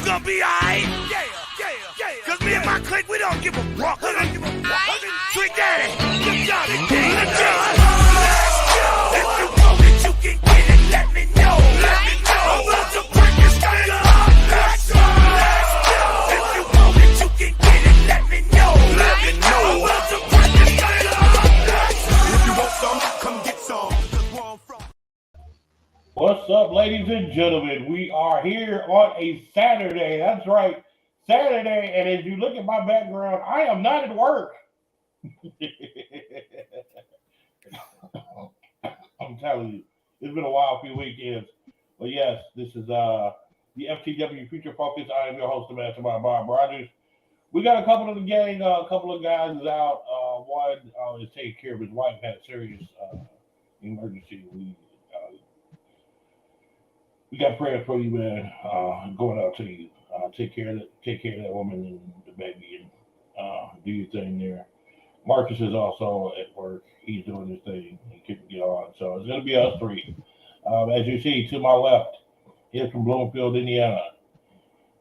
gonna be alright. Cause me and my clique, we don't give a fuck. Sweet Daddy, let's go. Let's go. If you want it, you can get it. Let me know. I'm about to break this thing up. Let's go. If you want it, you can get it. Let me know. I'm about to break this thing up. If you want some, come get some. What's up, ladies and gentlemen? We are here on a Saturday. That's right, Saturday. And as you look at my background, I am not at work. I'm telling you, it's been a wild few weekends. But yes, this is the FTW Future Focus. I am your host, the Mastermind Bob Rogers. We got a couple of the gang, a couple of guys is out. One is taking care of his wife, had a serious emergency. We got prayers for you, man. Going out to you. Take care of that woman and the baby, and do your thing there. Marcus is also at work. He's doing his thing. He couldn't get on, so it's gonna be us three. As you see to my left, he's from Bloomfield, Indiana.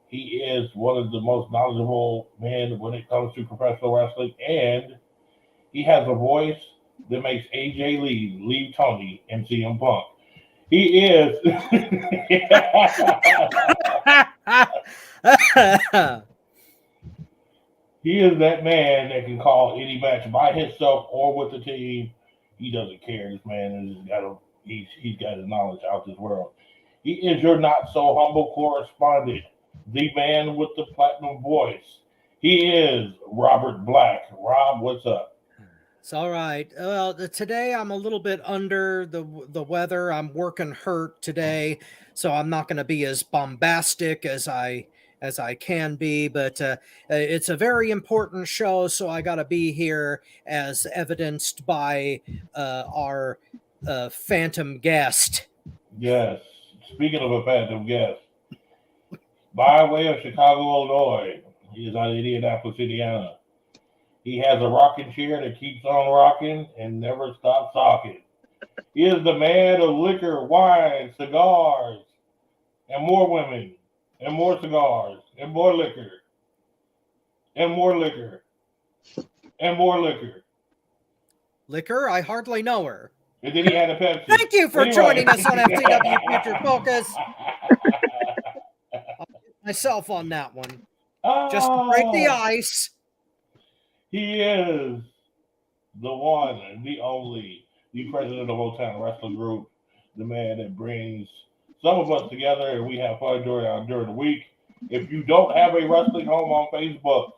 He is one of the most knowledgeable men when it comes to professional wrestling, and he has a voice that makes AJ Lee leave Tony and CM Punk. He is. He is that man that can call any match by himself or with the team. He doesn't care. This man has got he's got his knowledge out this world. He is your not so humble correspondent, the man with the platinum voice. He is Robert Black. Rob, what's up? It's all right. Well, today I'm a little bit under the weather. I'm working hurt today, so I'm not going to be as bombastic as I can be. But it's a very important show, so I got to be here, as evidenced by our phantom guest. Yes. Speaking of a phantom guest, by way of Chicago, Illinois, he is out of Indianapolis, Indiana. He has a rocking chair that keeps on rocking and never stops talking. He is the man of liquor, wine, cigars, and more women, and more cigars, and more liquor, and more liquor, and more liquor. Liquor? I hardly know her. And then he had a Pepsi. Thank you for joining us on FTW Future Focus. I'll get myself on that one. Just to break the ice. He is the one and the only, the president of Motown Wrestling Group, the man that brings some of us together and we have fun during the week. If you don't have a wrestling home on Facebook,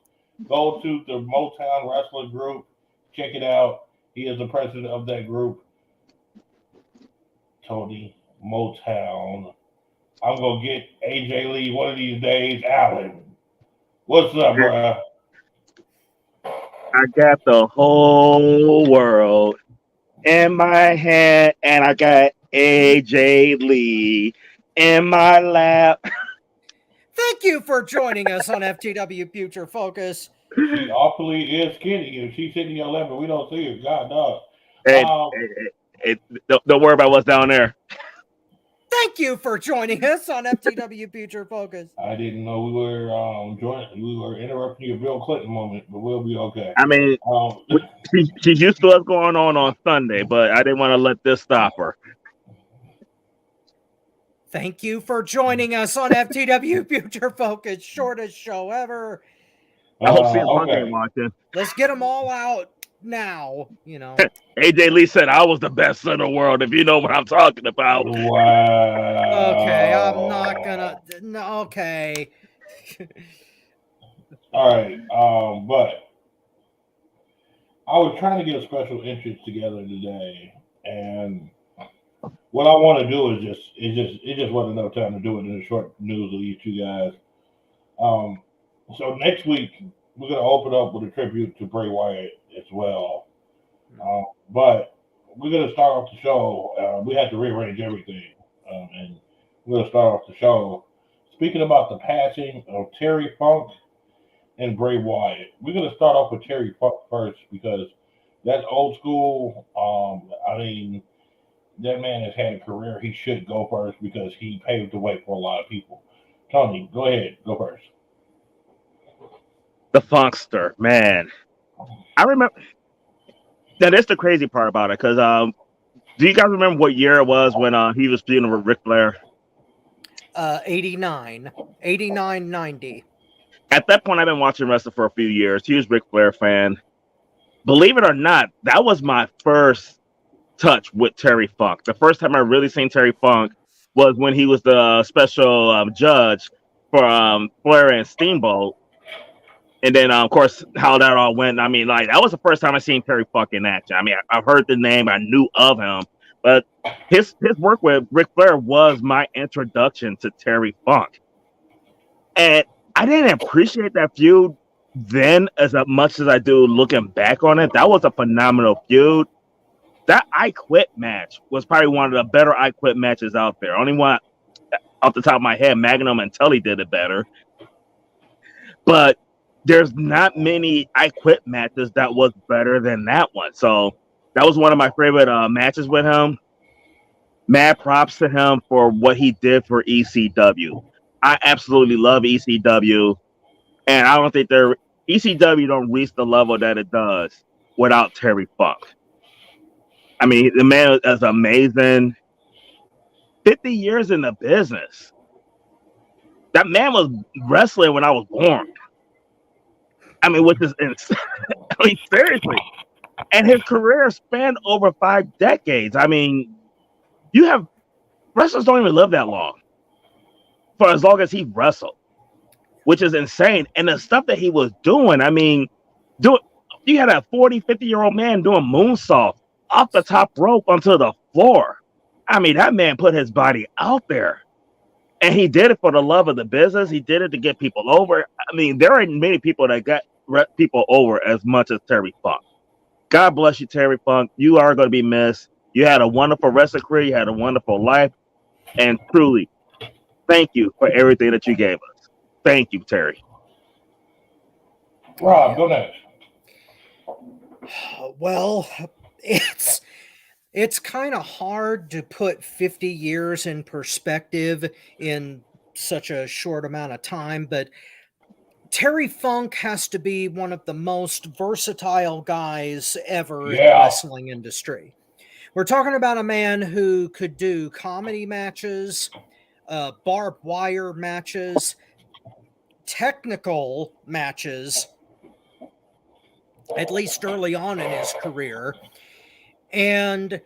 go to the Motown Wrestling Group, check it out. He is the president of that group, Tony Motown. I'm going to get AJ Lee one of these days. Alan, what's up, bro? I got the whole world in my hand, and I got AJ Lee in my lap. Thank you for joining us on FTW Future Focus. She awfully is skinny. If she's sitting in your lap and we don't see her, God dog. Hey, don't worry about what's down there. Thank you for joining us on FTW Future Focus. I didn't know we were interrupting your Bill Clinton moment, but we'll be okay. I mean, she's used to what's going on Sunday, but I didn't want to let this stop her. Thank you for joining us on FTW Future Focus. Shortest show ever. I hope she's watching. Let's get them all out now, you know. AJ Lee said I was the best in the world, if you know what I'm talking about. Wow. Okay, I'm not gonna. No, okay. All right. But I was trying to get a special interest together today, and what I want to do is it just wasn't enough time to do it in the short news of these two guys. So next week we're gonna open up with a tribute to Bray Wyatt as well. But we're going to start off the show. We had to rearrange everything. And we're going to start off the show speaking about the passing of Terry Funk and Bray Wyatt. We're going to start off with Terry Funk first because that's old school. I mean, that man has had a career. He should go first because he paved the way for a lot of people. Tony, go ahead. Go first. The Funkster, man. I remember. Now, that's the crazy part about it, because do you guys remember what year it was when he was feuding with Ric Flair? 89, 90. At that point, I've been watching wrestling for a few years. Huge Ric Flair fan. Believe it or not, that was my first touch with Terry Funk. The first time I really seen Terry Funk was when he was the special judge for Flair and Steamboat. And then, of course, how that all went. I mean, like, that was the first time I seen Terry Funk in action. I mean, I've heard the name, I knew of him, but his work with Ric Flair was my introduction to Terry Funk. And I didn't appreciate that feud then as much as I do looking back on it. That was a phenomenal feud. That I Quit match was probably one of the better I Quit matches out there. Only one off the top of my head, Magnum and Tully did it better. But there's not many I Quit matches that was better than that one. So that was one of my favorite matches with him. Mad props to him for what he did for ECW. I absolutely love ECW, and I don't think ECW don't reach the level that it does without Terry Funk. I mean, the man is amazing. 50 years in the business. That man was wrestling when I was born. I mean, which is insane. I mean, seriously. And his career spanned over 5 decades. I mean, wrestlers don't even live that long. For as long as he wrestled, which is insane. And the stuff that he was doing, I mean, you had a 40, 50-year-old man doing moonsault off the top rope onto the floor. I mean, that man put his body out there. And he did it for the love of the business. He did it to get people over. I mean, there ain't many people that got people over as much as Terry Funk. God bless you, Terry Funk. You are going to be missed. You had a wonderful wrestling career. You had a wonderful life. And truly, thank you for everything that you gave us. Thank you, Terry. Rob, go next. Well, it's kind of hard to put 50 years in perspective in such a short amount of time, but Terry Funk has to be one of the most versatile guys ever in the wrestling industry. We're talking about a man who could do comedy matches, barbed wire matches, technical matches, at least early on in his career. And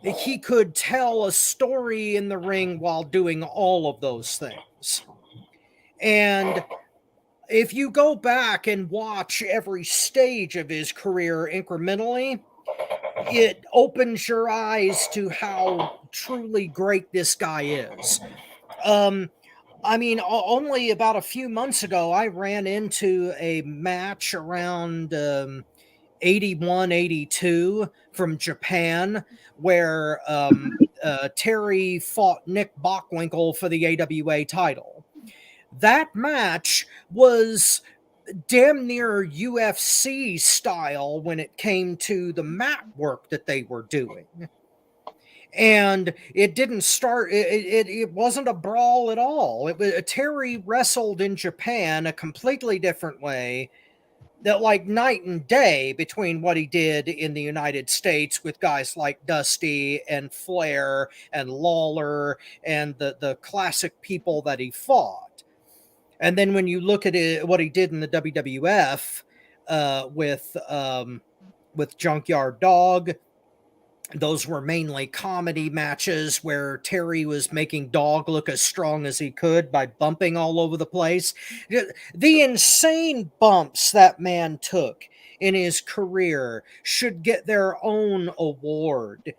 he could tell a story in the ring while doing all of those things. And if you go back and watch every stage of his career incrementally, it opens your eyes to how truly great this guy is. I mean, only about a few months ago, I ran into a match around 81, 82 from Japan where Terry fought Nick Bockwinkel for the AWA title. That match was damn near UFC style when it came to the mat work that they were doing. And it didn't start, it wasn't a brawl at all. Terry wrestled in Japan a completely different way, that like night and day between what he did in the United States with guys like Dusty and Flair and Lawler and the classic people that he fought. And then when you look at it, what he did in the WWF with Junkyard Dog, those were mainly comedy matches where Terry was making Dog look as strong as he could by bumping all over the place. The insane bumps that man took in his career should get their own award,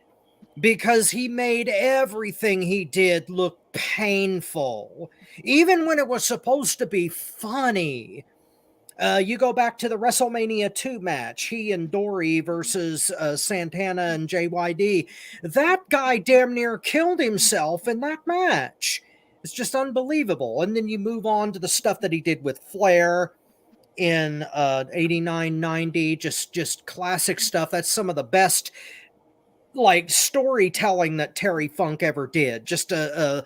because he made everything he did look painful, even when it was supposed to be funny. You go back to the WrestleMania 2 match, he and Dory versus Santana and JYD. That guy damn near killed himself in that match. It's just unbelievable. And then you move on to the stuff that he did with Flair in 89, 90, just classic stuff. That's some of the best like storytelling that Terry Funk ever did. Just a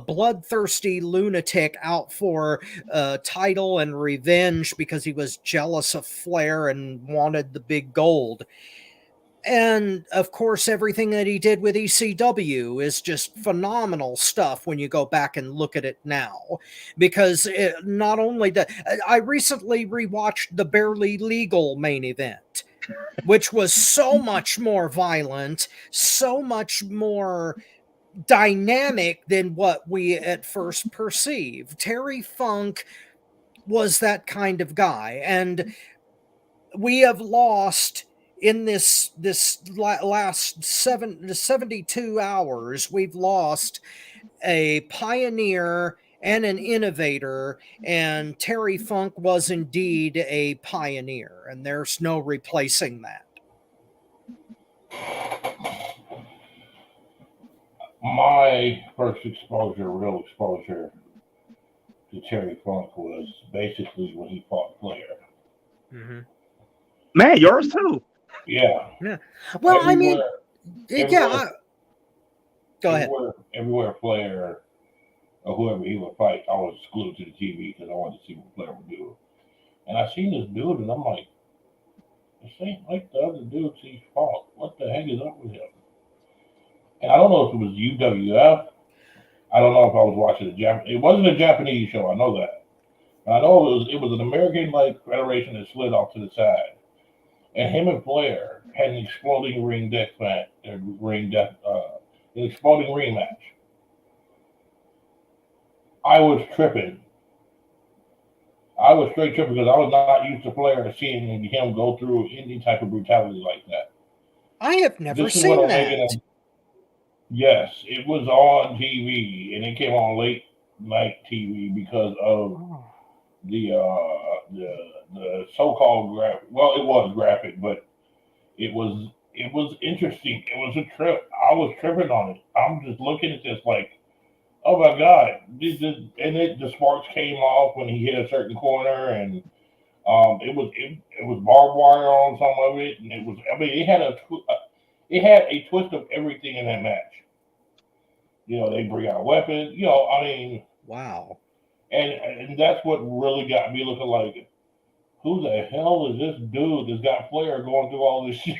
bloodthirsty lunatic out for title and revenge because he was jealous of Flair and wanted the big gold. And of course, everything that he did with ECW is just phenomenal stuff when you go back and look at it now. Because not only I recently rewatched the Barely Legal main event, which was so much more violent, so much more dynamic than what we at first perceived. Terry Funk was that kind of guy, and we have lost in this last 72 hours, we've lost a pioneer and an innovator, and Terry Funk was indeed a pioneer, and there's no replacing that. My first real exposure to Terry Funk was basically when he fought Flair. Mm-hmm. Man, yours too. Yeah. Well, Everywhere, go ahead. Everywhere Flair or whoever he would fight, I was glued to the TV because I wanted to see what Flair would do. And I seen this dude, and I'm like, this ain't like the other dudes he fought. What the heck is up with him? And I don't know if it was UWF. I don't know if I was watching it wasn't a Japanese show. I know that. And I know it was an American-like federation that slid off to the side. And him and Flair had an exploding an exploding ring match. I was tripping. I was straight tripping because I was not used to Flair seeing him go through any type of brutality like that. I have never seen that. Yes, it was on TV, and it came on late night TV because of the so-called graphic. Well, it was graphic, but it was interesting. It was a trip. I was tripping on it. I'm just looking at this like, oh my god! The sparks came off when he hit a certain corner, and it was barbed wire on some of it, and it had a twist of everything in that match. They bring out weapons. Wow. And that's what really got me looking like, who the hell is this dude that's got Flair going through all this shit?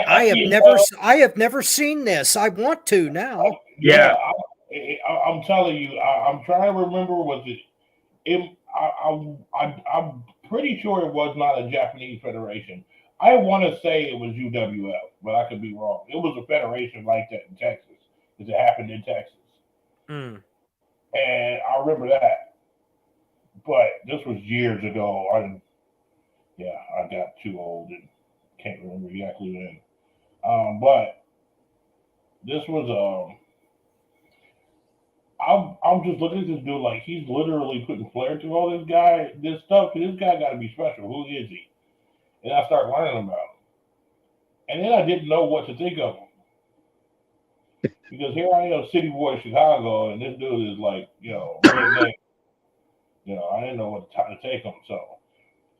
I have never seen this. I want to now. Yeah. I'm telling you, I'm trying to remember. I'm pretty sure it was not a Japanese federation. I want to say it was UWF, but I could be wrong. It was a federation like that in Texas, because it happened in Texas. Mm. And I remember that. But this was years ago. I got too old and can't remember exactly when. But this was I'm just looking at this dude like he's literally putting Flair through all this stuff. This guy got to be special. Who is he? And I started learning about him. And then I didn't know what to think of him. Because here I am, city boy, Chicago, and this dude is like, redneck. I didn't know what to take him. So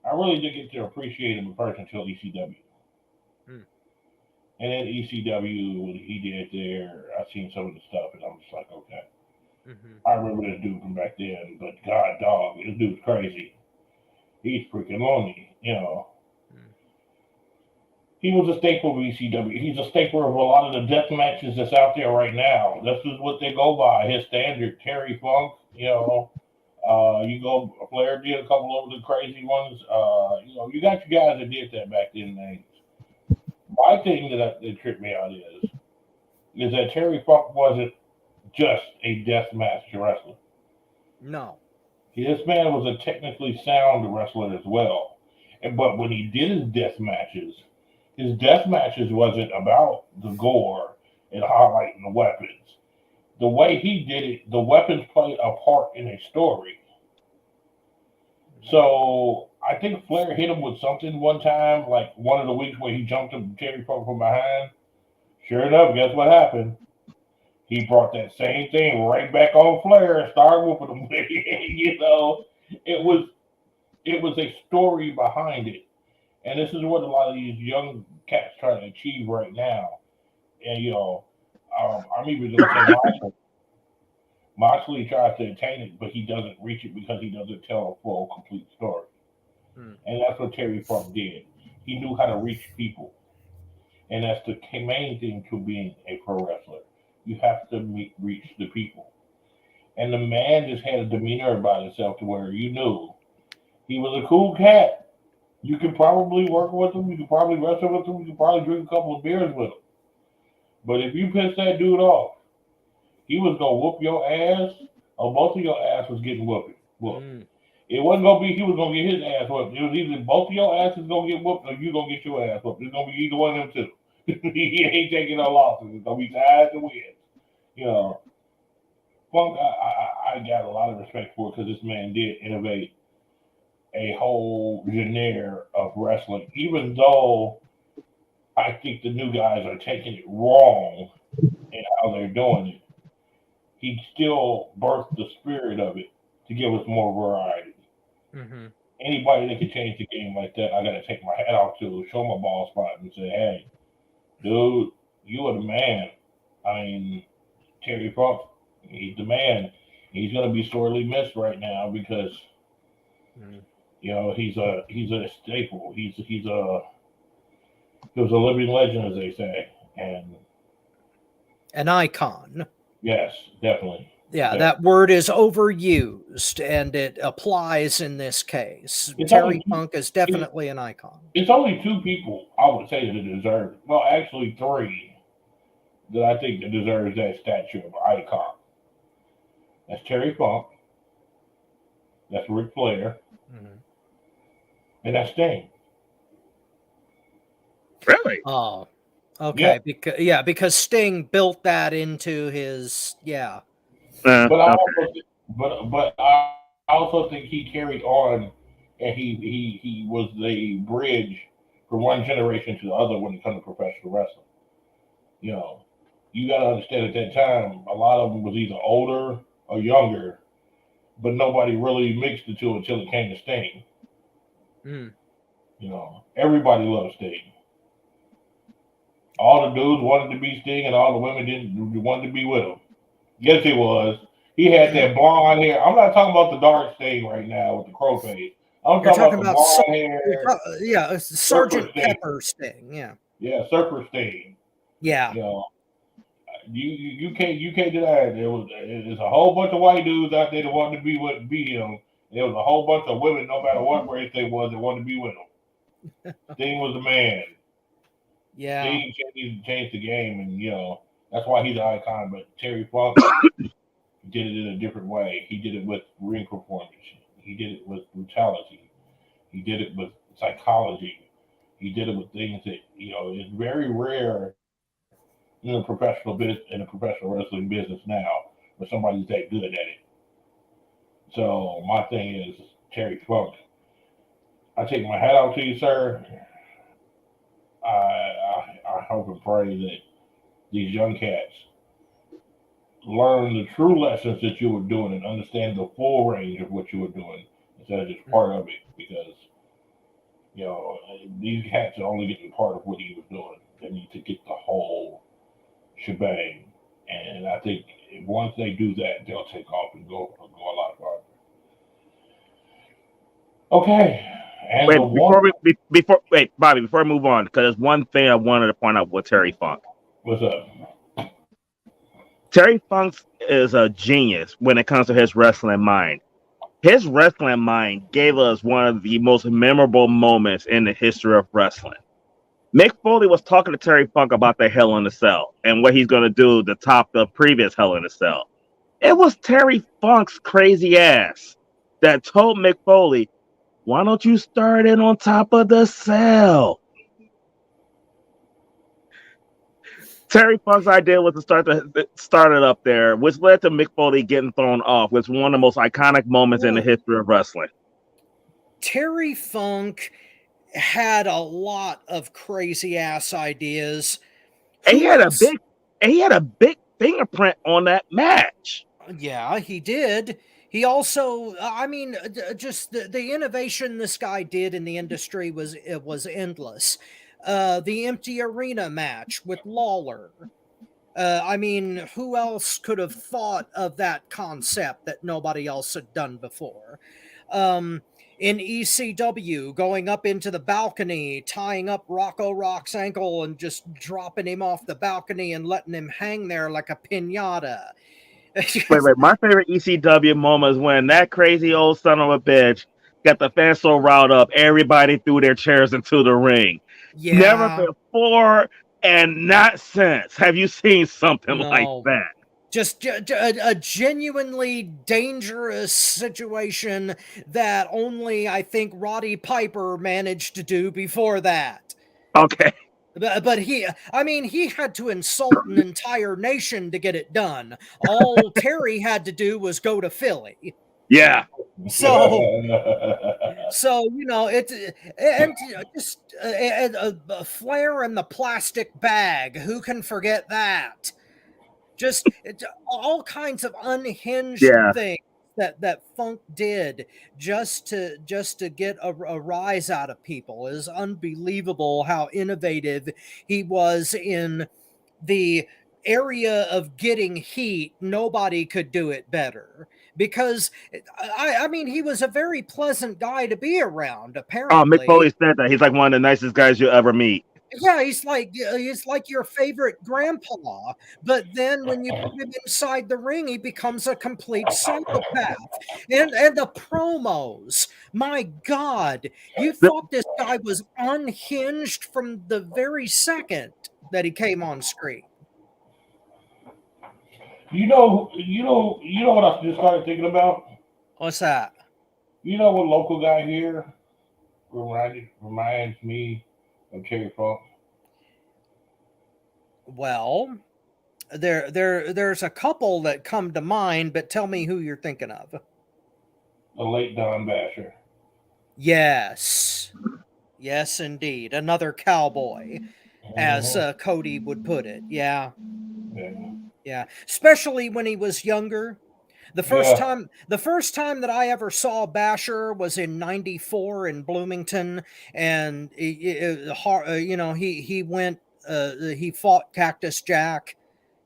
I really did get to appreciate him in person until ECW. And then ECW, what he did there, I seen some of the stuff, and I'm just like, okay. I remember this dude from back then, but God, dog, this dude's crazy. He's freaking lonely, He was a staple of ECW. He's a staple of a lot of the death matches that's out there right now. This is what they go by. His standard, Terry Funk, you go, Flair did a couple of the crazy ones. You got your guys that did that back then. My thing that tripped me out is that Terry Funk wasn't just a death match wrestler. No. This man was a technically sound wrestler as well. But when he did his death matches wasn't about the gore and highlighting the weapons. The way he did it, the weapons played a part in a story. So I think Flair hit him with something one time, like one of the weeks where he jumped him Terry Funk from behind. Sure enough, guess what happened? He brought that same thing right back on Flair and started whooping him. It was a story behind it. And this is what a lot of these young cats try to achieve right now. And I'm even going to say Moxley tries to attain it, but he doesn't reach it because he doesn't tell a full, complete story. And that's what Terry Funk did. He knew how to reach people. And that's the main thing to being a pro wrestler. You have to reach the people. And the man just had a demeanor about himself to where you knew he was a cool cat. You could probably work with him. You could probably wrestle with him. You could probably drink a couple of beers with him. But if you pissed that dude off, he was going to whoop your ass, or both of your ass was getting whooped. It wasn't going to be he was going to get his ass whooped. It was either both of your asses going to get whooped or you going to get your ass whooped. It's going to be either one of them two. He ain't taking no losses. It's going to be ties and wins. Funk, I got a lot of respect for it because this man did innovate a whole genre of wrestling, even though I think the new guys are taking it wrong in how they're doing it. He still birthed the spirit of it to give us more variety. Anybody that can change the game like that, I got to take my hat off to, show my ball spot and say, hey, dude, you are the man. I mean, Terry Funk, he's the man. He's going to be sorely missed right now because, he's a staple. He was a living legend, as they say, and an icon. Yes, definitely. Yeah, that word is overused, and it applies in this case. Terry Funk is definitely an icon. It's only two people I would say that deserve it. Well, actually three that I think that deserves that stature of icon. That's Terry Funk. That's Ric Flair. And that's Sting. Really? Oh, okay. Yeah. Because Sting built that into his But I also think he carried on, and he was the bridge from one generation to the other when it comes to professional wrestling. You got to understand at that time, a lot of them was either older or younger, but nobody really mixed the two until it came to Sting. Everybody loved Sting. All the dudes wanted to be Sting, and all the women didn't wanted to be with him. Yes, it was. He had that blonde hair. I'm not talking about the dark Sting right now with the crow face. I'm talking about the blonde hair. Sergeant Pepper Sting. Yeah, Surfer Sting. Yeah. You can't deny it. There's a whole bunch of white dudes out there that wanted to be him. There was a whole bunch of women, no matter what race they was, that wanted to be with him. Sting was the man. Yeah. Sting changed the game, and that's why he's an icon. But Terry Funk did it in a different way. He did it with ring performance. He did it with brutality. He did it with psychology. He did it with things that is very rare in the professional wrestling business now, where somebody's that good at it. So my thing is Terry Funk. I take my hat off to you, sir. I hope and pray that these young cats learn the true lessons that you were doing and understand the full range of what you were doing instead of just part of it, because these cats are only getting part of what he was doing. They need to get the whole shebang, and I think once they do that, they'll take off and go a lot farther. Okay. And Bobby, before we move on, because there's one thing I wanted to point out with Terry Funk. What's up? Terry Funk is a genius when it comes to his wrestling mind. His wrestling mind gave us one of the most memorable moments in the history of wrestling. Mick Foley was talking to Terry Funk about the Hell in a Cell and what he's going to do to top the previous Hell in a Cell. It was Terry Funk's crazy ass that told Mick Foley, why don't you start it on top of the cell? Terry Funk's idea was to start it up there, which led to Mick Foley getting thrown off, which was one of the most iconic moments in the history of wrestling. Terry Funk had a lot of crazy ass ideas. And he had a big fingerprint on that match. Yeah, he did. He also, just the innovation this guy did in the industry was endless. the empty arena match with Lawler. I mean, who else could have thought of that concept that nobody else had done before? In ECW, going up into the balcony, tying up Rocco Rock's ankle and just dropping him off the balcony and letting him hang there like a piñata. Wait. My favorite ECW moment is when that crazy old son of a bitch got the fans so riled up, everybody threw their chairs into the ring. Yeah. Never before and not since have you seen something like No. that. Just a genuinely dangerous situation that only, I think, Roddy Piper managed to do before that. Okay. But he had to insult an entire nation to get it done. All Terry had to do was go to Philly. Yeah. So you know, it's and just a Flair in the plastic bag. Who can forget that? Just all kinds of unhinged things that Funk did just to get a rise out of people. It is unbelievable how innovative he was in the area of getting heat. Nobody could do it better, because I mean, he was a very pleasant guy to be around, apparently. Oh, Mick Foley said that. He's like one of the nicest guys you'll ever meet. Yeah, he's like your favorite grandpa, but then when you put him inside the ring, he becomes a complete psychopath. And the promos, my God, you thought this guy was unhinged from the very second that he came on screen. You know what I just started thinking about? What's that? You know what local guy here reminds me of Terry Funk? Well, there's a couple that come to mind, but tell me who you're thinking of. The late Don Basher. Yes, indeed, another cowboy, as Cody would put it. Yeah. Especially when he was younger. The first time that I ever saw Basher was in '94 in Bloomington, and he went. He fought Cactus Jack.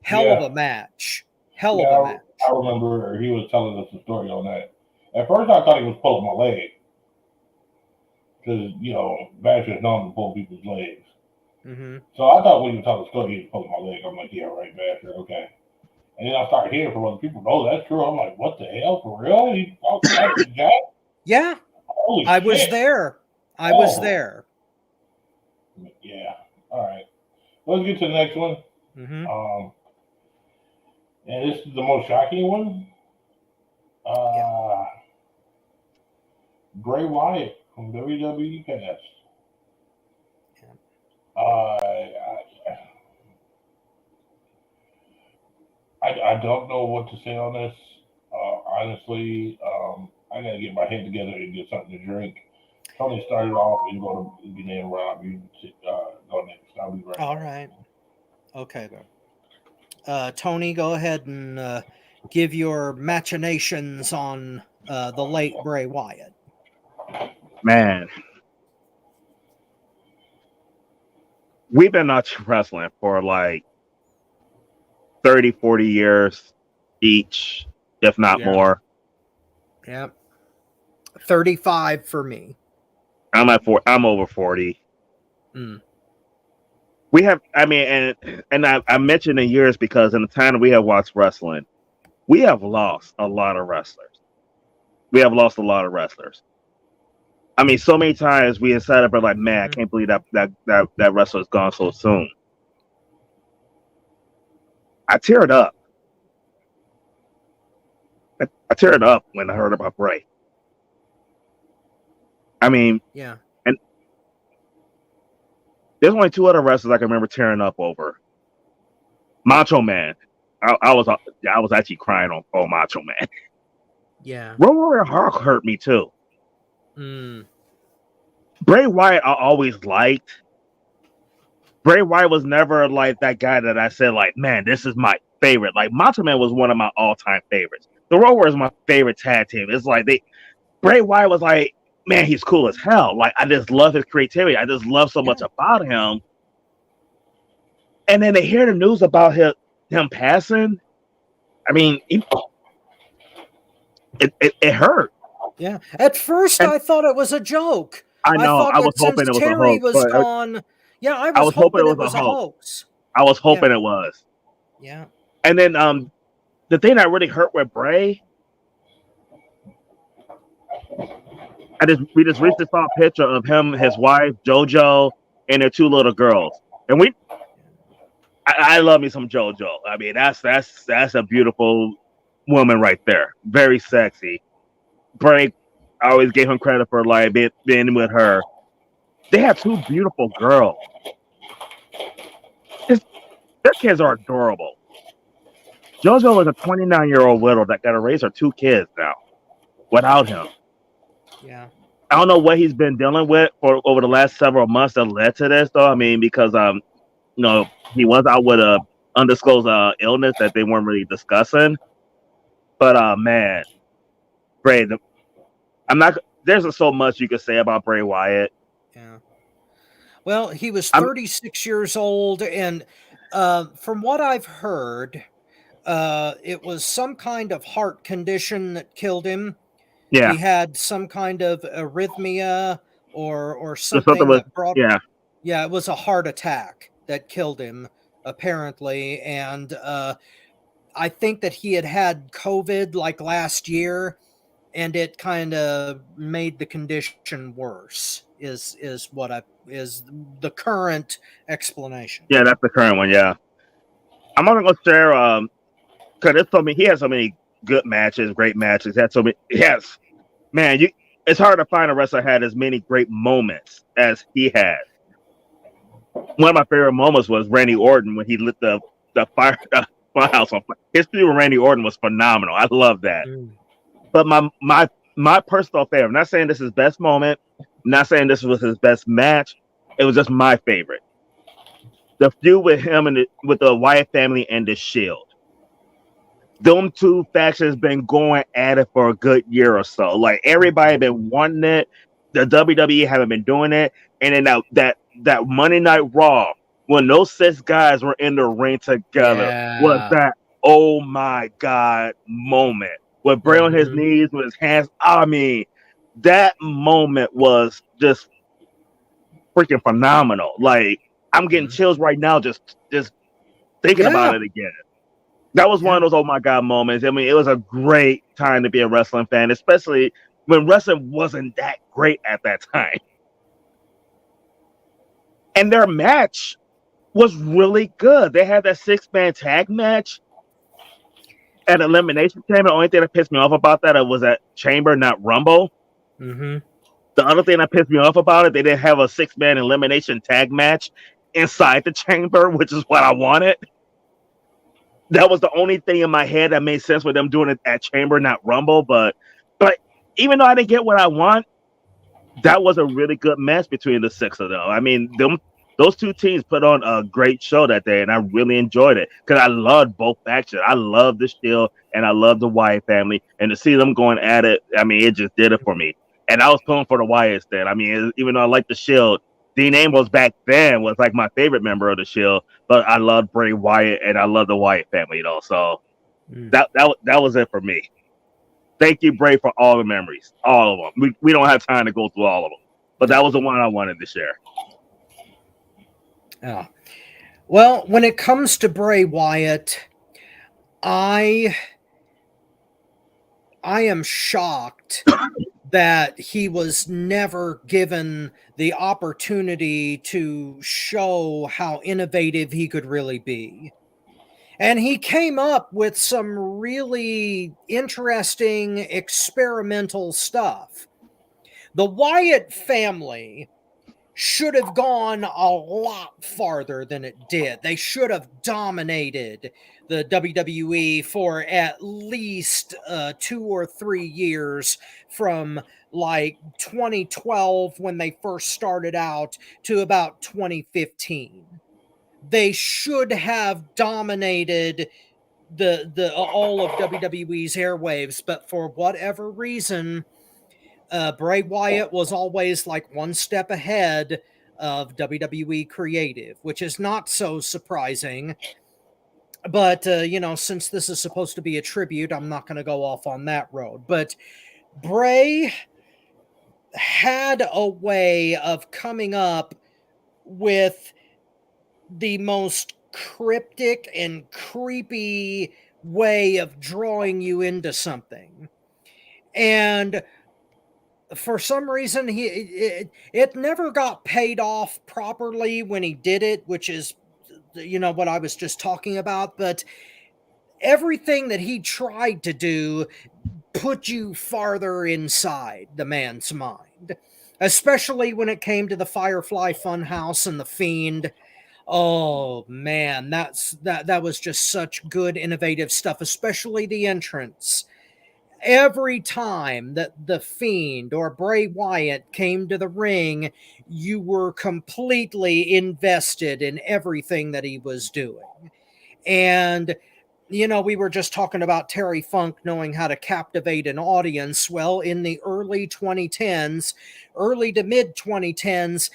Hell of a match. I remember he was telling us the story on that. At first, I thought he was pulling my leg, because Basher's known to pull people's legs. Mm-hmm. So I thought when he was telling the story, he was pulling my leg. I'm like, yeah, right, Basher, okay. And then I started hearing from other people, oh, that's true. I'm like, what the hell, for real? He fought Cactus Jack? Yeah. Holy I shit. was there. I was there. Yeah. All right. Let's get to the next one. Mm-hmm. And this is the most shocking one. Bray Wyatt from WWE Past. I don't know what to say on this. Honestly, I gotta get my head together and get something to drink. Tony started off and go to be named Rob. You go next. I'll be right. All right. Okay, Tony, go ahead and give your machinations on the late Bray Wyatt. Man, we've been watching wrestling for like 30, 40 years each, if not more. Yep. 35 for me. I'm over 40. We have, and I mentioned in years, because in the time that we have watched wrestling, we have lost a lot of wrestlers. I mean, so many times we have sat up and like, man, I can't believe that wrestler's gone so soon. I teared up. I teared up when I heard about Bray. I mean, yeah. And there's only two other wrestlers I can remember tearing up over. Macho Man. I was actually crying on Macho Man. Yeah. Road Warrior Hawk hurt me too. Bray Wyatt I always liked. Bray Wyatt was never like that guy that I said, like, man, this is my favorite. Like, Macho Man was one of my all-time favorites. The Road Warrior is my favorite tag team. It's like Bray Wyatt was like, man, he's cool as hell. Like, I just love his creativity. I just love so much about him. And then they hear the news about him passing. I mean, it hurt. Yeah. At first, And I thought it was a joke. I know. thought I was that hoping since it was a Terry hoax. was But gone, yeah, I I was was hoping hoping it was a hoax. I was hoping it was. Yeah. And then the thing that really hurt with Bray, we just recently saw a picture of him, his wife, JoJo, and their 2 little girls. And I love me some JoJo. I mean, that's a beautiful woman right there. Very sexy. Bray, I always gave him credit for like being with her. They have 2 beautiful girls. Their kids are adorable. JoJo is a 29-year-old widow that got to raise her 2 kids now without him. Yeah. I don't know what he's been dealing with for over the last several months that led to this, though. I mean, because he was out with a undisclosed illness that they weren't really discussing. But man, Bray, there's just so much you could say about Bray Wyatt. Yeah. Well, he was 36 years old, and from what I've heard, it was some kind of heart condition that killed him. Yeah. He had some kind of arrhythmia or something that brought. Yeah, it was a heart attack that killed him, apparently, and I think that he had COVID like last year, and it kind of made the condition worse. Is the current explanation? Yeah, that's the current one. Yeah, I'm not gonna share because he has so many good matches, great matches. Had so many. Yes, man, it's hard to find a wrestler had as many great moments as he had. One of my favorite moments was Randy Orton when he lit the firehouse on fire. His feud with Randy Orton was phenomenal. I love that. But my personal favorite, I'm not saying this is his best moment, I'm not saying this was his best match. It was just my favorite. The feud with him and with the Wyatt family and the Shield. Them 2 factions been going at it for a good year or so. Like, everybody been wanting it. The WWE haven't been doing it. And then that Monday Night Raw, when those 6 guys were in the ring together, was that oh my God moment. With Bray on his knees, with his hands. I mean, that moment was just freaking phenomenal. Like, I'm getting chills right now just thinking about it again. That was one of those oh my God moments. I mean, it was a great time to be a wrestling fan, especially when wrestling wasn't that great at that time. And their match was really good. They had that 6-man tag match at Elimination Chamber. The only thing that pissed me off about that was that Chamber, not Rumble. The other thing that pissed me off about it, they didn't have a 6-man elimination tag match inside the Chamber, which is what I wanted. That was the only thing in my head that made sense with them doing it at Chamber, not Rumble. But even though I didn't get what I want, that was a really good match between the 6 of them. I mean, those 2 teams put on a great show that day, and I really enjoyed it because I loved both factions. I loved the Shield, and I loved the Wyatt family. And to see them going at it, I mean, it just did it for me. And I was pulling for the Wyatts then. I mean, even though I liked the Shield, Dean Ambrose back then was like my favorite member of the Shield, but I loved Bray Wyatt and I love the Wyatt family, So that was it for me. Thank you, Bray, for all the memories, all of them. We don't have time to go through all of them, but that was the one I wanted to share. Yeah. Well, when it comes to Bray Wyatt, I am shocked that he was never given the opportunity to show how innovative he could really be. And he came up with some really interesting experimental stuff. The Wyatt family should have gone a lot farther than it did. They should have dominated the WWE for at least 2 or 3 years, from like 2012 when they first started out to about 2015. They should have dominated the all of WWE's airwaves, but for whatever reason, Bray Wyatt was always like one step ahead of WWE creative, which is not so surprising. But, since this is supposed to be a tribute, I'm not going to go off on that road. But Bray had a way of coming up with the most cryptic and creepy way of drawing you into something. And for some reason, it never got paid off properly when he did it, which is what I was just talking about. But everything that he tried to do put you farther inside the man's mind, especially when it came to the Firefly Funhouse and the Fiend. Oh man, that was just such good innovative stuff, especially the entrance. Every time that the Fiend or Bray Wyatt came to the ring, you were completely invested in everything that he was doing. And we were just talking about Terry Funk knowing how to captivate an audience. Well, in the early 2010s, early to mid 2010s,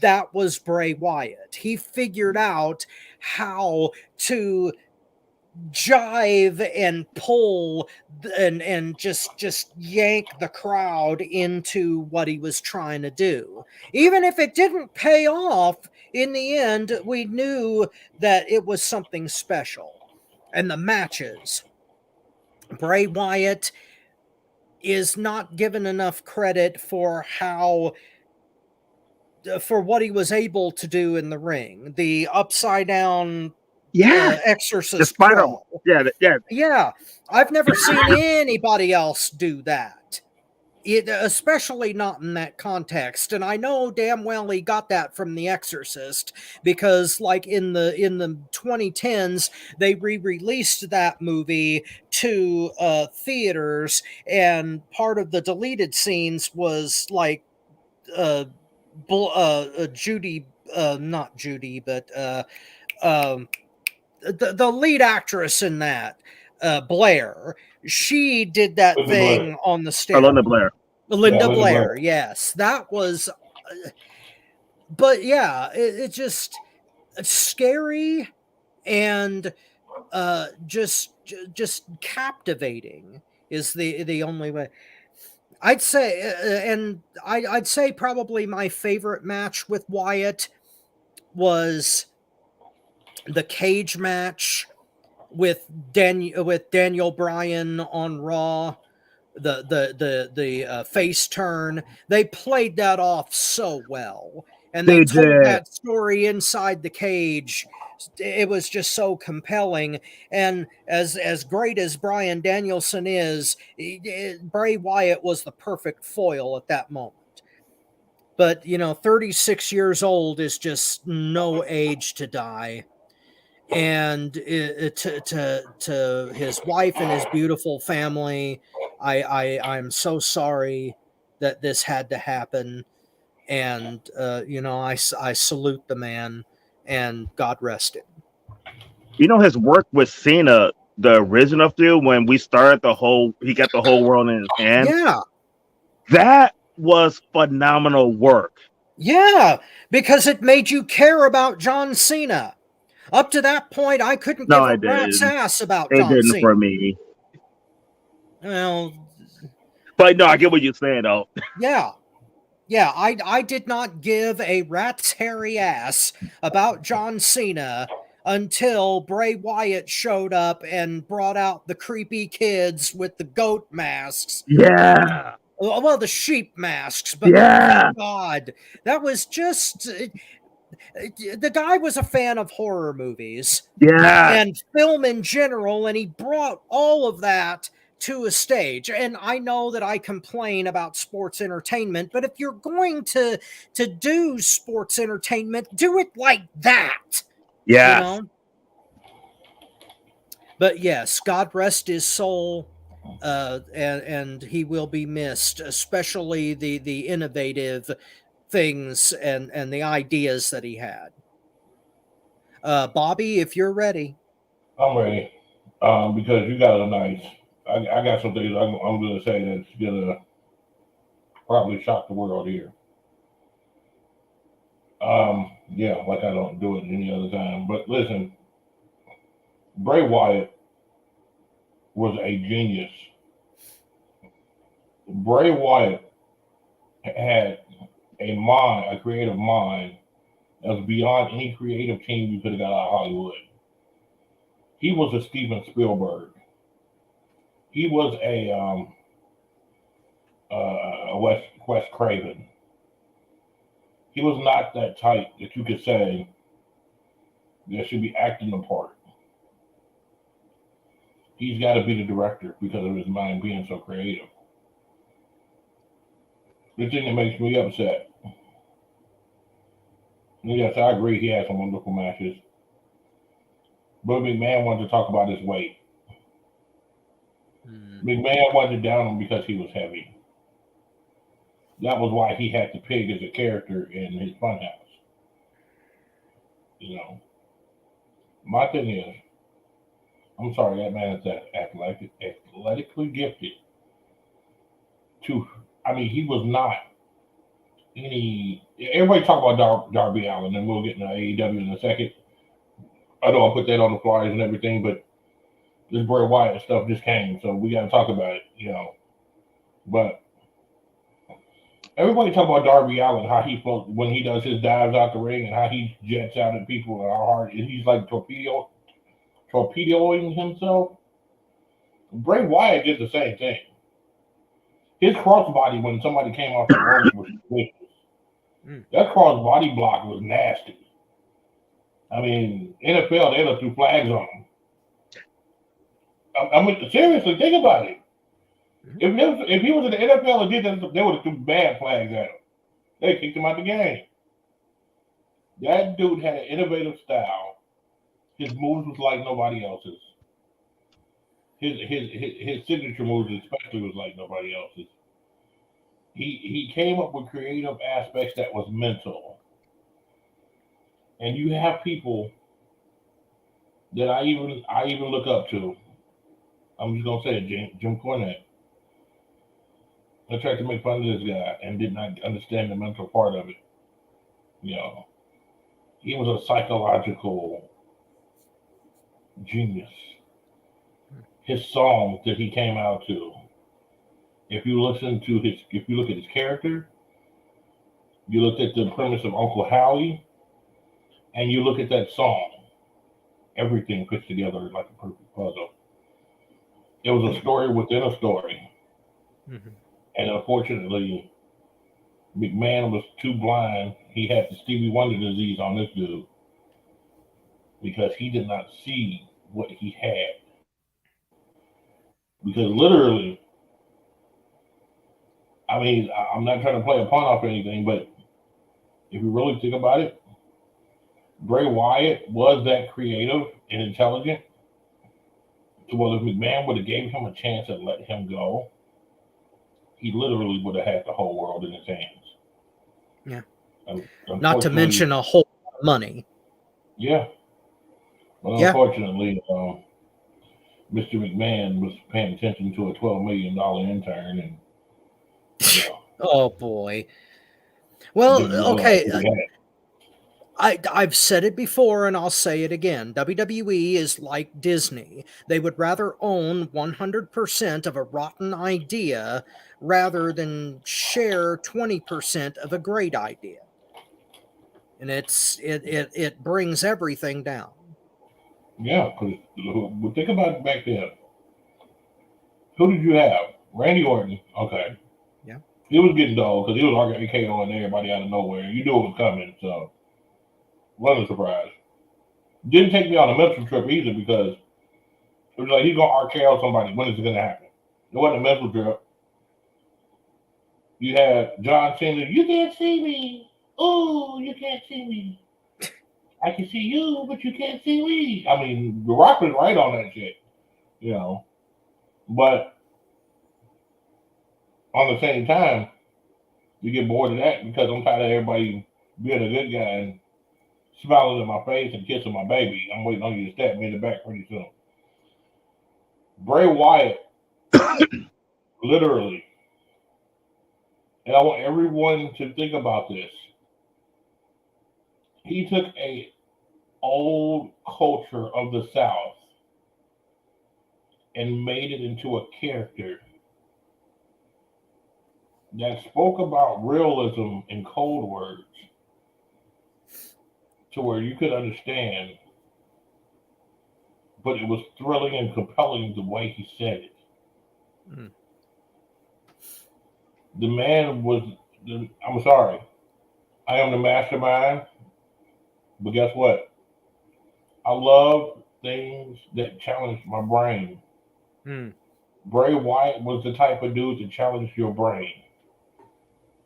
that was Bray Wyatt. He figured out how to jive and pull and just yank the crowd into what he was trying to do. Even if it didn't pay off, in the end, we knew that it was something special. And the matches, Bray Wyatt is not given enough credit for what he was able to do in the ring. The upside down exorcist crawl. Yeah. I've never seen anybody else do that. Especially not in that context. And I know damn well he got that from The Exorcist, because like in the 2010s, they re-released that movie to theaters, and part of the deleted scenes was like Judy, not Judy, but the lead actress in that, Blair, she did that thing on the stage. Linda Blair, yes. That was, but yeah, it's just scary and just captivating is the only way. I'd say, and I'd say probably my favorite match with Wyatt was the cage match with Daniel Bryan on Raw, the face turn. They played that off so well, and they told that story inside the cage. It was just so compelling. And as great as Bryan Danielson is, Bray Wyatt was the perfect foil at that moment. But 36 years old is just no age to die. And to his wife and his beautiful family, I'm so sorry that this had to happen. And I salute the man, and God rest him. His work with Cena, the original feud, when we started he got the whole world in his hands. Yeah, that was phenomenal work. Yeah, because it made you care about John Cena. Up to that point, I couldn't give a rat's ass about John Cena. It didn't for me. Well, but no, I get what you're saying, though. Yeah, I did not give a rat's hairy ass about John Cena until Bray Wyatt showed up and brought out the creepy kids with the goat masks. Yeah. Well, the sheep masks, but yeah. Oh God, that was just... The guy was a fan of horror movies, and film in general, and he brought all of that to a stage. And I know that I complain about sports entertainment, but if you're going to do sports entertainment, do it like that. Yeah. But yes, God rest his soul, and he will be missed, especially the innovative things and the ideas that he had. Bobby, if you're ready. I'm ready. Because you got a nice... I got some things I'm going to say that's going to probably shock the world here. Yeah, like I don't do it any other time. But listen, Bray Wyatt was a genius. Bray Wyatt had a creative mind that was beyond any creative team you could have got out of Hollywood. He was a Steven Spielberg. He was a Wes Craven. He was not that type that you could say that should be acting the part. He's got to be the director because of his mind being so creative. The thing that makes me upset. Yes, I agree. He had some wonderful matches. But McMahon wanted to talk about his weight. McMahon wanted to down him because he was heavy. That was why he had to pig as a character in his funhouse. You know, my thing is, I'm sorry, that man is athletically gifted. He was not any. Everybody talk about Darby Allin, and we'll get into AEW in a second. I know I put that on the flyers and everything, but this Bray Wyatt stuff just came, so we got to talk about it, you know. But everybody talk about Darby Allin, how he floats when he does his dives out the ring, and how he jets out at people and how hard he's like torpedoing himself. Bray Wyatt did the same thing. His crossbody when somebody came off the rope was ridiculous. That crossbody block was nasty. I mean, NFL, they threw flags on him. I mean, seriously, think about it. If he was in the NFL and did that, they would have threw bad flags at him. They kicked him out the game. That dude had an innovative style. His moves was like nobody else's. His signature moves especially was like nobody else's. He came up with creative aspects that was mental. And you have people that I even look up to. I'm just gonna say it, Jim Cornette. I tried to make fun of this guy and did not understand the mental part of it. You know, he was a psychological genius. His songs that he came out to, if you look at his character, you look at the premise of Uncle Howie, and you look at that song, everything fits together like a perfect puzzle. It was a story within a story. Mm-hmm. And unfortunately, McMahon was too blind. He had the Stevie Wonder disease on this dude because he did not see what he had. Because literally, I mean, I'm not trying to play a pawn off or anything, but if you really think about it, Bray Wyatt was that creative and intelligent. So, well, if McMahon would have gave him a chance and let him go, he literally would have had the whole world in his hands. Yeah. Not to mention a whole lot of money. Yeah. Well, yeah. Unfortunately, Mr. McMahon was paying attention to a $12 million intern, and oh boy. Well, okay. I've said it before and I'll say it again. WWE is like Disney. They would rather own 100% of a rotten idea rather than share 20% of a great idea. And it brings everything down. Yeah, because think about it back then. Who did you have? Randy Orton. Okay. Yeah. He was getting dull because he was RKOing everybody out of nowhere. You knew it was coming, so wasn't a surprise. Didn't take me on a mental trip either because it was like he's going to RKO somebody. When is it going to happen? It wasn't a mental trip. You had John Cena. You can't see me. Oh, you can't see me. I can see you, but you can't see me. I mean, The Rock was right on that shit, you know. But on the same time, you get bored of that because I'm tired of everybody being a good guy and smiling in my face and kissing my baby. I'm waiting on you to stab me in the back pretty soon. Bray Wyatt literally And I want everyone to think about this. He took a old culture of the South and made it into a character that spoke about realism in cold words to where you could understand, but it was thrilling and compelling the way he said it. Mm. The man was, I'm sorry, I am the mastermind, but guess what? I love things that challenge my brain. Mm. Bray Wyatt was the type of dude that challenged your brain.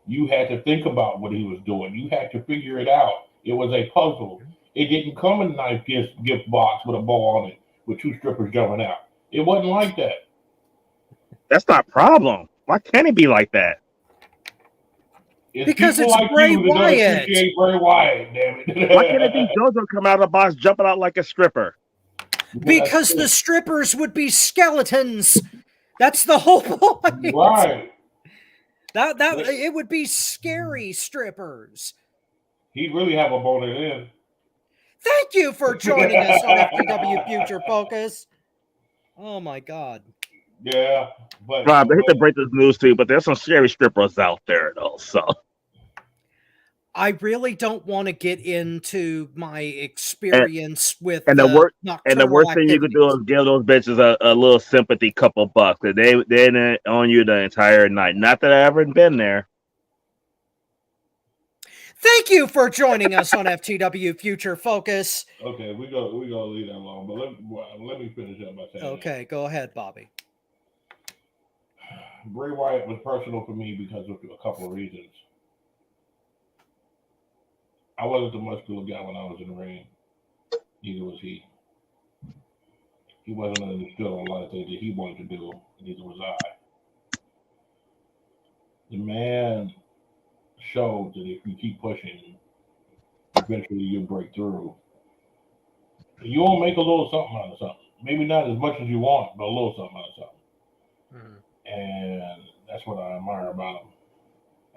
You had to think about what he was doing. You had to figure it out. It was a puzzle. It didn't come in a nice gift box with a bow on it with two strippers jumping out. It wasn't like that. That's not a problem. Why can't it be like that? It's Because people it's like Bray you that don't Wyatt. appreciate Bray Wyatt, damn it. Why can't it be JoJo come out of the box jumping out like a stripper? Because the strippers would be skeletons. That's the whole point. Right. That it would be scary strippers. He'd really have a boner then. Thank you for joining us on FTW Future Focus. Oh my God. Yeah, but Rob, I hate to break this news to you, but there's some scary strippers out there, though. So I really don't want to get into my experience with and the worst nocturnal thing you could do is give those bitches a little sympathy, couple bucks. They're on you the entire night. Not that I ever been there. Thank you for joining us on FTW Future Focus. Okay, we gonna leave that alone, but let me finish up my saying. Okay, go ahead, Bobby. Bray Wyatt was personal for me because of a couple of reasons. I wasn't the muscular guy when I was in the ring. Neither was he. He wasn't understood on a lot of things that he wanted to do. Neither was I. The man showed that if you keep pushing, eventually you'll break through. You'll make a little something out of something. Maybe not as much as you want, but a little something out of something. Mm-hmm. And that's what I admire about him.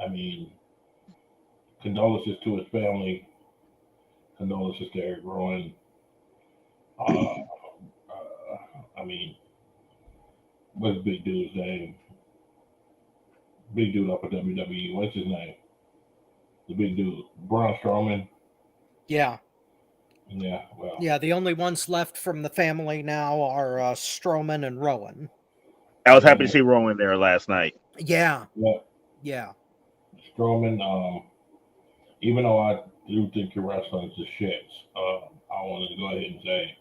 I mean, condolences to his family. Condolences to Eric Rowan. I mean, what's big dude's name? Big dude up at WWE. What's his name? The big dude. Braun Strowman. Yeah. Yeah, well. Yeah, the only ones left from the family now are Strowman and Rowan. I was happy to see Rowan there last night. Yeah. Yeah. Strowman, even though I do think your wrestling is the shits, I wanted to go ahead and say,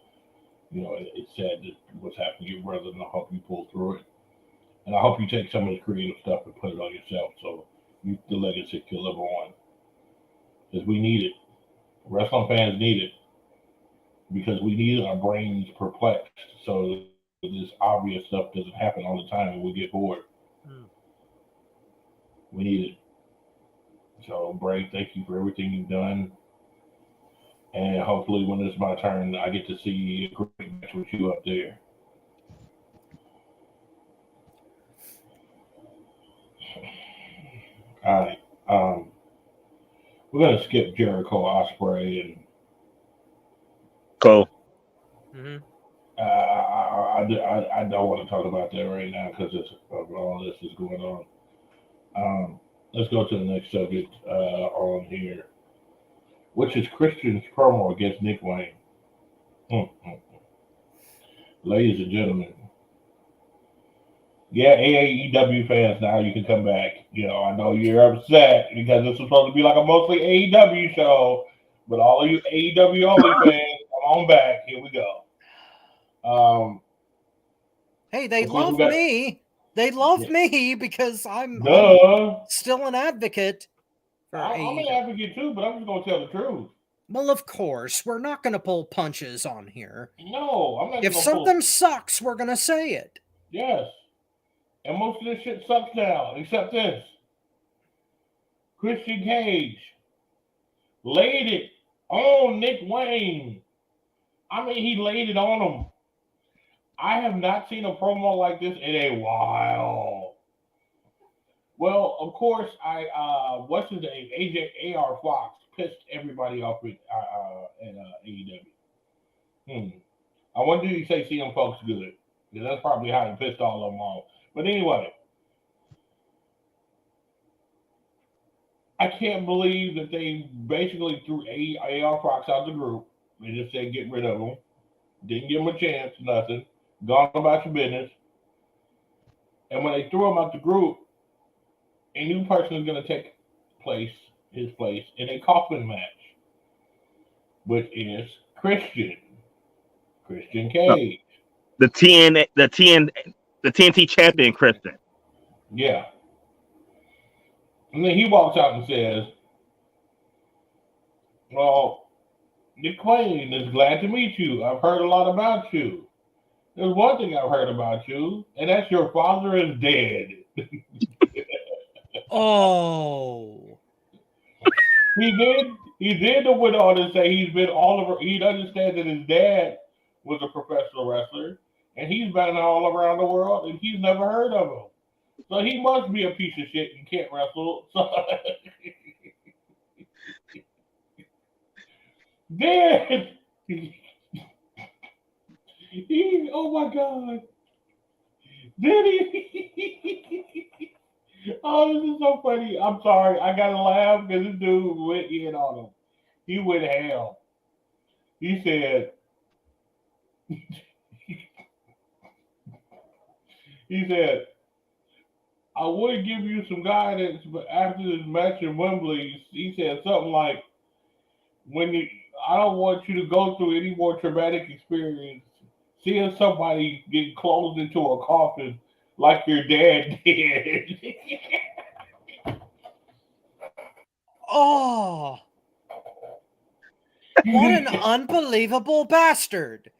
you know, it's sad that what's happened to your brother, and I hope you pull through it. And I hope you take some of the creative stuff and put it on yourself so the legacy can live on. Because we need it. Wrestling fans need it. Because we need our brains perplexed so this obvious stuff doesn't happen all the time and we get bored. We need it. So, Bray, thank you for everything you've done. And hopefully when it's my turn, I get to see a great match with you up there. All right. We're going to skip Jericho, Osprey, and Cool. Mm-hmm. I don't want to talk about that right now because all this is going on. Let's go to the next subject on here, which is Christian's promo against Nick Wayne. Ladies and gentlemen, yeah, AEW fans, now you can come back. You know, I know you're upset because this was supposed to be like a mostly AEW show, but all of you AEW only fans, come on back. Here we go. Hey, they love me. They love me because I'm still an advocate. I'm an advocate too, but I'm just going to tell the truth. Well, of course, we're not going to pull punches on here. No, I'm not. If something sucks, we're going to say it. Yes. And most of this shit sucks now, except this. Christian Cage laid it on Nick Wayne. I mean, he laid it on him. I have not seen a promo like this in a while. Well, of course, what's his name? AR Fox pissed everybody off with at AEW. I wonder if you say CM Punk's good. Because that's probably how he pissed all of them off. But anyway, I can't believe that they basically threw AR Fox out of the group. They just said get rid of him. Didn't give him a chance, nothing. Gone about your business. And when they threw him out the group, a new person is going to take his place in a coffin match, which is Christian Cage. The TNT champion, Christian. Yeah. And then he walks out and says, well, Nick Quain is glad to meet you. I've heard a lot about you. There's one thing I've heard about you, and that's your father is dead. Oh. He did went on to say he's been all over. He understands that his dad was a professional wrestler, and he's been all around the world, and he's never heard of him. So he must be a piece of shit and can't wrestle. So then oh my God. Then oh, this is so funny. I'm sorry. I gotta laugh because this dude went in on him. He went ham. He said, I would give you some guidance, but after this match in Wembley, he said something like, I don't want you to go through any more traumatic experience. Seeing somebody get closed into a coffin like your dad did. Oh. What an unbelievable bastard.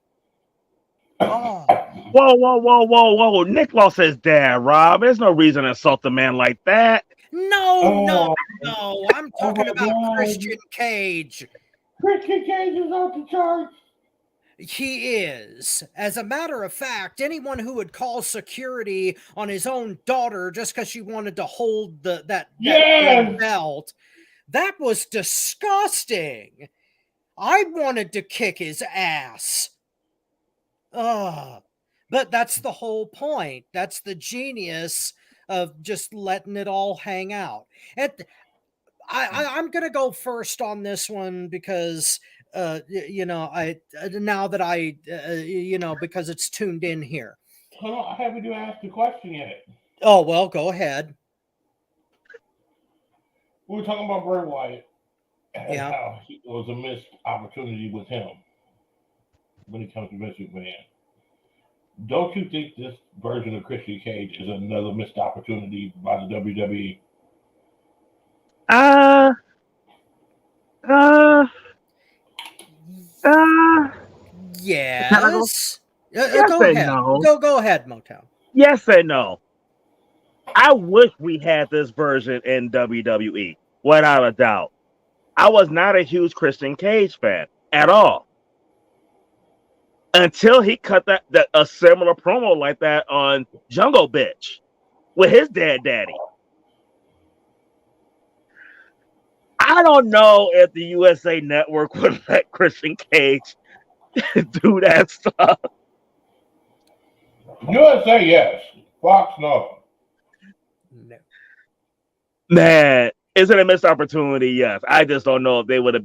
Oh. Whoa. Nick lost his dad, Rob. There's no reason to insult a man like that. No. I'm talking about God. Christian Cage. Christian Cage is off the charts. He is. As a matter of fact, anyone who would call security on his own daughter just because she wanted to hold that belt, that was disgusting. I wanted to kick his ass. But that's the whole point. That's the genius of just letting it all hang out. I'm going to go first on this one because because it's tuned in here. Hold on, I haven't even asked the question yet. Oh, well, go ahead. We were talking about Bray Wyatt and Yeah. how it was a missed opportunity with him when it comes to Vince McMahon. Don't you think this version of Christian Cage is another missed opportunity by the WWE? Yes. Yes Go and ahead. no. Go ahead, Motown. Yes and no. I wish we had this version in WWE, without a doubt. I was not a huge Christian Cage fan at all until he cut a similar promo like that on Jungle Bitch with his daddy. I don't know if the USA Network would let Christian Cage do that stuff. USA, yes. Fox, no. No. Man, is it a missed opportunity? Yes. I just don't know if they would have.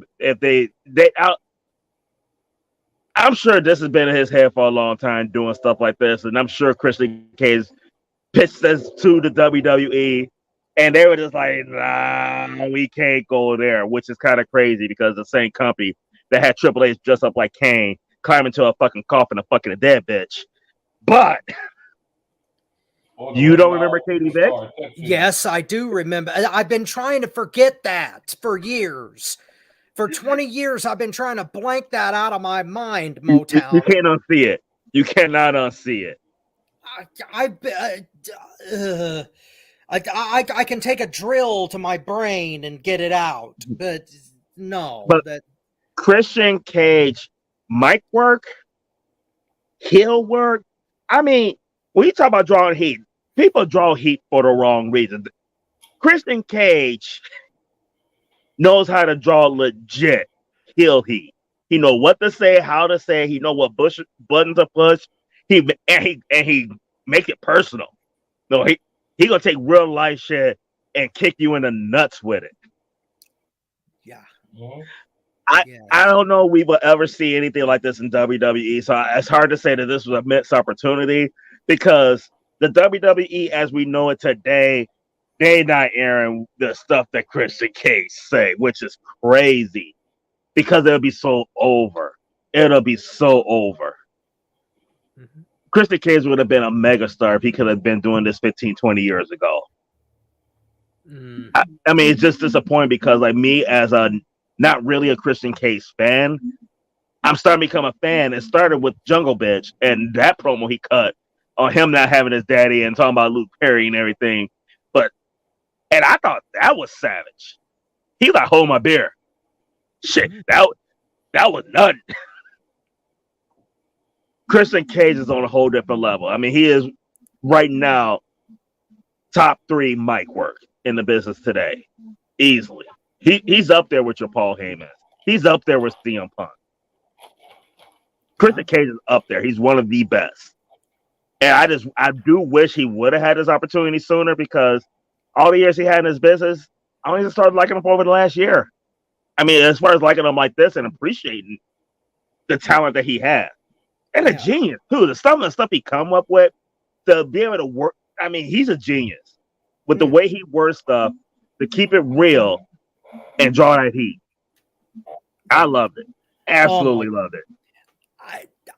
I'm sure this has been in his head for a long time doing stuff like this, and I'm sure Christian Cage pitched this to the WWE, and they were just like, nah, we can't go there, which is kind of crazy because the same company that had Triple H dressed up like Kane, climb into a fucking coffin and fucking a dead bitch. But you don't remember Katie Vick? Yes, I do remember. I've been trying to forget that for years. For 20 years, I've been trying to blank that out of my mind, Motown. You can't unsee it. You cannot unsee it. I can take a drill to my brain and get it out, but no. But Christian Cage, mic work, heel work. I mean, when you talk about drawing heat, people draw heat for the wrong reason. Christian Cage knows how to draw legit heel heat. He know what to say, how to say. He know what buttons to push. He make it personal. No, he gonna take real life shit and kick you in the nuts with it. Yeah. Mhm. I don't know we will ever see anything like this in WWE. So it's hard to say that this was a missed opportunity because the WWE as we know it today, they not airing the stuff that Christian Cage say, which is crazy because it'll be so over. It'll be so over. Mhm. Christian Cage would have been a megastar if he could have been doing this 15, 20 years ago. Mm. I mean, it's just disappointing because like me as a not really a Christian Cage fan, I'm starting to become a fan. It started with Jungle Bitch and that promo he cut on him not having his daddy and talking about Luke Perry and everything. And I thought that was savage. He like, hold my beer. Shit, that was nothing. Christian Cage is on a whole different level. I mean, he is right now top 3 mic work in the business today. Easily. He's up there with your Paul Heyman. He's up there with CM Punk. Christian Cage is up there. He's one of the best. And I do wish he would have had this opportunity sooner because all the years he had in his business, I only just started liking him over the last year. I mean, as far as liking him like this and appreciating the talent that he had. And a genius, too. Some of the stuff he come up with, to be able to work, I mean, he's a genius. With the way he works stuff, to keep it real and draw that heat. I loved it. Absolutely loved it.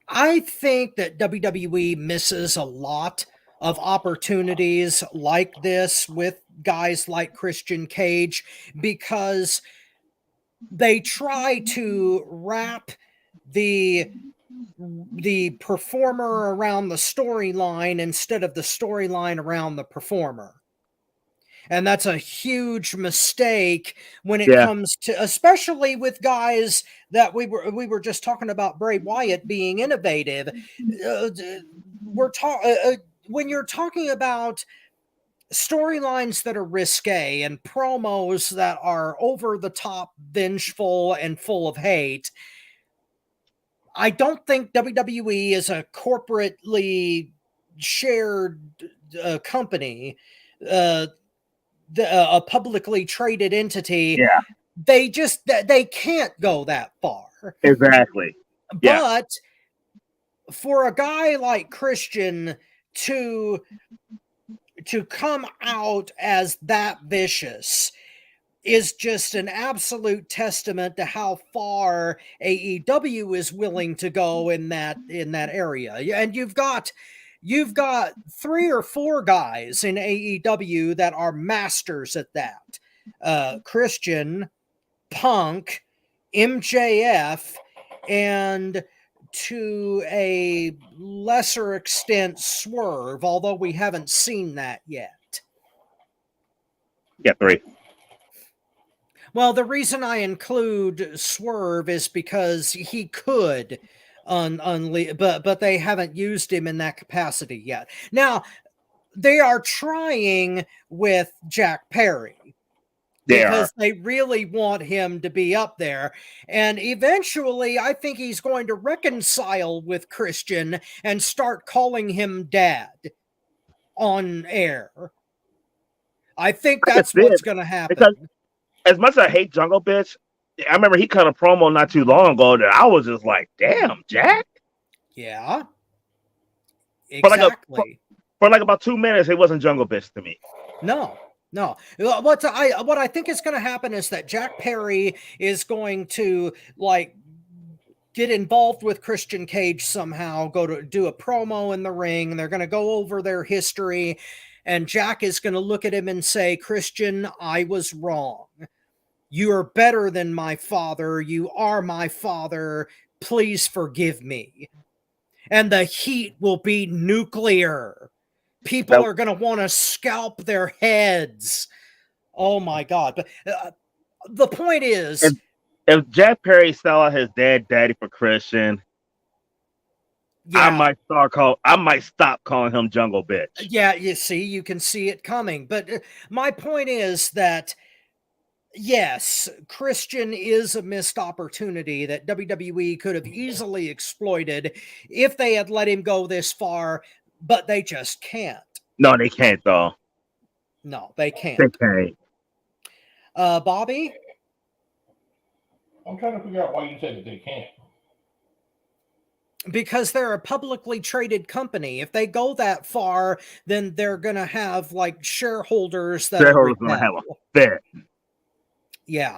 I think that WWE misses a lot of opportunities like this with guys like Christian Cage because they try to wrap the performer around the storyline instead of the storyline around the performer. And that's a huge mistake when it comes to, especially with guys that we were just talking about Bray Wyatt being innovative. When you're talking about storylines that are risque and promos that are over the top, vengeful, and full of hate, I don't think WWE is a corporately shared company. A publicly traded entity, they can't go that far. Exactly. But for a guy like Christian to come out as that vicious is just an absolute testament to how far AEW is willing to go in that area. And you've got 3 or 4 guys in AEW that are masters at that. Christian, Punk, MJF, and to a lesser extent Swerve, although we haven't seen that yet. Yeah, 3. Well, the reason I include Swerve is because he could but they haven't used him in that capacity yet. Now, they are trying with Jack Perry because they really want him to be up there. And eventually, I think he's going to reconcile with Christian and start calling him Dad on air. I think that's what's going to happen. Because as much as I hate Jungle Bitch, I remember he cut a promo not too long ago that I was just like, damn, Jack. Yeah. Exactly. For about 2 minutes, it wasn't Jungle Bitch to me. No. What I think is going to happen is that Jack Perry is going to get involved with Christian Cage somehow, go to do a promo in the ring, and they're going to go over their history, and Jack is going to look at him and say, Christian, I was wrong. You are better than my father. You are my father. Please forgive me. And the heat will be nuclear. People are going to want to scalp their heads. Oh my God. But the point is, if Jack Perry sell out his daddy for Christian, Yeah. I might stop calling him Jungle Bitch. Yeah, you see, you can see it coming. But my point is that yes, Christian is a missed opportunity that WWE could have easily exploited if they had let him go this far, but they just can't. No, they can't though. No, they They can't. can't. Bobby? I'm trying to figure out why you said that they can't. Because they're a publicly traded company. If they go that far, then they're going to have like shareholders that Shareholders gonna have a fit. Yeah.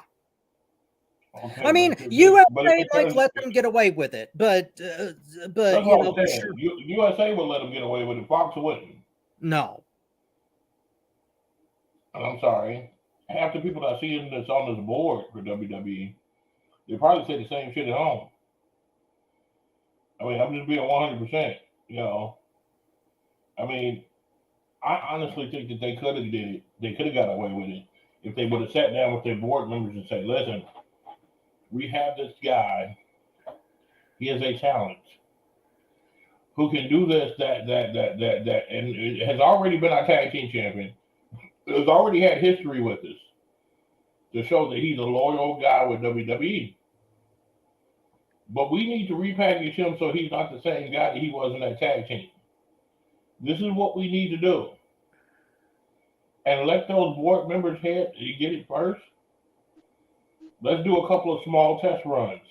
Okay, I mean, but USA might let them get away with it, but that's you what know, I'm saying. USA would let them get away with it. Fox wouldn't. no. And I'm sorry. Half the people that I see that's on this board for WWE, they probably say the same shit at home. I mean, I'm just being 100%. You know, I mean, I honestly think that they could have did it. They could have got away with it if they would have sat down with their board members and said, "Listen, we have this guy. He is a talent who can do this, that, and it has already been our tag team champion. Has already had history with us to show that he's a loyal guy with WWE. But we need to repackage him so he's not the same guy that he was in that tag team. This is what we need to do. And let those board members get it first. Let's do a couple of small test runs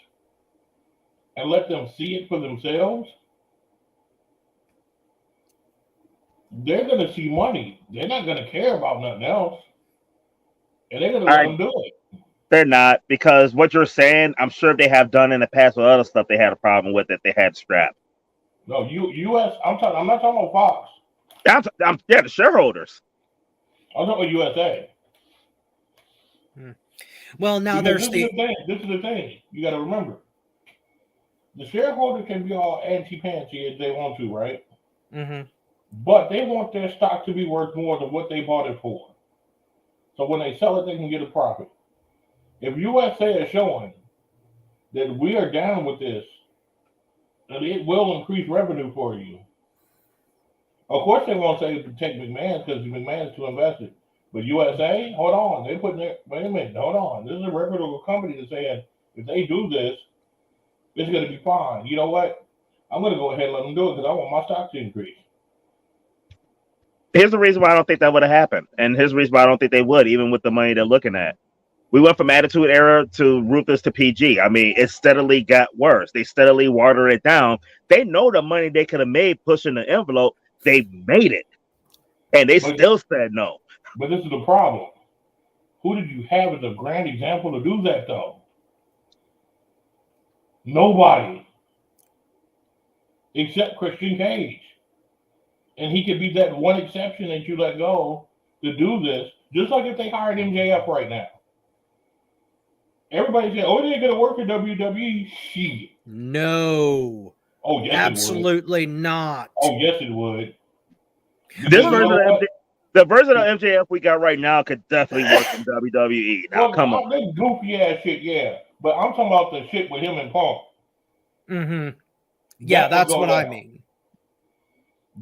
and let them see it for themselves. They're going to see money. They're not going to care about nothing else. And they're going to let them do it. They're not, because what you're saying, I'm sure they have done in the past with other stuff they had a problem with that they had scrapped. No, US. I'm not talking about Fox. Yeah, the shareholders. I'm talking about USA. Well, now because there's this is the thing. You got to remember. The shareholders can be all anti-pantsy as they want to, right? Mm-hmm. But they want their stock to be worth more than what they bought it for. So when they sell it, they can get a profit. If USA is showing that we are down with this, and it will increase revenue for you. Of course, they won't say take McMahon because McMahon's too invested. But USA, hold on. They putting it. Wait a minute. Hold on. This is a reputable company that's saying if they do this, it's going to be fine. You know what? I'm going to go ahead and let them do it because I want my stock to increase. Here's the reason why I don't think that would have happened, and here's the reason why I don't think they would, even with the money they're looking at. We went from Attitude Era to Ruthless to PG. I mean, it steadily got worse. They steadily watered it down. They know the money they could have made pushing the envelope. They made it, and they still said no. But this is the problem. Who did you have as a grand example to do that, though? Nobody. Except Christian Cage. And he could be that one exception that you let go to do this, just like if they hired MJF right now. Everybody said, oh, it ain't going to work at WWE. Shit. No. Oh, yes, absolutely it would. Not. Oh, yes, it would. This version the version of MJF we got right now could definitely work in WWE. Now, come on. This goofy ass shit, yeah. But I'm talking about the shit with him and Punk. Mm-hmm. Yeah, that's what I mean.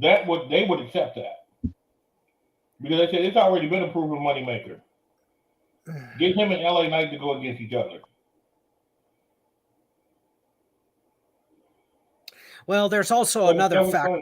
They would accept that. Because they said it's already been a proven moneymaker. Get him and LA Knight to go against each other. Well, there's also another factor.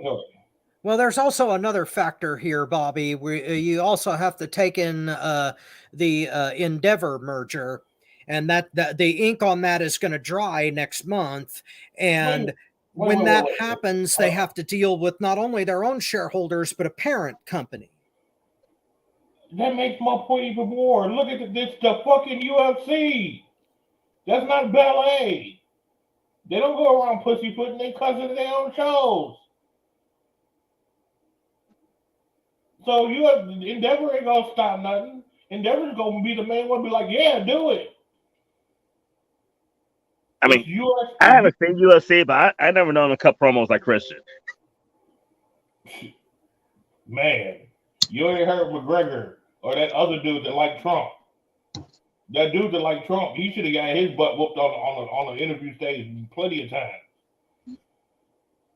Well, there's also another factor here, Bobby. You also have to take in the Endeavor merger, and that the ink on that is going to dry next month. And when that happens, they have to deal with not only their own shareholders but a parent company. That makes my point even more. Look at this, the fucking UFC. That's not ballet. They don't go around pussyfooting their cousins their own shows. So Endeavor ain't gonna stop nothing. Endeavor's gonna be the main one, be like, yeah, do it. I mean, I haven't seen UFC, but I never known to cut promos like Christian. Man, you ain't heard McGregor or that other dude that liked Trump. That dude that liked Trump, he should have got his butt whooped on the interview stage plenty of times.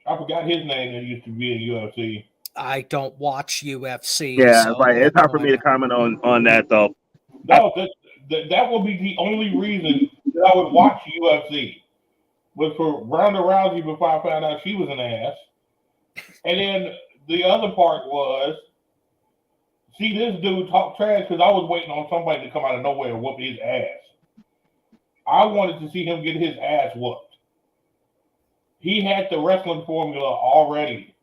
I forgot his name that used to be in UFC. I don't watch UFC. Yeah, so right. It's I hard have for no me to idea. comment on that though. No, that would be the only reason that I would watch UFC was for Ronda Rousey before I found out she was an ass. And then the other part was see this dude talk trash because I was waiting on somebody to come out of nowhere and whoop his ass. I wanted to see him get his ass whooped. He had the wrestling formula already.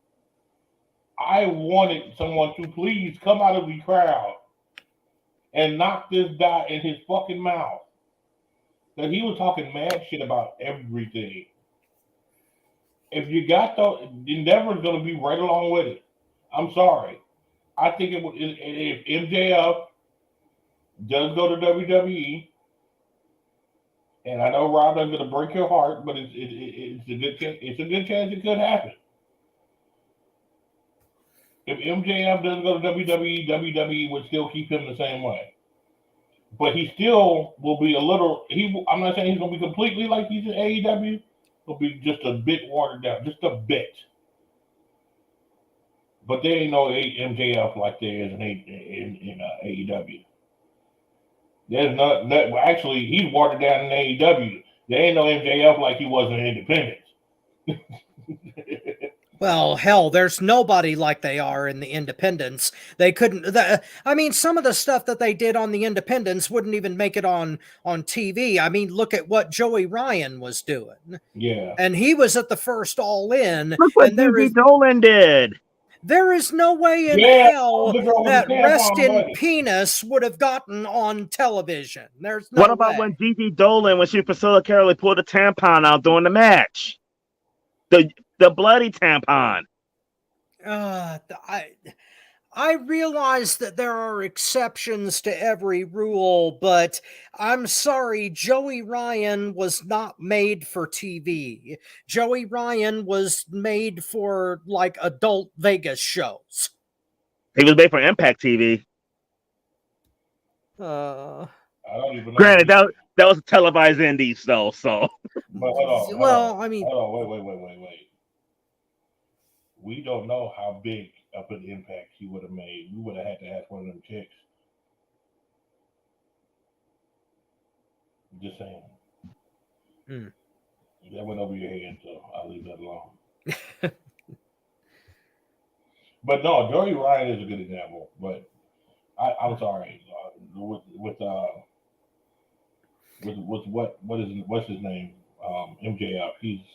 I wanted someone to please come out of the crowd and knock this guy in his fucking mouth. That he was talking mad shit about everything. If you got the Endeavor's going to be right along with it. I'm sorry. I think if MJF does go to WWE, and I know Rob is going to break your heart, but it's a good chance it could happen. If MJF doesn't go to WWE, WWE would still keep him the same way. But he still will be a little. I'm not saying he's going to be completely like he's in AEW. He'll be just a bit watered down, just a bit. But there ain't no MJF like there is in AEW. There's not. Actually, he's watered down in AEW. There ain't no MJF like he was in Independence. Well, hell, there's nobody like they are in the Independents. They couldn't. I mean, some of the stuff that they did on the Independents wouldn't even make it on TV. I mean, look at what Joey Ryan was doing. Yeah, and he was at the first All In. Look what and Gigi Dolan did. There is no way in hell that Rest in Penis would have gotten on television. There's no What about way. when Gigi Dolan, when she Priscilla Carolee pulled a tampon out during the match? The bloody tampon. I realize that there are exceptions to every rule, but I'm sorry, Joey Ryan was not made for TV. Joey Ryan was made for like adult Vegas shows. He was made for Impact TV. I don't even know. Granted, that was a televised indies though, so. But hold on. Well, I mean, hold on, wait. We don't know how big of an impact he would have made. We would have had to ask one of them chicks. Just saying. That went over your head, so I'll leave that alone. But no, Joey Ryan is a good example. But I'm sorry, what's his name? MJF.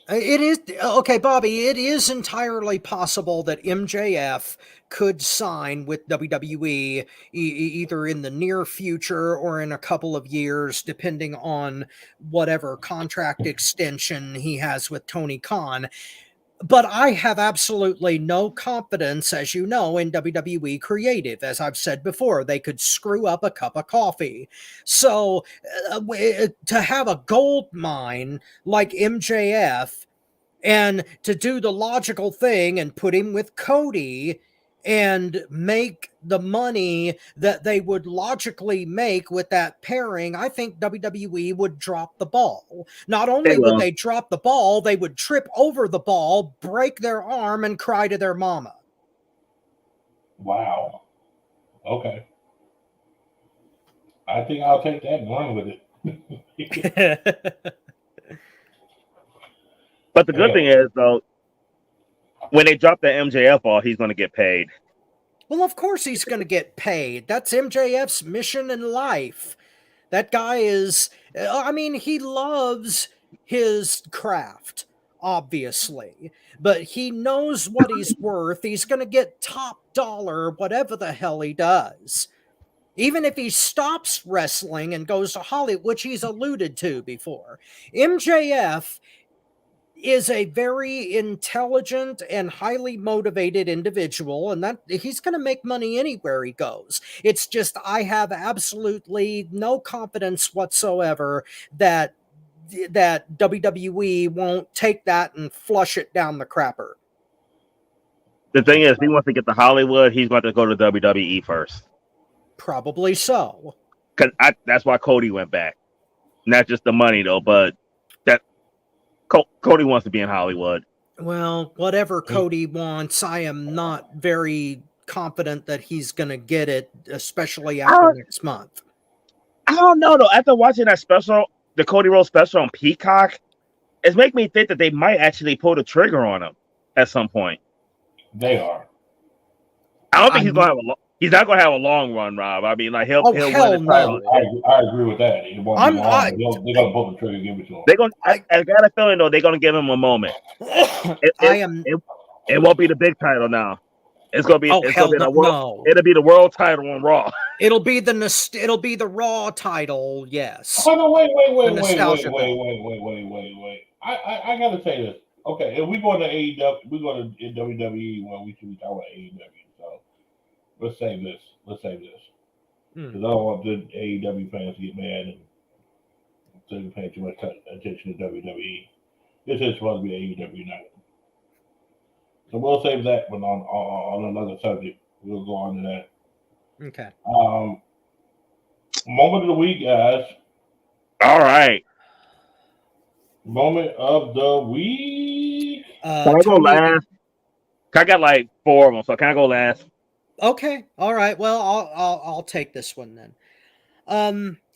It is okay, Bobby. It is entirely possible that MJF could sign with WWE either in the near future or in a couple of years, depending on whatever contract extension he has with Tony Khan. But I have absolutely no confidence, as you know, in WWE creative. As I've said before, they could screw up a cup of coffee. So to have a gold mine like MJF and to do the logical thing and put him with Cody and make the money that they would logically make with that pairing, I think WWE would drop the ball. Not only would they drop the ball, they would trip over the ball, break their arm, and cry to their mama. Wow. Okay. I think I'll take that and run with it. But the good thing is, though, when they drop the MJF ball, he's going to get paid. Well, of course he's going to get paid. That's MJF's mission in life. That guy is, I mean, he loves his craft, obviously, but he knows what he's worth. He's going to get top dollar, whatever the hell he does. Even if he stops wrestling and goes to Hollywood, which he's alluded to before. MJF is a very intelligent and highly motivated individual, and that he's going to make money anywhere he goes. It's just I have absolutely no confidence whatsoever that WWE won't take that and flush it down the crapper. The thing is, if he wants to get to Hollywood, he's going to go to WWE first. Probably so. Because that's why Cody went back. Not just the money, though, but that Cody wants to be in Hollywood. Well, whatever Cody wants, I am not very confident that he's going to get it, especially after next month. I don't know though. After watching that special, the Cody Rhodes special on Peacock, it's making me think that they might actually pull the trigger on him at some point. They are. I don't think he's gonna have he's not gonna have a long run, Rob. I mean, like he'll win the title. I agree with that. It won't be long. They're gonna pull the trigger, give it to him. They're gonna. I got a feeling though they're gonna give him a moment. It won't be the big title now. It's gonna be. It'll be the world title on Raw. It'll be the Raw title. Yes. Oh no! Wait! I gotta say this. Okay, if we go to AEW, we go to WWE. Well, we should be talking about AEW. So let's save this. Because I don't want the AEW fans to get mad and say paying too much attention to WWE. This is supposed to be AEW night. So we'll save that one on another subject. We'll go on to that. Okay. Moment of the week, guys. All right. Moment of the week. Can I go last? I got like 4 of them, so can I go last? Okay. All right. Well, I'll take this one then.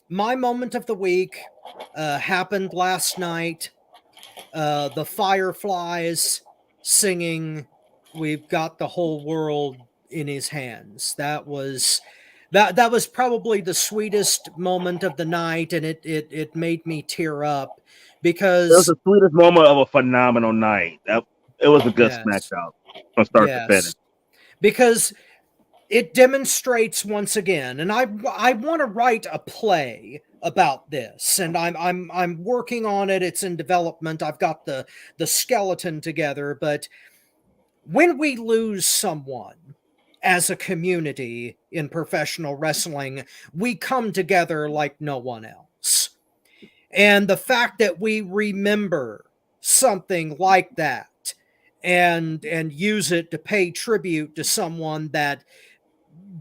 My moment of the week happened last night. The Fireflies singing "We've Got the Whole World in His Hands." That was probably the sweetest moment of the night, and it made me tear up because it was the sweetest moment of a phenomenal night. It was a good SmackDown from start to finish. Because it demonstrates once again, and I want to write a play about this, and I'm working on it. It's in development. I've got the skeleton together, but when we lose someone as a community in professional wrestling, we come together like no one else. And the fact that we remember something like that and use it to pay tribute to someone that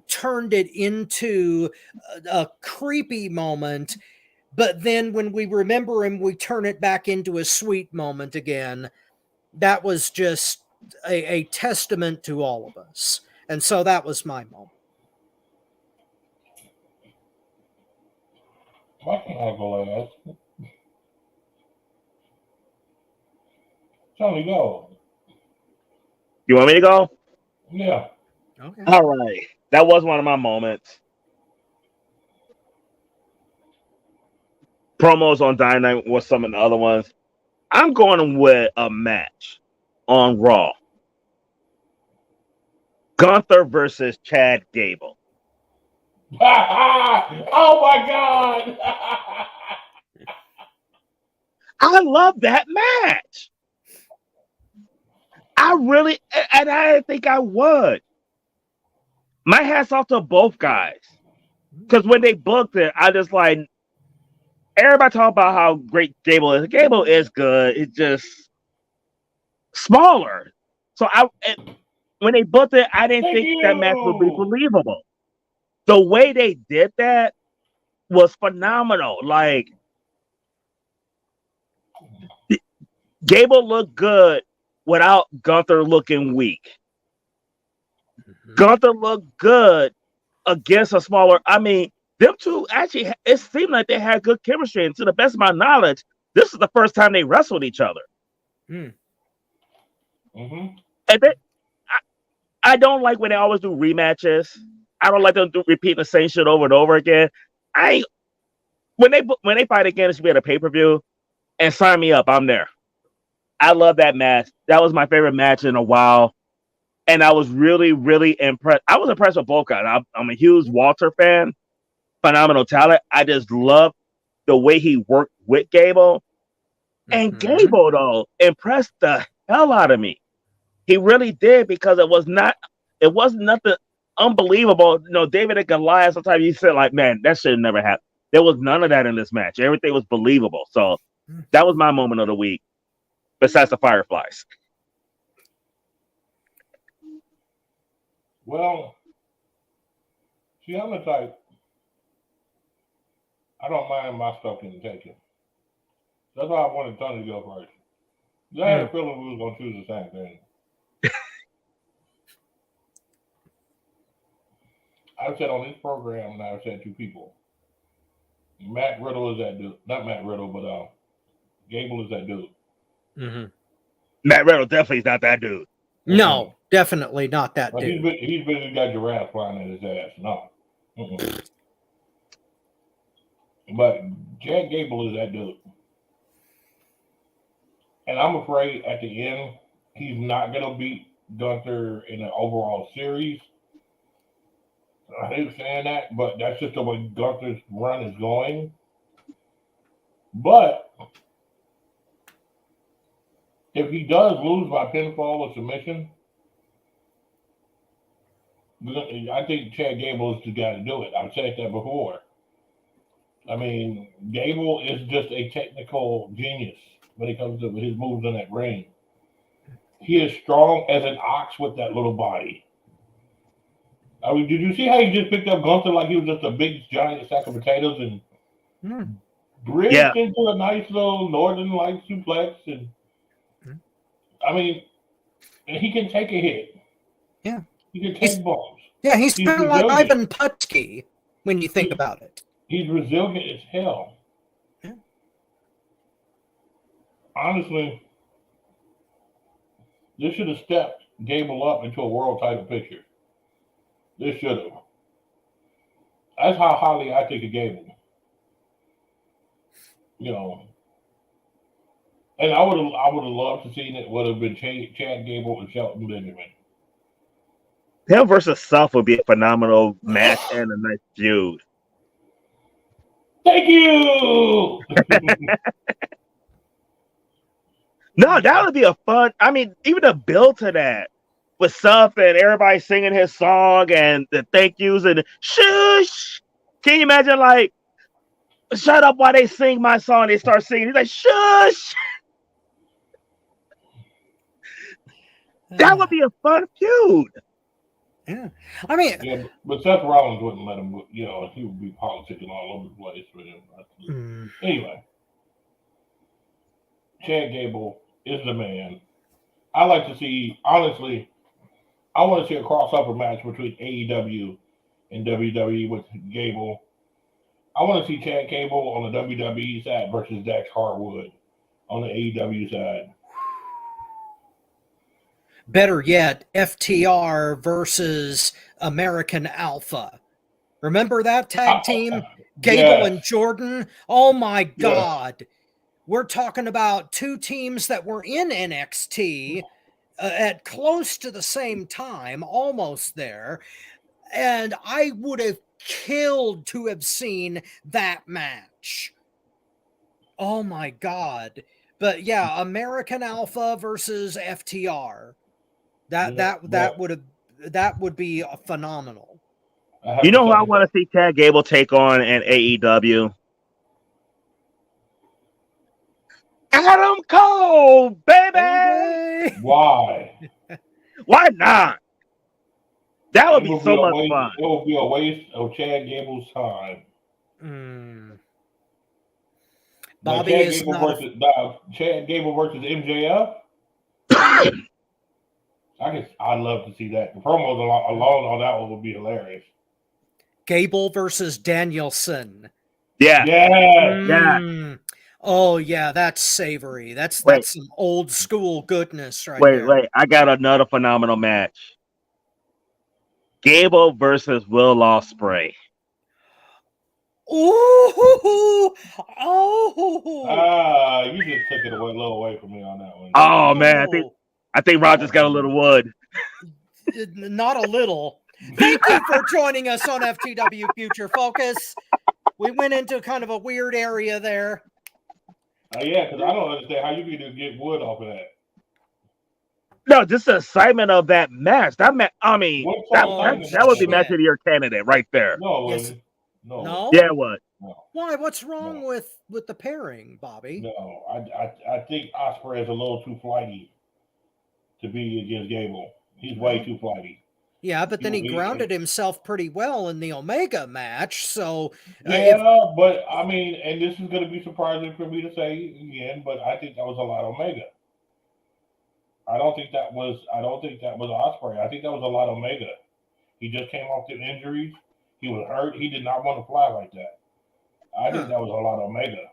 turned it into a creepy moment, but then when we remember him, we turn it back into a sweet moment again. That was just a testament to all of us. And so that was my moment. Why can't I go like that? Tony, go. You want me to go? Yeah. Okay. All right. That was one of my moments. Promos on Dynamite was some of the other ones. I'm going with a match on Raw. Gunther versus Chad Gable. Oh my God! I love that match. I didn't think I would. My hat's off to both guys. Because when they booked it, I just like, everybody talk about how great Gable is. Gable is good. It's just smaller. So when they booked it, I didn't think that match would be believable. The way they did that was phenomenal. Like, Gable looked good without Gunther looking weak. Gunther looked good against a smaller. I mean, them two actually, it seemed like they had good chemistry. And to the best of my knowledge, this is the first time they wrestled each other. Mm-hmm. And I don't like when they always do rematches. I don't like them repeating the same shit over and over again. When they fight again, it should be at a pay-per-view. And sign me up, I'm there. I love that match. That was my favorite match in a while. And I was really, really impressed. I was impressed with both guys. I'm a huge Walter fan. Phenomenal talent. I just love the way he worked with Gable. And Gable, though, impressed the hell out of me. He really did, because it wasn't nothing unbelievable. You know, David and Goliath, sometimes you said, like, man, that should have never happened. There was none of that in this match. Everything was believable. So that was my moment of the week, besides the Fireflies. Well, see, I'm the type, I don't mind my stuff getting taken. That's why I wanted Tony to go first. I had a feeling we was gonna choose the same thing. I've said on this program, and I've said two people. Matt Riddle is that dude. Not Matt Riddle, but Gable is that dude. Mm-hmm. Matt Riddle definitely is not that dude. No, definitely not that But dude. he's basically got giraffe flying at his ass. No. But Chad Gable is that dude. And I'm afraid at the end, he's not going to beat Gunther in the overall series. I hate saying that, but that's just the way Gunther's run is going. But if he does lose by pinfall or submission, I think Chad Gable is the guy to do it. I've said that before. I mean, Gable is just a technical genius when it comes to his moves in that ring. He is strong as an ox with that little body. I mean, did you see how he just picked up Gunther like he was just a big giant sack of potatoes and bridged into a nice little Northern Light suplex? And I mean, and he can take a hit. Yeah. He can take bumps. Yeah, he's kind of like Ivan Putski when you think about it. He's resilient as hell. Yeah. Honestly, this should have stepped Gable up into a world title picture. This should have. That's how highly I think of Gable. You know. And I would have loved to see it would have been Chad Gable and Shelton Benjamin. Him versus Seth would be a phenomenal match and a nice feud. Thank you. No, that would be a fun. I mean, even the build to that with Seth and everybody singing his song and the thank yous and shush. Can you imagine, like, shut up while they sing my song? They start singing. He's like, shush. That would be a fun feud. Yeah, I mean, yeah, but Seth Rollins wouldn't let him. You know, he would be politicking all over the place for him. Anyway, Chad Gable is the man. I like to see. Honestly, I want to see a crossover match between AEW and WWE with Gable. I want to see Chad Gable on the WWE side versus Dax Harwood on the AEW side. Better yet, FTR versus American Alpha. Remember that tag team? Gable and Jordan? Oh my God. We're talking about two teams that were in NXT at close to the same time, almost there. And I would have killed to have seen that match. Oh my God. But yeah, American Alpha versus FTR. That would be phenomenal. You know who I want to see Chad Gable take on in AEW? Adam Cole, baby! Why? Why not? That would be so much fun. It would be a waste of Chad Gable's time. Bobby is not Chad Gable versus MJF. I'd love to see that. The promos alone on that one would be hilarious. Gable versus Danielson. Yeah. Oh yeah, that's savory. That's some old school goodness right there. Wait. I got another phenomenal match. Gable versus Will Osprey. Oh! You just took it a little away from me on that one. Oh man, I think Roger's got a little wood. Not a little. Thank you for joining us on FTW Future Focus. We went into kind of a weird area there. Yeah, because I don't understand how you can just get wood off of that. No, just the excitement of that match. That would be match of your candidate right there. No, yes. No. Yeah, it was. No. Why? What's wrong with the pairing, Bobby? No, I think Osprey is a little too flighty to be against Gable. He's way too flighty. Yeah, but then he grounded himself pretty well in the Omega match. So but I mean, and this is going to be surprising for me to say again, but I think that was a lot of Omega. I don't think that was Osprey. I think that was a lot Omega. He just came off the injuries. He was hurt. He did not want to fly like that. I think that was a lot Omega,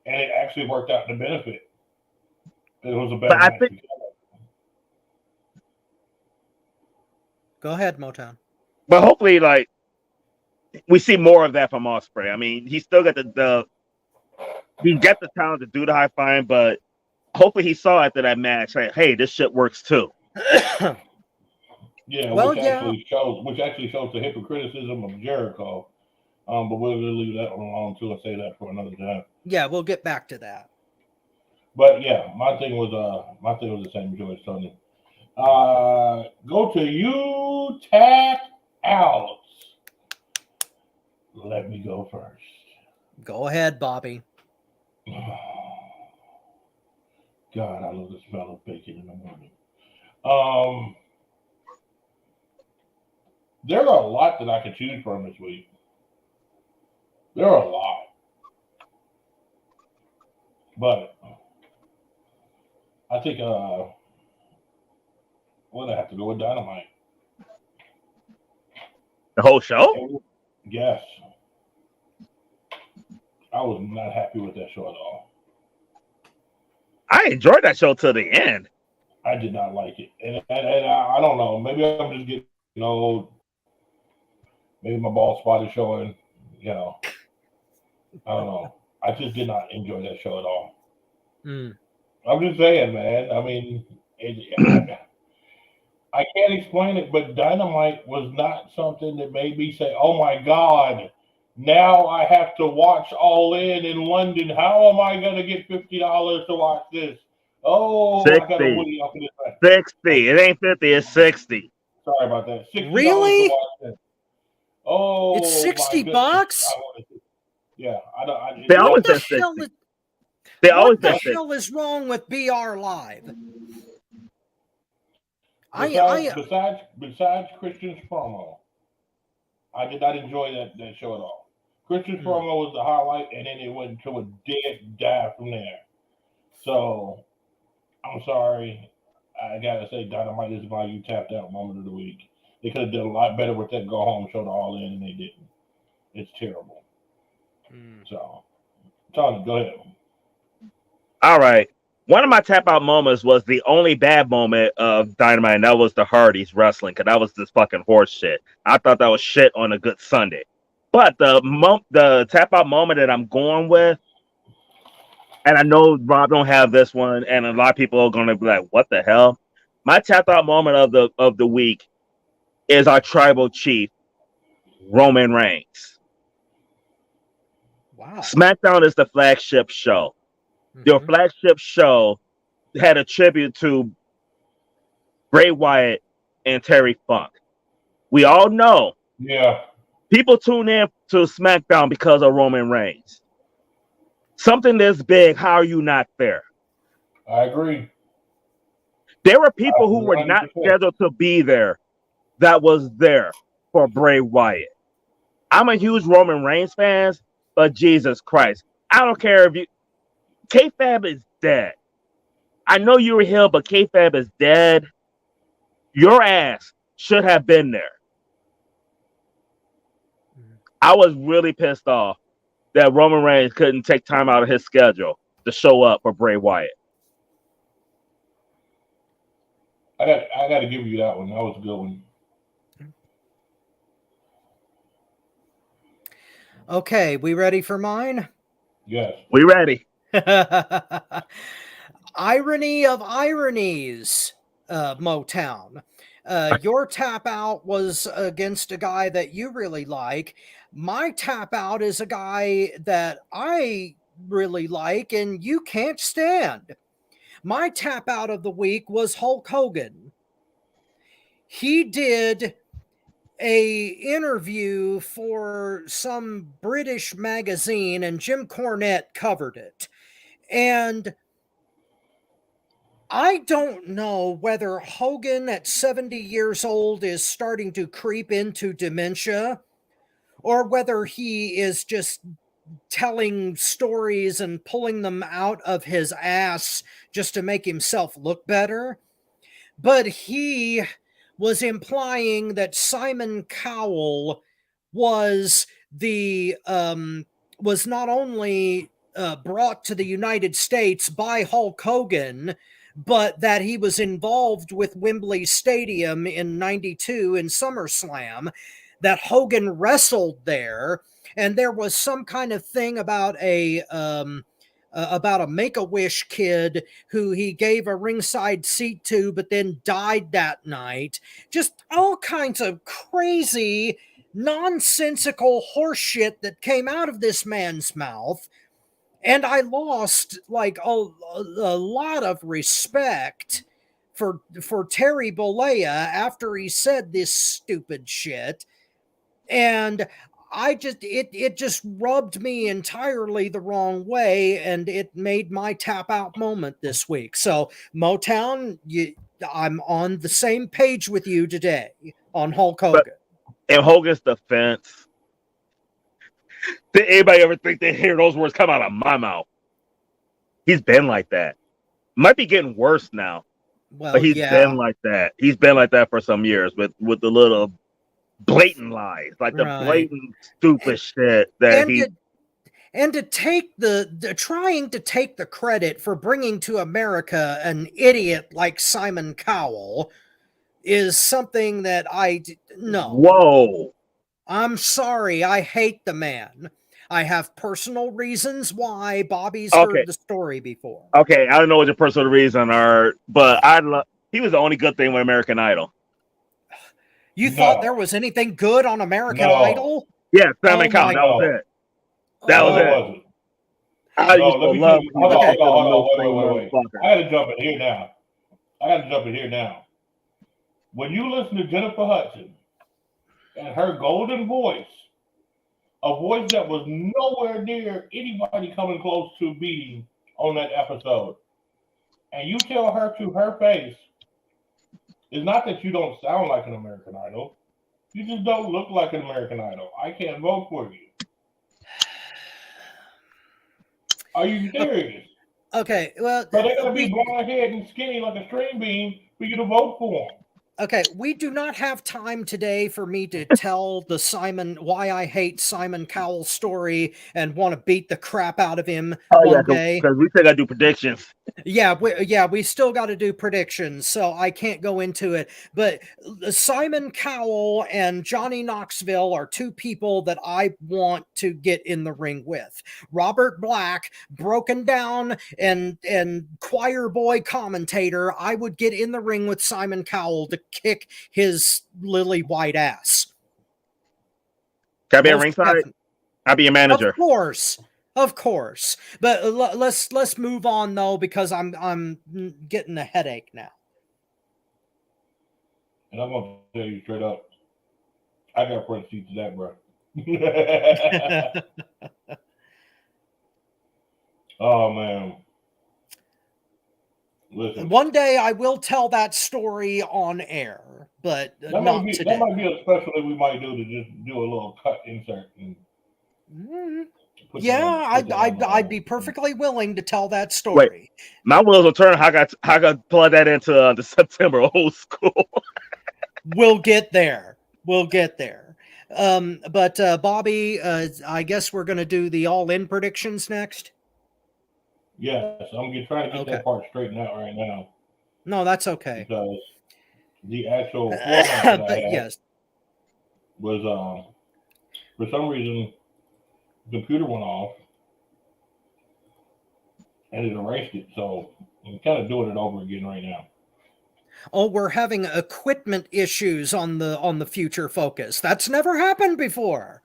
and it actually worked out to benefit. It was a better But I match. think- Go ahead, Motown. But hopefully, like, we see more of that from Osprey. I mean, he still got he got the talent to do the high flying, but hopefully he saw after that match, like, hey, this shit works too. Yeah, Well, which actually shows the hypocriticism of Jericho. But we'll leave that one alone too and say that for another time. Yeah, we'll get back to that. But yeah, my thing was the same as yours, Tony. Go to you tap outs. Let me go first. Go ahead, Bobby. God, I love the smell of bacon in the morning. There are a lot that I could choose from this week. There are a lot. But I think we'll have to go with Dynamite. The whole show? Yes. I was not happy with that show at all. I enjoyed that show till the end. I did not like it. And I don't know. Maybe I'm just getting old. Maybe my bald spot is showing. You know. I don't know. I just did not enjoy that show at all. I'm just saying, man. I mean, I can't explain it, but Dynamite was not something that made me say, oh my God, now I have to watch All In London. How am I going to get $50 to watch this? Oh, 60. I got a Woody up in this thing. 60. It ain't 50, it's 60. Sorry about that. $60 Really? to watch this. Oh, It's $60 my bucks? Yeah, They always What the said hell 60. is, They always what the said 60. hell is wrong with BR Live? Besides Christian's promo, I did not enjoy that show at all. Christian's promo was the highlight, and then it went to a dead dive from there. So, I'm sorry. I gotta say, Dynamite is my you tapped out moment of the week. They could have done a lot better with that go home show to All In, and they didn't. It's terrible. So, Tony, go ahead. All right. One of my tap out moments was the only bad moment of Dynamite, and that was the Hardys wrestling, because that was this fucking horse shit. I thought that was shit on a good Sunday. But the tap out moment that I'm going with, and I know Rob don't have this one, and a lot of people are going to be like, what the hell? My tap out moment of the week is our tribal chief, Roman Reigns. Wow. SmackDown is the flagship show. Your flagship show had a tribute to Bray Wyatt and Terry Funk. We all know. Yeah. People tune in to SmackDown because of Roman Reigns. Something this big, how are you not there? I agree. There were people who were not scheduled to be there that was there for Bray Wyatt. I'm a huge Roman Reigns fan, but Jesus Christ. I don't care if you... K-Fab is dead. I know you were here, but K-Fab is dead. Your ass should have been there. I was really pissed off that Roman Reigns couldn't take time out of his schedule to show up for Bray Wyatt. I got to give you that one. That was a good one. Okay, we ready for mine? Yes. We ready. Irony of ironies, Motown. Your tap out was against a guy that you really like. My tap out is a guy that I really like and you can't stand. My tap out of the week was Hulk Hogan. He did a interview for some British magazine and Jim Cornette covered it. And I don't know whether Hogan at 70 years old is starting to creep into dementia or whether he is just telling stories and pulling them out of his ass just to make himself look better. but he was implying that Simon Cowell was was not only brought to the United States by Hulk Hogan, but that he was involved with Wembley Stadium in '92 in SummerSlam, that Hogan wrestled there, and there was some kind of thing about a Make-A-Wish kid who he gave a ringside seat to, but then died that night. Just all kinds of crazy, nonsensical horseshit that came out of this man's mouth. And I lost like a lot of respect for Terry Bollea after he said this stupid shit. And it just rubbed me entirely the wrong way, and it made my tap out moment this week. So Motown, I'm on the same page with you today on Hulk Hogan. But in Hogan's defense, did anybody ever think they'd hear those words come out of my mouth? He's been like that. Might be getting worse now, but he's been like that. He's been like that for some years with the little blatant lies, like the blatant stupid shit that and to take the trying to take the credit for bringing to America an idiot like Simon Cowell is something that Whoa. I'm sorry, I hate the man. I have personal reasons why. Bobby's heard the story before. Okay, I don't know what your personal reasons are, but he was the only good thing with American Idol. You thought there was anything good on American Idol? Yeah, Simon Cowell. That was it. That was it. I used to love. Wait. I got to jump in here now. When you listen to Jennifer Hudson and her golden voice, a voice that was nowhere near anybody coming close to beating on that episode, and you tell her to her face, it's not that you don't sound like an American Idol. You just don't look like an American Idol. I can't vote for you. Are you serious? Okay, well... So they're going to be blonde-haired and skinny like a string bean for you to vote for them. Okay, we do not have time today for me to tell the why I hate Simon Cowell story and want to beat the crap out of him one day. Because we still got to do predictions. We still got to do predictions, so I can't go into it. But Simon Cowell and Johnny Knoxville are two people that I want to get in the ring with. Robert Black, broken down and choir boy commentator, I would get in the ring with Simon Cowell to kick his lily white ass. Can I be a ringside? I'll be a manager. Of course. But let's move on though, because I'm getting a headache now. And I'm gonna tell you straight up, I got front seat to that, bro. Oh man. Listen. One day I will tell that story on air, but not today. That might be a special that we might do to just do a little cut insert. I'd be perfectly willing to tell that story. Wait, my wheels will turn. I got plug that into the September old school. We'll get there. But Bobby, I guess we're going to do the All In predictions next. Yes, I'm trying to get that part straightened out right now. No, that's okay. Because the actual format yes, was for some reason the computer went off and it erased it. So I'm kind of doing it over again right now. Oh, we're having equipment issues on the Future Focus. That's never happened before.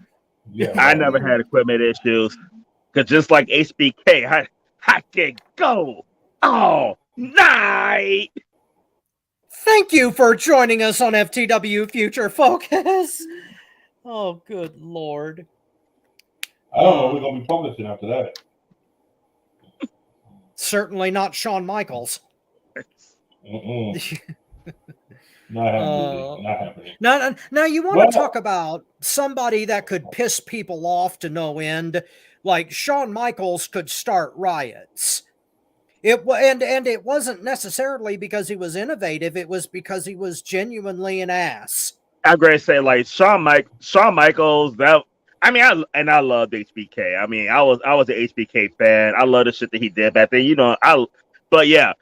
Yeah, I never had equipment issues. Because just like HBK, I can go all night. Thank you for joining us on FTW Future Focus. Oh, good Lord. I don't know. We're going to be focusing after that. Certainly not Shawn Michaels. Not happening. Now you want to talk about somebody that could piss people off to no end? Like Shawn Michaels could start riots. And it wasn't necessarily because he was innovative. It was because he was genuinely an ass. I'm going to say like Shawn Michaels. I loved HBK. I mean, I was an HBK fan. I love the shit that he did back then. But yeah,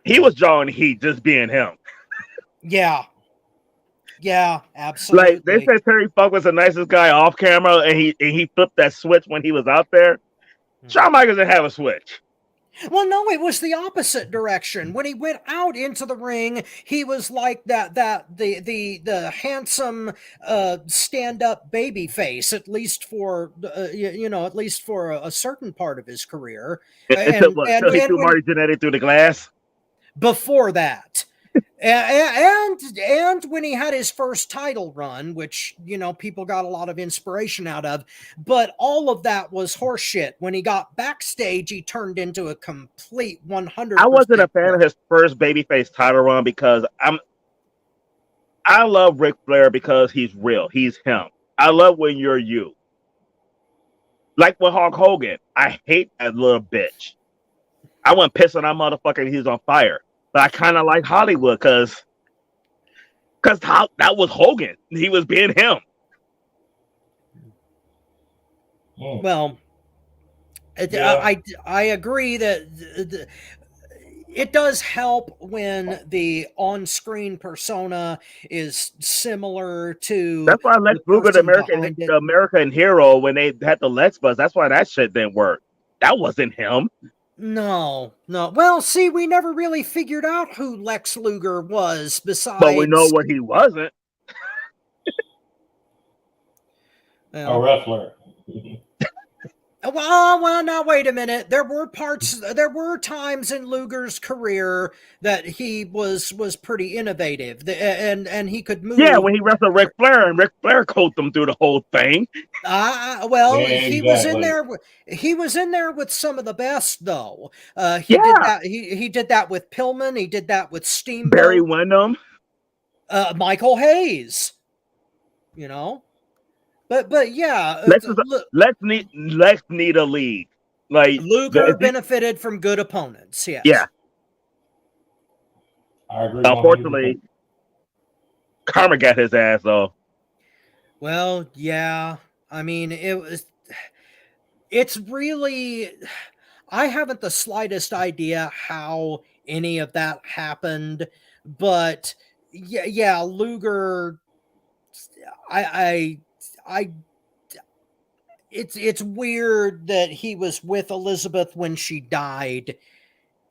he was drawing heat just being him. Yeah, absolutely. Like they said, Terry Funk was the nicest guy off camera, and he flipped that switch when he was out there. Shawn Michaels didn't have a switch. Well, no, it was the opposite direction. When he went out into the ring, he was like the handsome stand-up baby face, at least for at least for a certain part of his career. Until he threw Marty Jannetty through the glass. Before that. And when he had his first title run, which people got a lot of inspiration out of, but all of that was horseshit. When he got backstage, he turned into a complete 100%. I wasn't a fan of his first babyface title run because I love Ric Flair because he's real. He's him. I love when you're you. Like with Hulk Hogan, I hate that little bitch. I wasn't pissed on that motherfucker. He was on fire. But I kind of like Hollywood because that was Hogan. He was being him. Well, I agree that it does help when the on-screen persona is similar to. That's why Lex Luger, the American hero, when they had the Lex buzz, that's why that shit didn't work. That wasn't him. No. Well, see, we never really figured out who Lex Luger was besides. But we know what he wasn't. A wrestler. Well, now wait a minute. There were times in Luger's career that he was pretty innovative, and he could move. Yeah, when he wrestled Ric Flair, and Ric Flair coached him through the whole thing. Well, yeah, exactly. He was in there with some of the best, though. He did that. He did that with Pillman. He did that with Steamboat. Barry Windham, Michael Hayes. But yeah, let's need a lead. Like Luger benefited from good opponents. Yes. Yeah. I agree. Unfortunately, Karma got his ass though. Well, yeah. I mean, it's really. I haven't the slightest idea how any of that happened, but yeah, Luger. It's weird that he was with Elizabeth when she died,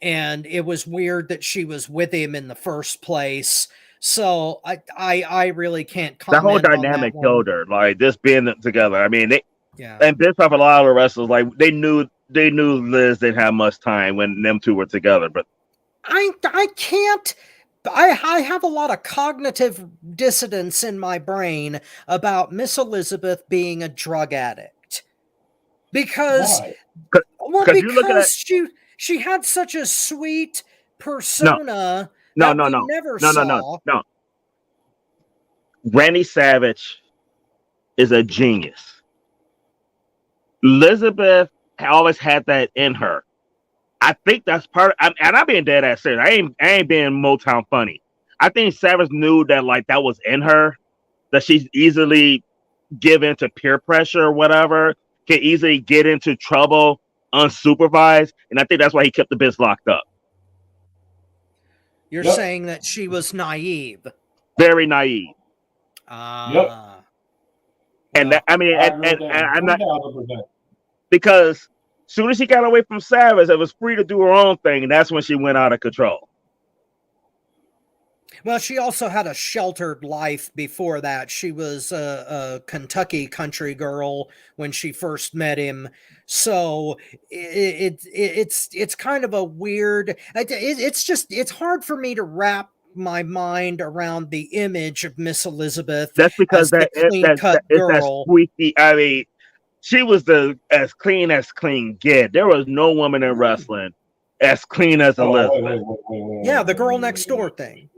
and it was weird that she was with him in the first place. So I really can't comment. That whole dynamic killed her. Like this being together. I mean, and based off a lot of the wrestlers, like they knew Liz didn't have much time when them two were together. But I can't. I have a lot of cognitive dissonance in my brain about Miss Elizabeth being a drug addict. Because she had such a sweet persona. No. Randy Savage is a genius. Elizabeth always had that in her. I think that's part of, and I'm being dead ass serious. I ain't being Motown funny. I think Savage knew that like that was in her, that she's easily given to peer pressure or whatever, can easily get into trouble unsupervised, and I think that's why he kept the biz locked up. You're saying that she was naive. Very naive. Yep. And that, I mean, and I'm not, because soon as she got away from Savage, it was free to do her own thing, and that's when she went out of control. Well, she also had a sheltered life before that. She was a Kentucky country girl when she first met him. So it's kind of a weird. It's hard for me to wrap my mind around the image of Miss Elizabeth. That's because that's that squeaky. I mean, she was as clean get. There was no woman in wrestling as clean as Elizabeth. Yeah, the girl next door thing.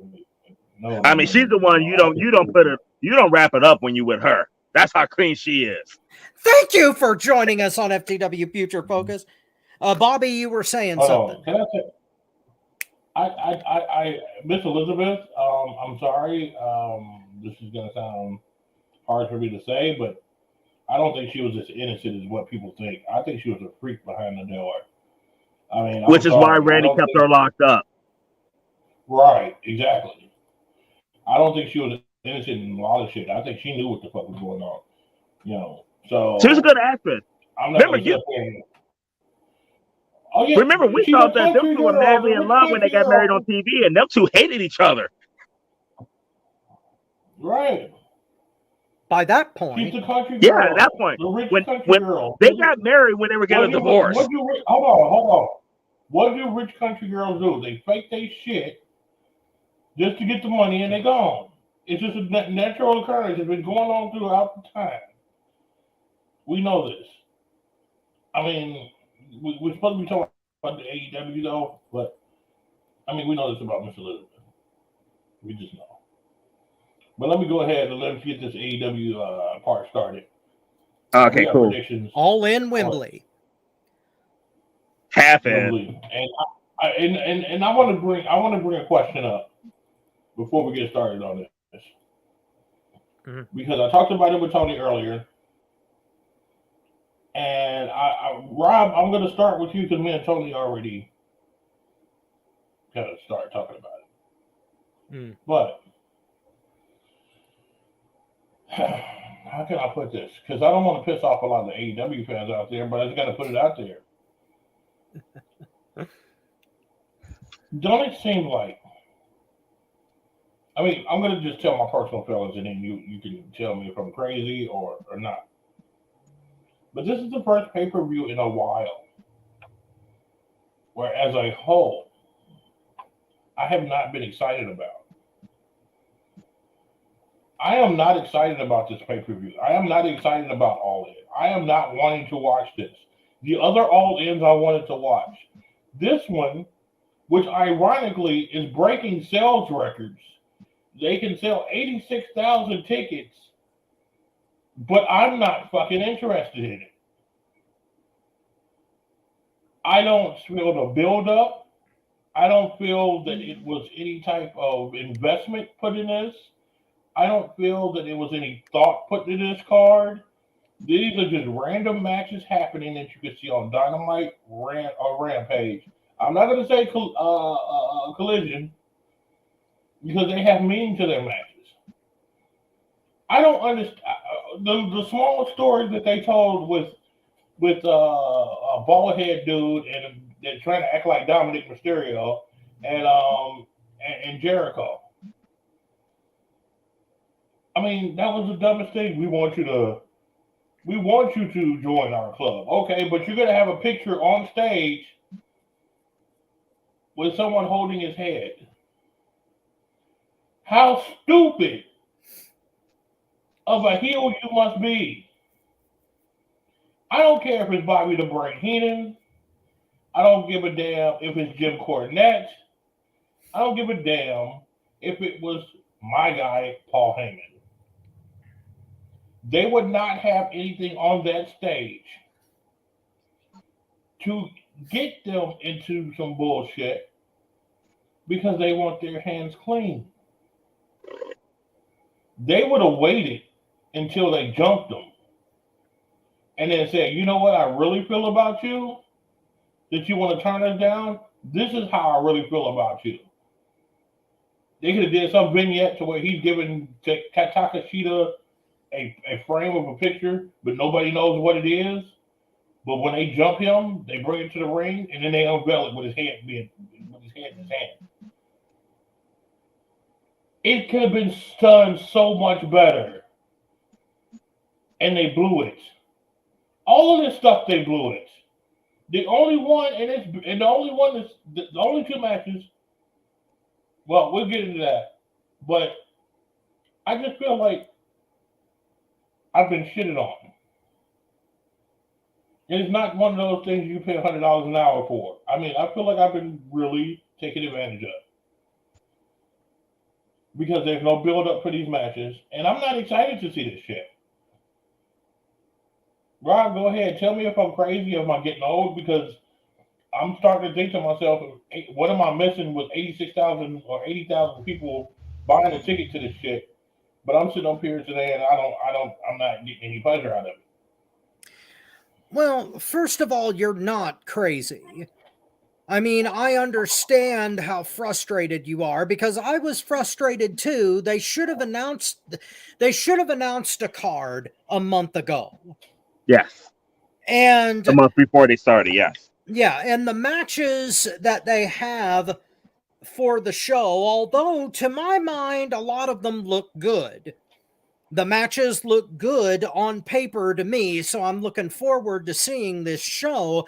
No, I mean, she's the one you don't wrap it up when you with her. That's how clean she is. Thank you for joining us on FTW Future Focus. Bobby, you were saying Hold something. on. Can I say? I Miss Elizabeth. I'm sorry. This is gonna sound hard for me to say, but I don't think she was as innocent as what people think. I think she was a freak behind the door. I mean, Which is why Randy kept her locked up. Right, exactly. I don't think she was innocent in a lot of shit. I think she knew what the fuck was going on. You know, so She was a good actress. I'm not Remember, oh yeah, remember we she's thought a that them country two were girl, madly a in rich love when they country got married girl. on TV, and them two hated each other. Right. By that She's point, the country Yeah, girl. at that point, The rich when country girl. they got married, when they were getting a divorce. Hold on. What do rich country girls do? They fake their shit just to get the money and they're gone. It's just a natural occurrence. It's been going on throughout the time. We know this. I mean, we're supposed to be talking about the AEW though, but I mean, we know this about Miss Elizabeth. We just know. But let me go ahead and let's get this AEW part started. Okay, cool. Predictions. All In Wembley. Half in. Wembley. And I want to bring a question up before we get started on this. Mm-hmm. Because I talked about it with Tony earlier. And Rob, I'm going to start with you because me and Tony already kind of started talking about it. Mm. But how can I put this? Because I don't want to piss off a lot of the AEW fans out there, but I just got to put it out there. Don't it seem like? I mean, I'm going to just tell my personal feelings, and then you can tell me if I'm crazy or not. But this is the first pay-per-view in a while where, as a whole, I have not been excited about. I am not excited about this pay-per-view. I am not excited about All In. I am not wanting to watch this. The other All Ins I wanted to watch. This one, which ironically is breaking sales records. They can sell 86,000 tickets, but I'm not fucking interested in it. I don't feel the build-up. I don't feel that it was any type of investment put in this. I don't feel that there was any thought put into this card. These are just random matches happening that you can see on Dynamite or Rampage. I'm not going to say Collision because they have meaning to their matches. I don't understand the small stories that they told with a bald head dude and they're trying to act like Dominic Mysterio and Jericho. I mean, that was the dumbest thing. We want you to join our club. Okay, but you're gonna have a picture on stage with someone holding his head. How stupid of a heel you must be. I don't care if it's Bobby the Brain Heenan. I don't give a damn if it's Jim Cornette. I don't give a damn if it was my guy, Paul Heyman. They would not have anything on that stage to get them into some bullshit because they want their hands clean. They would have waited until they jumped them and then said, you know what I really feel about you? That you want to turn us down? This is how I really feel about you. They could have did some vignette to where he's giving Takashita a frame of a picture, but nobody knows what it is. But when they jump him, they bring it to the ring, and then they unveil it with his head in his hand. It could have been done so much better, and they blew it. All of this stuff, they blew it. The only one, the only two matches. Well, we'll get into that, but I just feel like I've been shitted on. It's not one of those things you pay $100 an hour for. I mean, I feel like I've been really taken advantage of. Because there's no build-up for these matches, and I'm not excited to see this shit. Rob, go ahead. Tell me if I'm crazy or if I'm getting old, because I'm starting to think to myself, what am I missing with 86,000 or 80,000 people buying a ticket to this shit? But I'm sitting up here today, and I'm not getting any pleasure out of it. Well, first of all, you're not crazy. I mean, I understand how frustrated you are because I was frustrated too. They should have announced a card a month ago. Yes. And A month before they started, yes. yeah, and the matches that they have for the show, although to my mind a lot of them look good. The matches look good on paper to me, so I'm looking forward to seeing this show.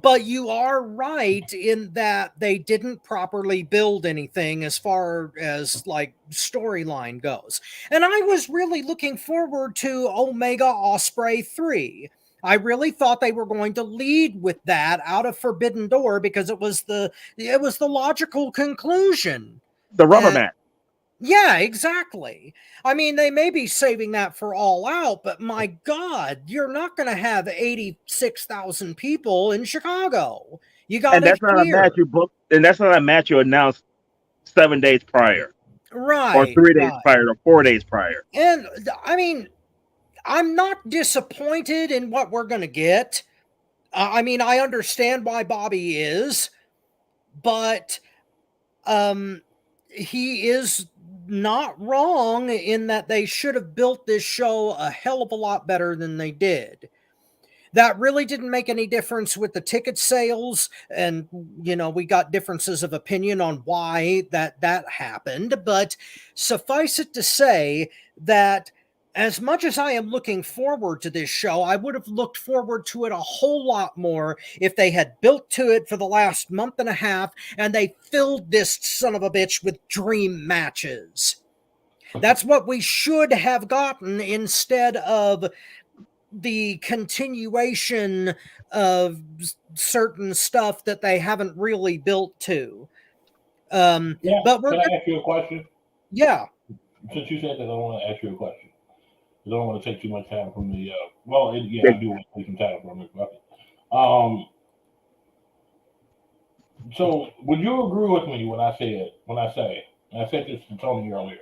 But you are right in that they didn't properly build anything as far as like storyline goes. And I was really looking forward to Omega Osprey 3. I really thought they were going to lead with that out of Forbidden Door because it was the logical conclusion. The rubber And- match. Yeah, exactly. I mean, they may be saving that for All Out, but my God, you're not going to have 86,000 people in Chicago. You got And it that's not a here. match you booked, and that's not a match you announced 7 days prior, Right. or 3 days right. prior, or 4 days prior. And I mean, I'm not disappointed in what we're going to get. I mean, I understand why Bobby is, but he is not wrong in that they should have built this show a hell of a lot better than they did. That really didn't make any difference with the ticket sales, and you know, we got differences of opinion on why that happened, but suffice it to say that as much as I am looking forward to this show, I would have looked forward to it a whole lot more if they had built to it for the last month and a half and they filled this son of a bitch with dream matches. That's what we should have gotten instead of the continuation of certain stuff that they haven't really built to. Yeah, but we're can I ask you a question? Yeah. Since you said that, I want to ask you a question. I don't want to take too much time from the. I do want to take some time from it. So, would you agree with me when I say, and I said this to Tony earlier?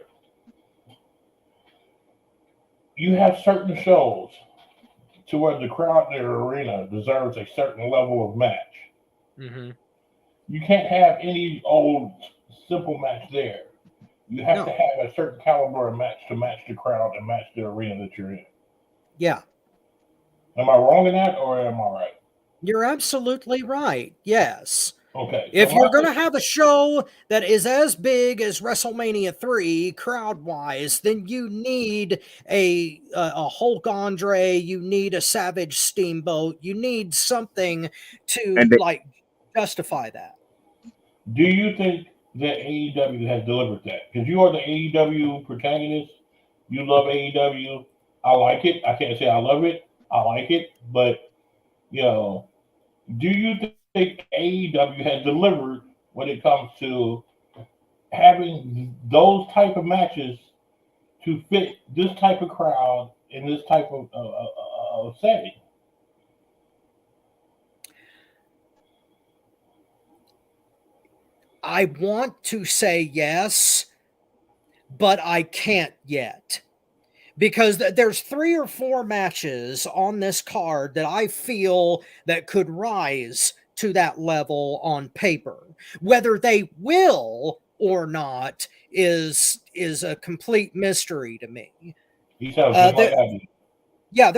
You have certain shows to where the crowd in the arena deserves a certain level of match. Mm-hmm. You can't have any old simple match there. You have to have a certain caliber of match to match the crowd and match the arena that you're in. Yeah. Am I wrong in that, or am I right? You're absolutely right. Yes. Okay. If you're going to have a show that is as big as WrestleMania 3 crowd-wise, then you need a Hulk Andre, you need a Savage Steamboat, you need something to justify that. Do you think that AEW has delivered that? Because you are the AEW protagonist. You love AEW. I like it. I can't say I love it. I like it. But, you know, do you think AEW has delivered when it comes to having those type of matches to fit this type of crowd in this type of setting? I want to say yes, but I can't yet. Because there's 3 or 4 matches on this card that I feel that could rise to that level on paper. Whether they will or not is a complete mystery to me. He sounds just like Abby. Yeah,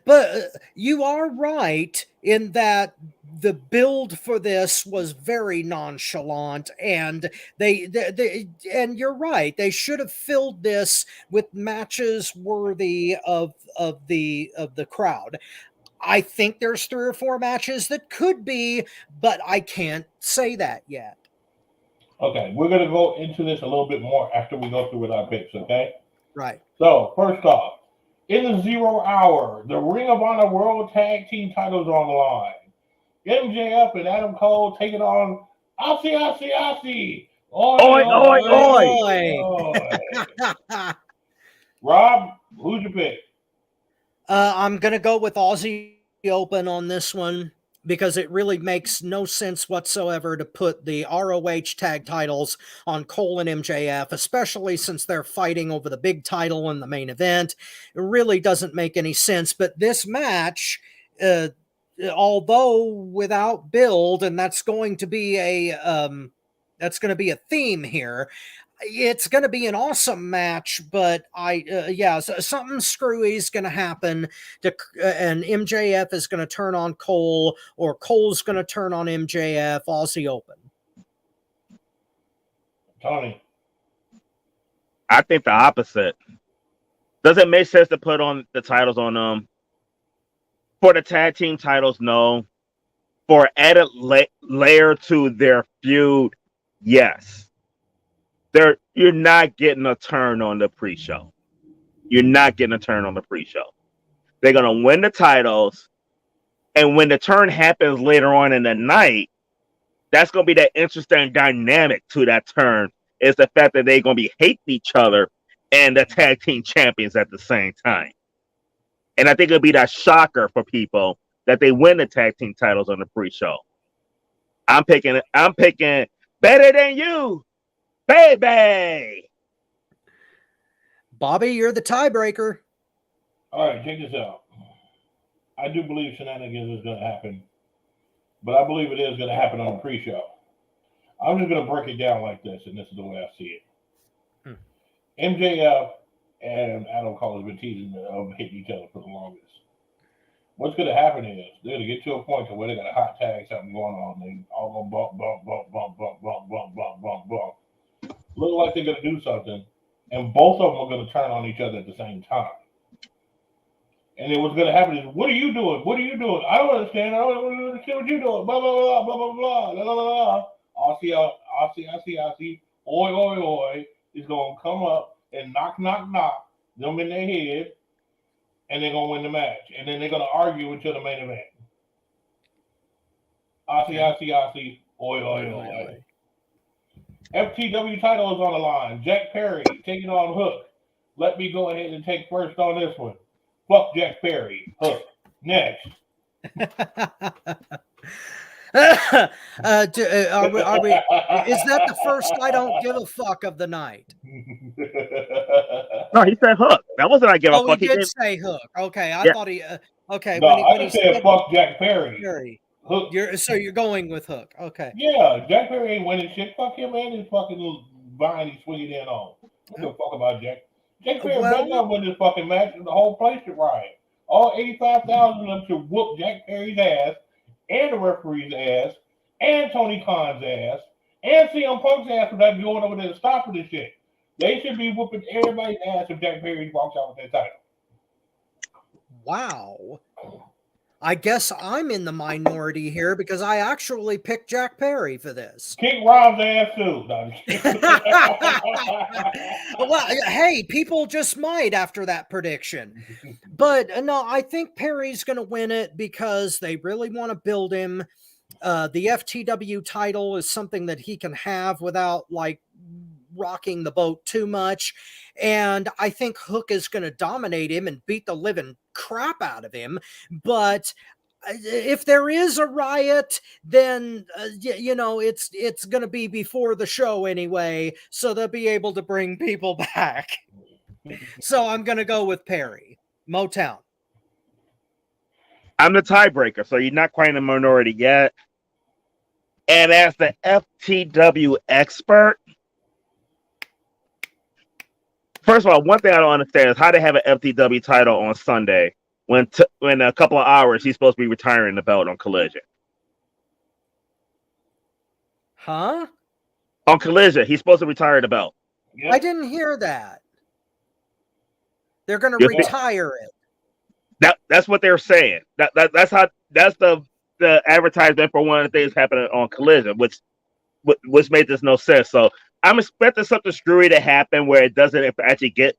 but you are right in that the build for this was very nonchalant, and and you're right, they should have filled this with matches worthy of the crowd. I think there's 3 or 4 matches that could be, but I can't say that yet. Okay, we're gonna go into this a little bit more after we go through with our picks. Okay. Right. So first off, in the 0 hour, the Ring of Honor World Tag Team titles on the line. MJF and Adam Cole taking on Aussie. Oi. Rob, who'd you pick? I'm gonna go with Aussie Open on this one. because it really makes no sense whatsoever to put the ROH tag titles on Cole and MJF, especially since they're fighting over the big title in the main event. It really doesn't make any sense. But this match, although without build, and that's going to be a theme here. It's going to be an awesome match, but something screwy is going to happen, and MJF is going to turn on Cole, or Cole's going to turn on MJF. Aussie Open. Tony. I think the opposite. Doesn't make sense to put on the titles on them. For the tag team titles, no. For added layer to their feud, yes. You're not getting a turn on the pre-show. You're not getting a turn on the pre-show. They're going to win the titles, and when the turn happens later on in the night, that's going to be that interesting dynamic to that turn, is the fact that they're going to be hating each other and the tag team champions at the same time. And I think it'll be that shocker for people that they win the tag team titles on the pre-show. I'm picking better than you, baby. Bobby, you're the tiebreaker. All right, check this out. I do believe shenanigans is going to happen, but I believe it is going to happen on the pre-show. I'm just going to break it down like this, and this is the way I see it. MJF and Adam Cole has been teasing of hitting each other for the longest. What's going to happen is they're going to get to a point to where they got a hot tag, something going on. They all going to bump. Look like they're going to do something, and both of them are going to turn on each other at the same time. And then what's going to happen is, what are you doing? What are you doing? I don't understand. I don't understand what you're doing. Blah, blah, blah, blah, blah, blah, blah, blah. Aussie, oi, is going to come up and knock them in their head, and they're going to win the match. And then they're going to argue until the main event. Aussie, oi. FTW title is on the line. Jack Perry taking on Hook. Let me go ahead and take first on this one. Fuck Jack Perry. Hook. Next. Is that the first I don't give a fuck of the night? No, he said Hook. That wasn't I give a fuck. He did say Hook. Okay, I thought he. Okay, no, when he said fuck Jack Perry. Hook. You're going with Hook. Okay. Yeah, Jack Perry ain't winning shit. Fuck him, man. He's fucking behind. He's swinging in on. I don't give a fuck about Jack. Jack Perry better not win this fucking match, and the whole place should riot. All 85,000 of them should whoop Jack Perry's ass, and the referee's ass, and Tony Khan's ass, and CM Punk's ass without going over there to stop for this shit. They should be whooping everybody's ass if Jack Perry walks out with that title. Wow. I guess I'm in the minority here because I actually picked Jack Perry for this. Kick Rob's ass too. Well, hey, people just might after that prediction. But no, I think Perry's going to win it because they really want to build him. The FTW title is something that he can have without like rocking the boat too much. And I think Hook is going to dominate him and beat the living crap out of him. But if there is a riot, then, it's going to be before the show anyway. So they'll be able to bring people back. So I'm going to go with Perry. Motown. I'm the tiebreaker, so you're not quite in the minority yet. And as the FTW expert, first of all, one thing I don't understand is how they have an FTW title on Sunday when a couple of hours he's supposed to be retiring the belt on Collision. Huh? On Collision, he's supposed to retire the belt. Yep. I didn't hear that. They're going to retire it. That's what they're saying. That's the advertisement for one of the things happening on Collision, which made this no sense. So I'm expecting something screwy to happen where it doesn't actually get.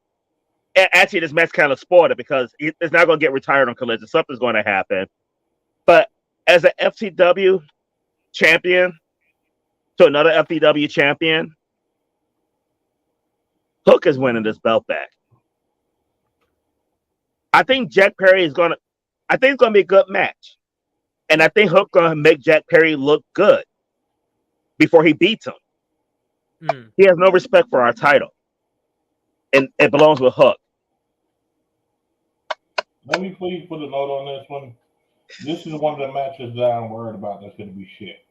Actually, this match kind of spoiled it because it's not going to get retired on Collision. Something's going to happen. But as an FTW champion to another FTW champion, Hook is winning this belt back. I think Jack Perry is going to. I think it's going to be a good match. And I think Hook gonna make Jack Perry look good before he beats him. He has no respect for our title, and it belongs with Hook. Let me please put a note on this one. This is one of the matches that I'm worried about that's going to be shit.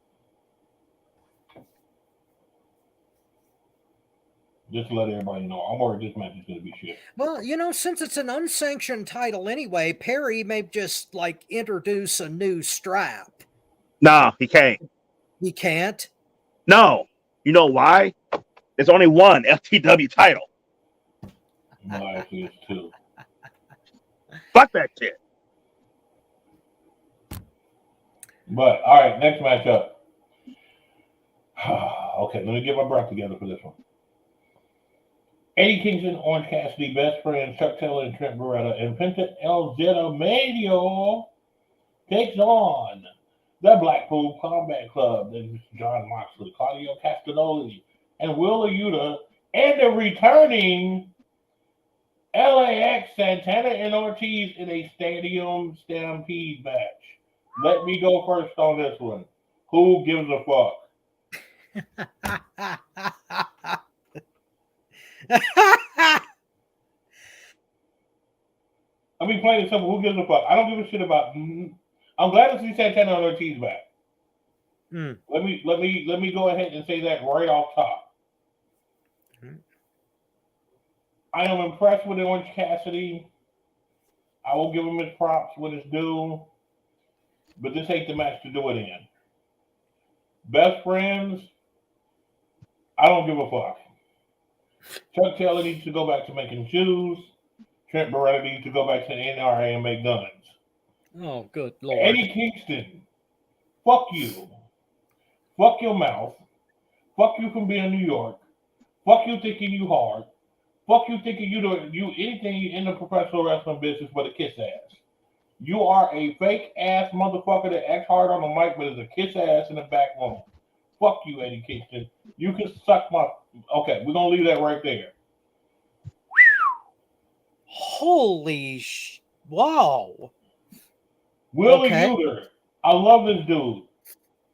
Just to let everybody know, I'm worried this match is going to be shit. Well, you know, since it's an unsanctioned title anyway, Perry may just like introduce a new strap. No, he can't. He can't? No. You know why? There's only one FTW title. No, actually, it's two. Fuck that shit. But, all right, next matchup. Okay, let me get my breath together for this one. Eddie Kingston, Orange Cassidy, Best Friend, Chuck Taylor, and Trent Beretta, and Penta El Zeta Mania takes on the Blackpool Combat Club. This is John Moxley, Claudio Castagnoli, and Will Osprey, and the returning LAX, Santana and Ortiz in a Stadium Stampede match. Let me go first on this one. Who gives a fuck? I mean, plain and simple, who gives a fuck? I don't give a shit about. I'm glad to see Santana and Ortiz back. Let me go ahead and say that right off top. I am impressed with Orange Cassidy. I will give him his props when it's due, but this ain't the match to do it in. Best Friends, I don't give a fuck. Chuck Taylor needs to go back to making shoes. Trent Beretta needs to go back to the NRA and make guns. Oh, good Lord. Eddie Kingston, fuck you. Fuck your mouth. Fuck you from being New York. Fuck you thinking you hard. Fuck you thinking you anything in the professional wrestling business but a kiss ass. You are a fake ass motherfucker that acts hard on the mic but is a kiss ass in the back room. Fuck you, Eddie Kingston. You can suck my... Okay, we're going to leave that right there. Holy wow. Willie Uter, I love this dude.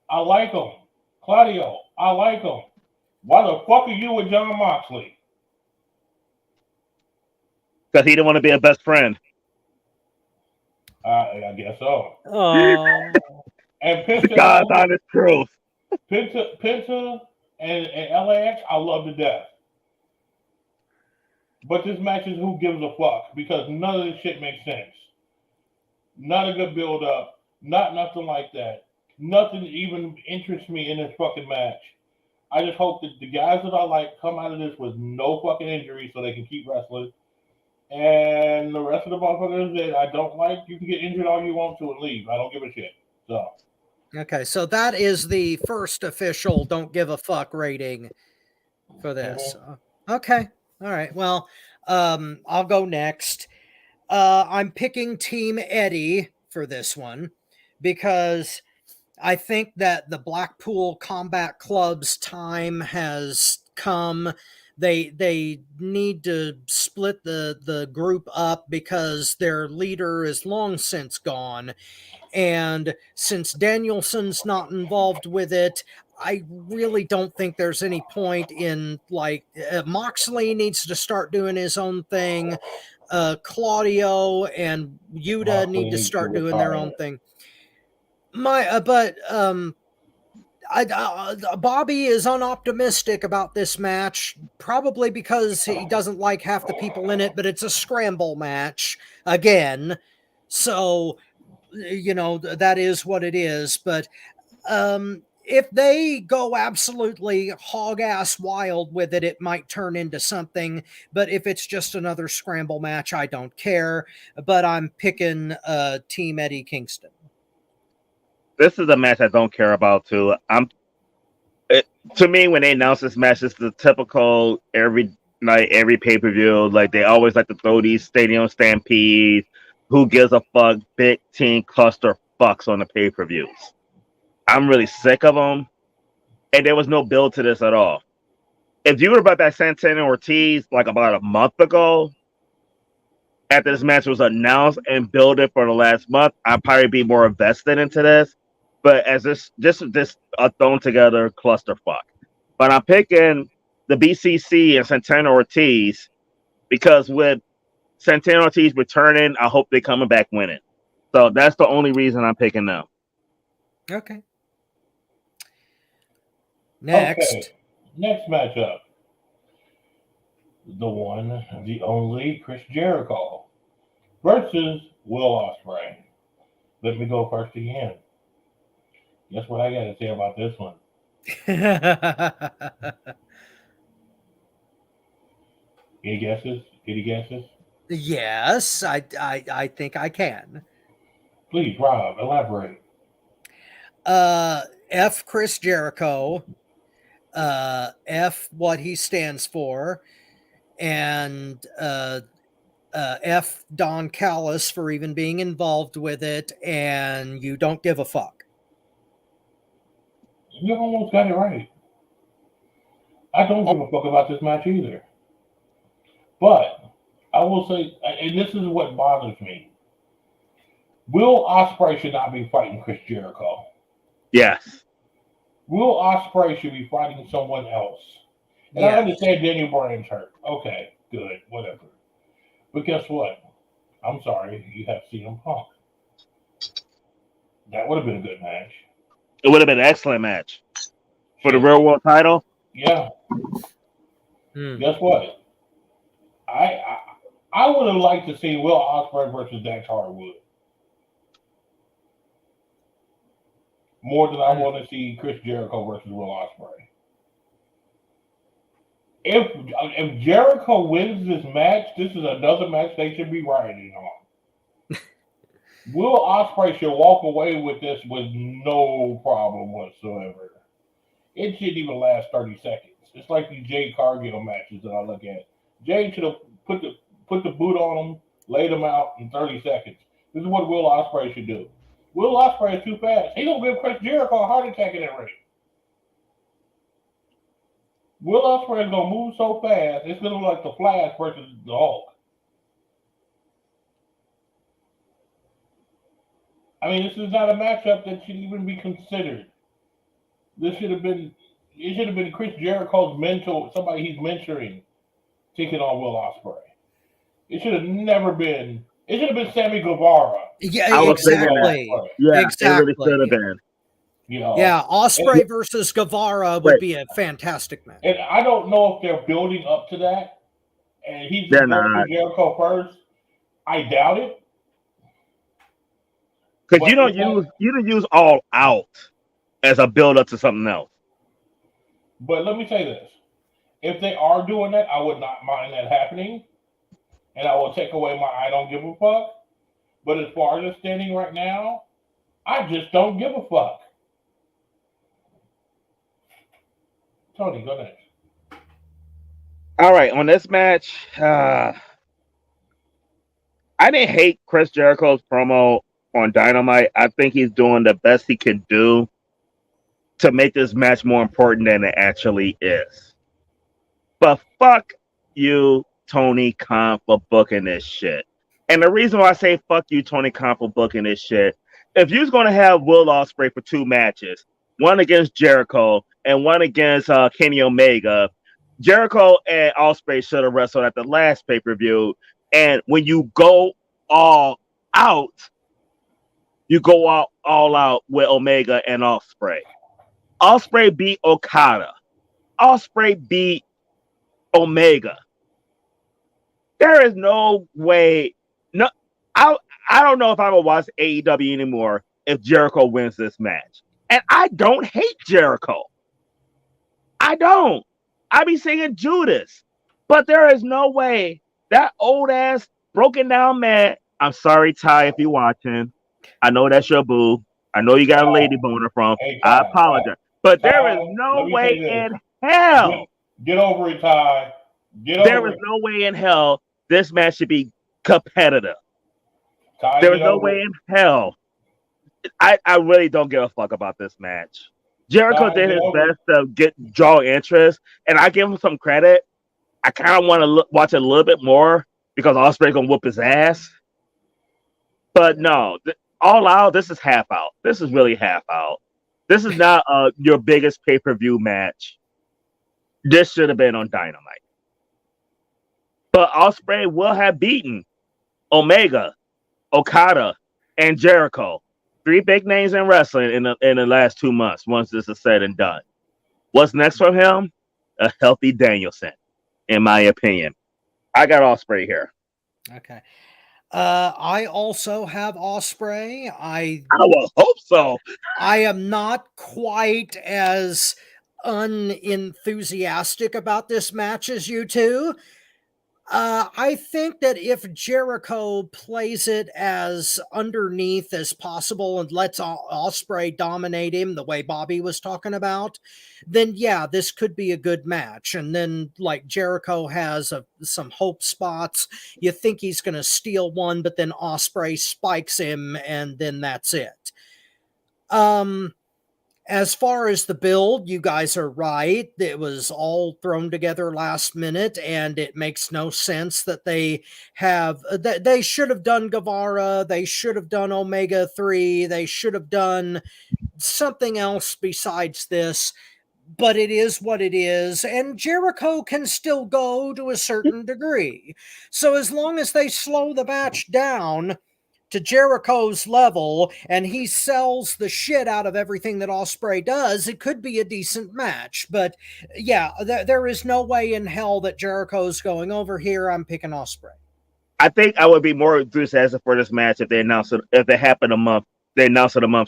I like him. Claudio, I like him. Why the fuck are you with John Moxley? Because he didn't want to be a best friend. I guess so. And Penta, God's honest truth. Penta and LAX, I love to death. But this match is who gives a fuck because none of this shit makes sense. Not a good build up. Not nothing like that. Nothing even interests me in this fucking match. I just hope that the guys that I like come out of this with no fucking injuries so they can keep wrestling. And the rest of the motherfuckers that I don't like, you can get injured all you want to and leave. I don't give a shit. So. Okay, so that is the first official don't give a fuck rating for this. Okay. All right. Well, I'll go next. I'm picking Team Eddie for this one because I think that the Blackpool Combat Club's time has come. They need to split the group up because their leader is long since gone. And since Danielson's not involved with it, I really don't think there's any point in Moxley needs to start doing his own thing. Claudio and Yuta need to start doing their own thing. Bobby is unoptimistic about this match, probably because he doesn't like half the people in it, but it's a scramble match again. So, you know, that is what it is. But if they go absolutely hog-ass wild with it, it might turn into something. But if it's just another scramble match, I don't care. But I'm picking Team Eddie Kingston. This is a match I don't care about, too. To me, when they announce this match, it's the typical every night, every pay-per-view. Like, they always like to throw these stadium stampedes. Who gives a fuck? Big team cluster fucks on the pay-per-views. I'm really sick of them. And there was no build to this at all. If you were about that Santana Ortiz like about a month ago, after this match was announced and built it for the last month, I'd probably be more invested into this. But as this a thrown together clusterfuck. But I'm picking the BCC and Santana Ortiz because with Santana Ortiz returning, I hope they're coming back winning. So that's the only reason I'm picking them. Okay. Next. Okay. Next matchup. The one, the only Chris Jericho versus Will Osprey. Let me go first again. Guess what I got to say about this one? Any guesses? Any guesses? Yes, I think I can. Please, Rob, elaborate. F Chris Jericho, F what he stands for, and F Don Callis for even being involved with it, and you don't give a fuck. You almost got it right. I don't give a fuck about this match either. But I will say, and this is what bothers me. Will Osprey should not be fighting Chris Jericho. Yes. Will Osprey should be fighting someone else. And I understand Daniel Bryan's hurt. Okay, good, whatever. But guess what? I'm sorry, you have CM Punk. That would have been a good match. It would have been an excellent match for the real world title. Yeah. Guess what? I would have liked to see Will Osprey versus Dax Harwood more than I want to see Chris Jericho versus Will Osprey. If Jericho wins this match, this is another match they should be riding on. Will Osprey should walk away with this with no problem whatsoever. It shouldn't even last 30 seconds. It's like these Jade Cargill matches that I look at. Jade should have put the boot on him, laid him out in 30 seconds. This is what Will Osprey should do. Will Osprey is too fast. He's going to give Chris Jericho a heart attack in that ring. Will Osprey is going to move so fast, it's going to look like the Flash versus the Hulk. I mean, this is not a matchup that should even be considered. It should have been Chris Jericho's mentor, somebody he's mentoring, taking on Will Osprey. It should have never been. It should have been Sammy Guevara. Yeah, exactly. Yeah, exactly. It really should have been. You know, yeah, Osprey versus Guevara would be a fantastic match. And I don't know if they're building up to that. And he's going to Jericho first. I doubt it. Because you don't use All Out as a build up to something else. But let me say this. If they are doing that, I would not mind that happening. And I will take away my I don't give a fuck. But as far as it's standing right now, I just don't give a fuck. Tony, go next. All right, on this match, I didn't hate Chris Jericho's promo on Dynamite. I think he's doing the best he can do to make this match more important than it actually is. But fuck you, Tony Khan, for booking this shit. And the reason why I say fuck you, Tony Khan, for booking this shit, if you was going to have Will Osprey for 2 matches, one against Jericho and one against Kenny Omega, Jericho and Osprey should have wrestled at the last pay-per-view. And when you go all out, you go all out with Omega and Osprey. Osprey beat Okada. Osprey beat Omega. There is no way. No, I don't know if I will watch AEW anymore if Jericho wins this match. And I don't hate Jericho. I don't. I be singing Judas. But there is no way that old ass broken down man. I'm sorry, Ty, if you're watching. I know that's your boo. I know you got a lady boner from. Hey, I apologize. But there is no way in hell. Get over it, Ty. There is no way in hell this match should be competitive. Ty, there is no way in hell. I really don't give a fuck about this match. Jericho did his best to draw interest, and I give him some credit. I kind of want to watch it a little bit more because Osprey's gonna whoop his ass. But no, All Out. This is half out. This is really half out. This is not your biggest pay-per-view match. This should have been on Dynamite. But Osprey will have beaten Omega, Okada, and Jericho. 3 big names in wrestling in the last 2 months, once this is said and done. What's next for him? A healthy Danielson, in my opinion. I got Osprey here. Okay. I also have Osprey. I will hope so. I am not quite as unenthusiastic about this match as you two. I think that if Jericho plays it as underneath as possible and lets Osprey dominate him the way Bobby was talking about, then yeah, this could be a good match. And then like Jericho has some hope spots. You think he's going to steal one, but then Osprey spikes him and then that's it. As far as the build, you guys are right. It was all thrown together last minute, and it makes no sense that they should have done Guevara. They should have done Omega 3. They should have done something else besides this. But it is what it is, and Jericho can still go to a certain degree. So as long as they slow the match down to Jericho's level, and he sells the shit out of everything that Osprey does, it could be a decent match. But yeah, there is no way in hell that Jericho's going over here. I'm picking Osprey. I think I would be more enthusiastic for this match if they announced it, if it happened a month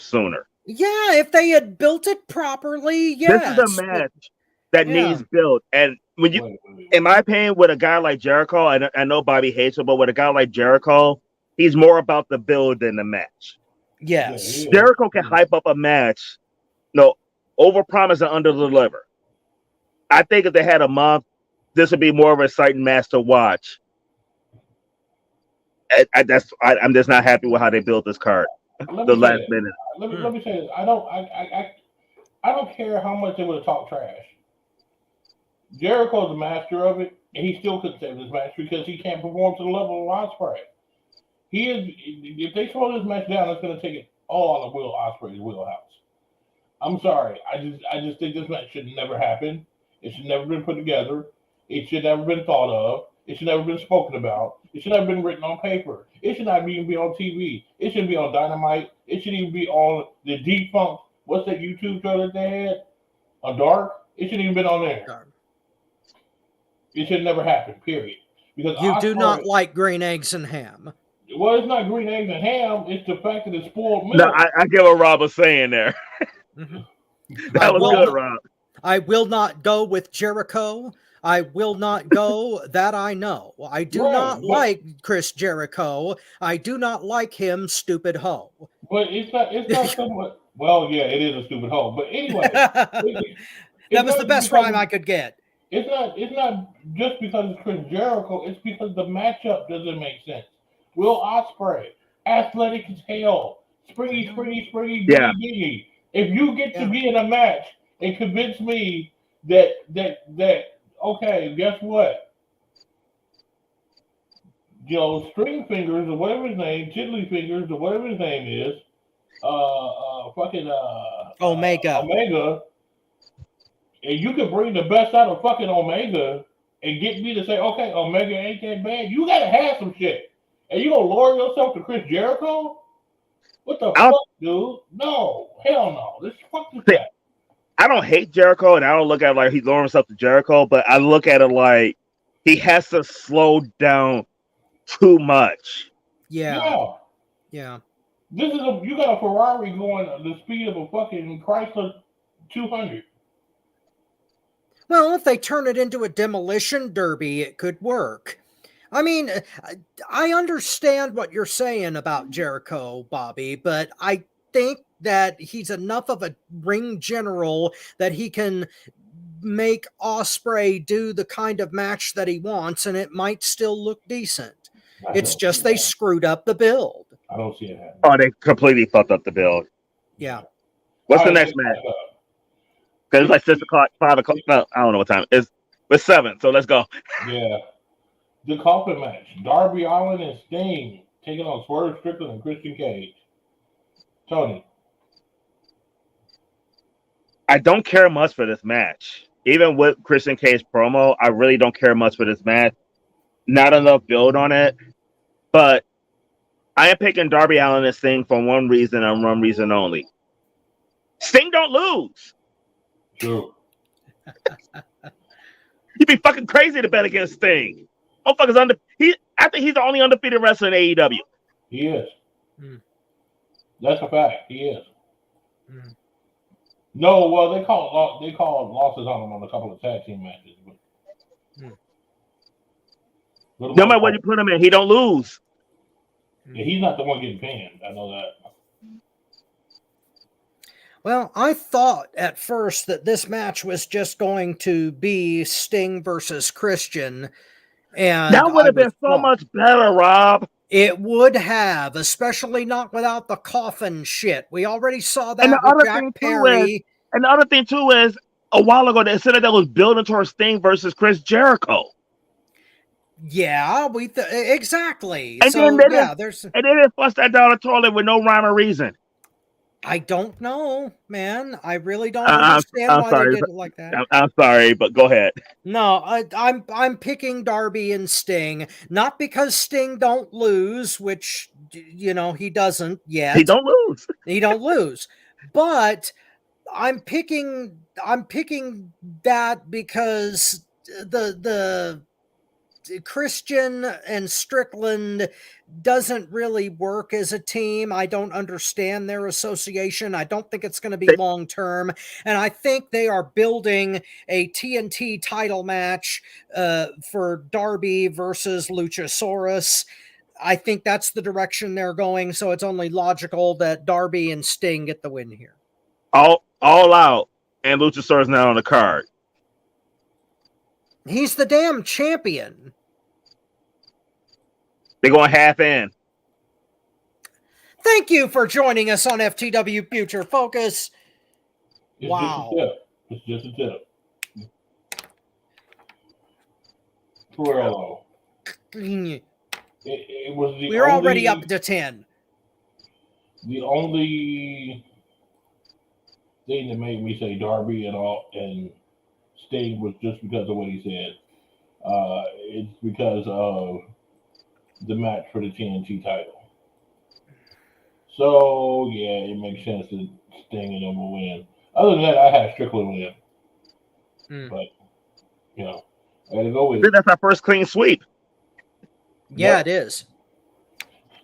sooner. Yeah, if they had built it properly, yes. This is a match that needs built. And when you, in my opinion, with a guy like Jericho, I know Bobby hates him, but with a guy like Jericho, he's more about the build than the match. Yes. Jericho can hype up a match, overpromise and underdeliver. I think if they had a month, this would be more of an exciting match to watch. I'm just not happy with how they built this card. The last minute. Let me say this. I don't care how much they would have talked trash. Jericho's the master of it, and he still couldn't save this match because he can't perform to the level of Osprey. He is. If they slow this match down, it's going to take it all out of Will Osprey's wheelhouse. I'm sorry. I just think this match should never happen. It should never been put together. It should never been thought of. It should never been spoken about. It should never been written on paper. It should not even be on TV. It shouldn't be on Dynamite. It shouldn't even be on the defunct. What's that YouTube show that they had? On Dark. It shouldn't even been on there. It should never happen. Period. Because you do not like green eggs and ham. Well, it's not green eggs and ham. It's the fact that it's spoiled milk. No, I get what Rob was saying there. That was good, Rob. I will not go with Jericho. I will not go. That I know. I do not like Chris Jericho. I do not like him, stupid hoe. But it's not so much. Well, yeah, it is a stupid hoe. But anyway, that was the best rhyme I could get. It's not just because it's Chris Jericho. It's because the matchup doesn't make sense. Will Osprey, athletic as hell, springy, biggie. If you get to be in a match and convince me that okay, guess what? String fingers or whatever his name, Tiddly fingers or whatever his name is, Omega, and you can bring the best out of fucking Omega and get me to say, okay, Omega ain't that bad. You gotta have some shit. And you gonna lower yourself to Chris Jericho? What the fuck, dude? No, hell no. This fuck is that. I don't hate Jericho, and I don't look at it like he's lowering himself to Jericho, but I look at it like he has to slow down too much. Yeah. This is you got a Ferrari going at the speed of a fucking Chrysler 200. Well, if they turn it into a demolition derby, it could work. I mean, I understand what you're saying about Jericho, Bobby, but I think that he's enough of a ring general that he can make Osprey do the kind of match that he wants, and it might still look decent. It's just they screwed up the build. I don't see it happening. Oh, they completely fucked up the build. Yeah. What's the next match? Because it's like 6 o'clock, 5 o'clock. No, I don't know what time. It's 7, so let's go. Yeah. The coffin match: Darby Allin and Sting taking on Swerve Strickland and Christian Cage. Tony. I don't care much for this match. Even with Christian Cage promo, I really don't care much for this match. Not enough build on it. But I am picking Darby Allin and Sting for one reason and one reason only. Sting don't lose. True. You'd be fucking crazy to bet against Sting. Oh, fuck, I think he's the only undefeated wrestler in AEW. He is. That's a fact. He is. No, well, they called losses on him on a couple of tag team matches. But No matter what you put him in, he don't lose. Yeah, he's not the one getting pinned. I know that. Well, I thought at first that this match was just going to be Sting versus Christian. And that would have been so much better, Rob. It would have, especially not without the coffin shit. We already saw that and with Jack Perry. And the other thing, too, is a while ago, they said that was building towards Sting versus Chris Jericho. Yeah, exactly. And so, then yeah, they didn't flush that down the toilet with no rhyme or reason. I don't know, man. I really don't understand why they did it like that. I'm sorry, but go ahead. No, I'm picking Darby and Sting, not because Sting don't lose, which he doesn't yet. He don't lose. He don't lose. But I'm picking that because the Christian and Strickland doesn't really work as a team. I don't understand their association. I don't think it's going to be long term. And I think they are building a TNT title match for Darby versus Luchasaurus. I think that's the direction they're going. So it's only logical that Darby and Sting get the win here. All out. And Luchasaurus not on the card. He's the damn champion. They're going half in. Thank you for joining us on FTW Future Focus. Wow. It's just a tip. Twirlo. It was the We're already up to 10. The only thing that made me say Darby and Sting was just because of what he said. It's because of the match for the TNT title. So, yeah, it makes sense that Sting and them will win. Other than that, I had Strickland win. But, I got to go with it. That's our first clean sweep. Yeah, it is.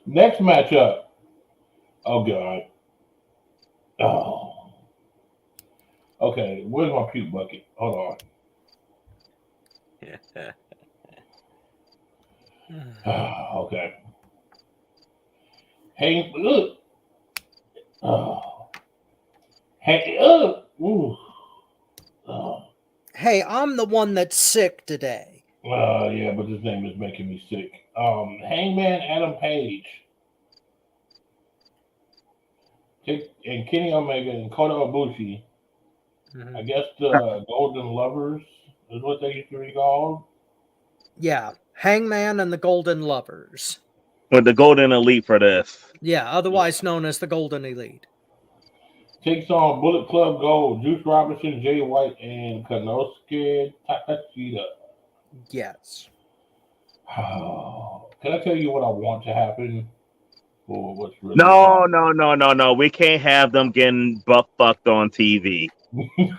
Next matchup. Oh, God. Oh. Okay, where's my puke bucket? Hold on. Okay. Hey, look. Oh. Hey, ooh. Oh. Hey, I'm the one that's sick today. Yeah, but this name is making me sick. Hangman Adam Page. And Kenny Omega and Kota Ibushi. I guess the Golden Lovers is what they used to be called. Yeah, Hangman and the Golden Lovers. With the Golden Elite for this. Yeah, otherwise known as the Golden Elite. Takes on Bullet Club Gold, Juice Robinson, Jay White, and Konosuke Takeshita. Yes. Can I tell you what I want to happen? Or what's really No. We can't have them getting butt fucked on TV.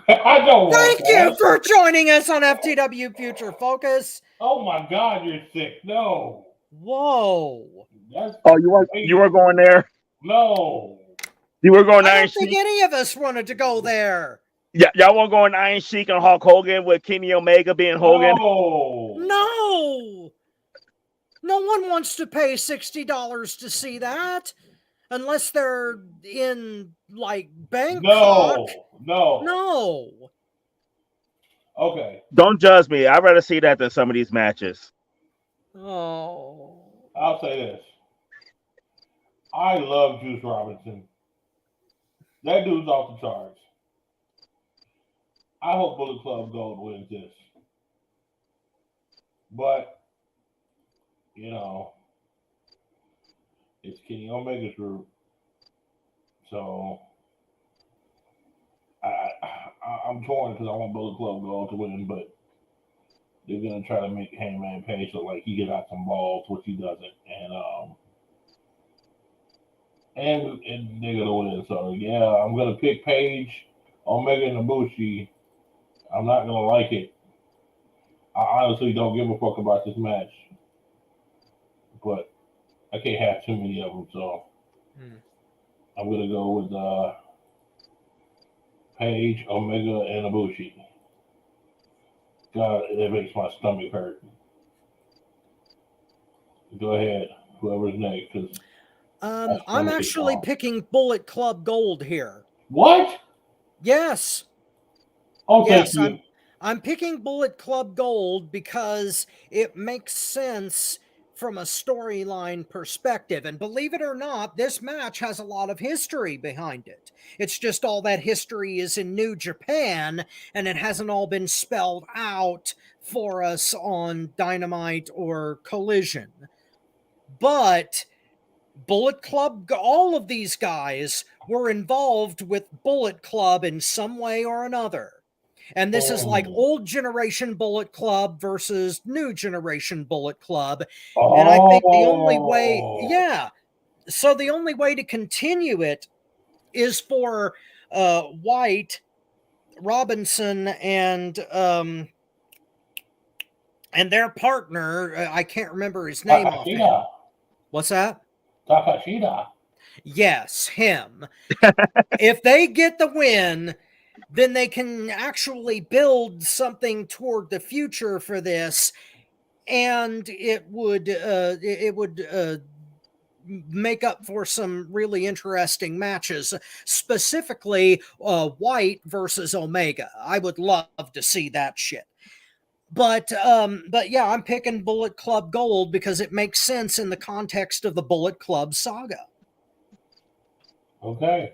I don't want Thank you for joining us on FTW Future Focus. Oh my God, you're sick. No. Whoa. You were going there? No. You were going I don't think any of us wanted to go there. Yeah, y'all want to go on Iron Sheik and Hulk Hogan with Kenny Omega being Hogan? No. No one wants to pay $60 to see that. Unless they're in, like, Bangkok. No. Okay. Don't judge me. I'd rather see that than some of these matches. Oh. I'll say this. I love Juice Robinson. That dude's off the charts. I hope Bullet Club Gold wins this. But you know, it's Kenny Omega's group. So I'm torn because I want Bullet Club Gold to win, but they're gonna try to make Hangman Page look like he got some balls, which he doesn't, and they're gonna win. So yeah, I'm gonna pick Page, Omega, and Ibushi. I'm not gonna like it. I honestly don't give a fuck about this match, but I can't have too many of them, so I'm gonna go with Page, Omega, and Ibushi. God, it makes my stomach hurt. Go ahead, whoever's next. 'Cause I'm actually picking Bullet Club Gold here. what? Yes. Oh, Yes, thank you. I'm picking Bullet Club Gold because it makes sense from a storyline perspective. And believe it or not, this match has a lot of history behind it. It's just all that history is in New Japan, and it hasn't all been spelled out for us on Dynamite or Collision. But Bullet Club, all of these guys were involved with Bullet Club in some way or another. And this is like old generation Bullet Club versus new generation Bullet Club. And I think the only way, so the only way to continue it is for Wyatt, Robinson, and their partner, I can't remember his name offhand. What's that? Takashita. Yes, him. If they get the win, then they can actually build something toward the future for this, and it would make up for some really interesting matches, specifically Wyatt versus Omega. I would love to see that shit. But yeah, I'm picking Bullet Club Gold because it makes sense in the context of the Bullet Club saga. Okay.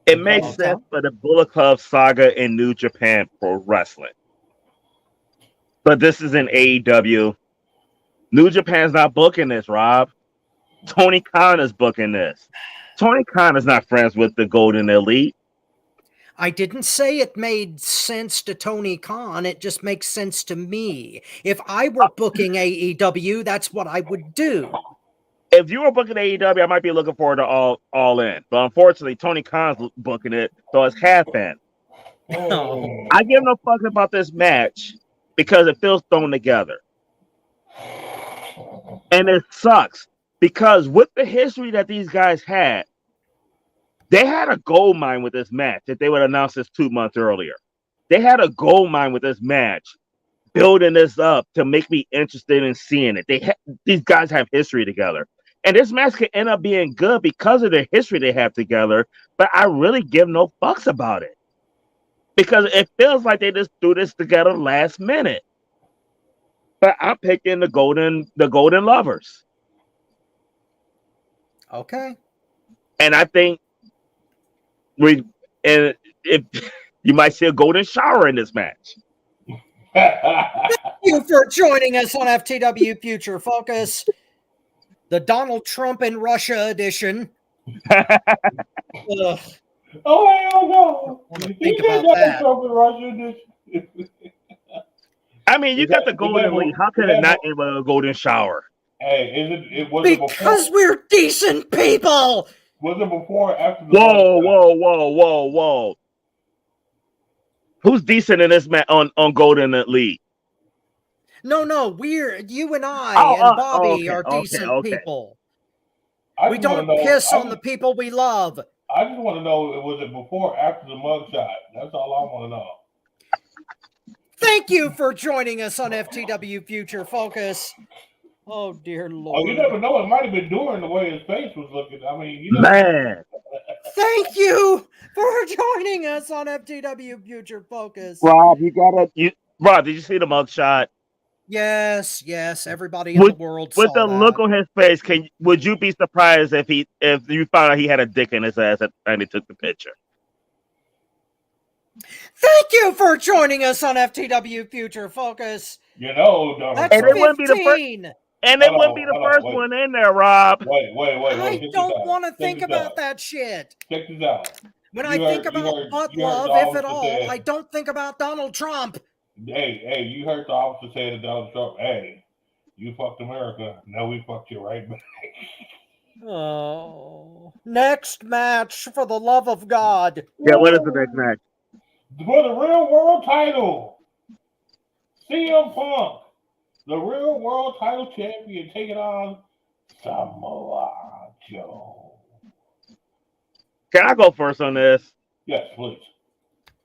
It makes sense for the Bullet Club saga in New Japan Pro Wrestling. But this is in AEW. New Japan's not booking this, Rob. Tony Khan is booking this. Tony Khan is not friends with the Golden Elite. I didn't say it made sense to Tony Khan. It just makes sense to me. If I were booking AEW, that's what I would do. If you were booking AEW, I might be looking forward to all in. But unfortunately, Tony Khan's booking it, so it's half in. Oh. I give no fuck about this match because it feels thrown together. And it sucks because with the history that these guys had, they had a gold mine with this match if they would announce this 2 months earlier. They had a gold mine with this match, building this up to make me interested in seeing it. These guys have history together. And this match could end up being good because of the history they have together, but I really give no fucks about it. Because it feels like they just threw this together last minute. But I'm picking the Golden Lovers. Okay. And I think if you might see a golden shower in this match. Thank you for joining us on FTW Future Focus, the Donald Trump in Russia edition. Oh, hell no. I want to think about that. Trump in Russia edition. I mean, you got the Golden League. How could it not end with a golden shower? Hey, because we're decent people. Was it before or after the Whoa. Who's decent in this match on Golden League? No, you and I and Bobby are decent people. We don't piss on the people we love. I just want to know, was it before or after the mugshot? That's all I want to know. Thank you for joining us on FTW Future Focus. Oh, dear Lord. Oh, you never know. It might have been during the way his face was looking. I mean, man. Thank you for joining us on FTW Future Focus. Rob, Rob, did you see the mugshot? Yes. Everybody in the world saw with the that. look on his face. Would you be surprised if you found out he had a dick in his ass and he took the picture? Thank you for joining us on FTW Future Focus. That's and it wouldn't be the first. And it wouldn't be the first one in there, Rob. Wait. I Check don't this out. want to Check think this about out. that shit. Check this out. When You I think heard- you about heard- butt you heard love, the if at officer all, say- I don't think about Donald Trump. Hey, you heard the officer say to Donald Trump, hey, you fucked America. Now we fucked you right back. Oh. Next match, for the love of God. Yeah, what is the next match? For the real world title, CM Punk, the real world title champion, taking on Samoa Joe. Can I go first on this? Yes, please.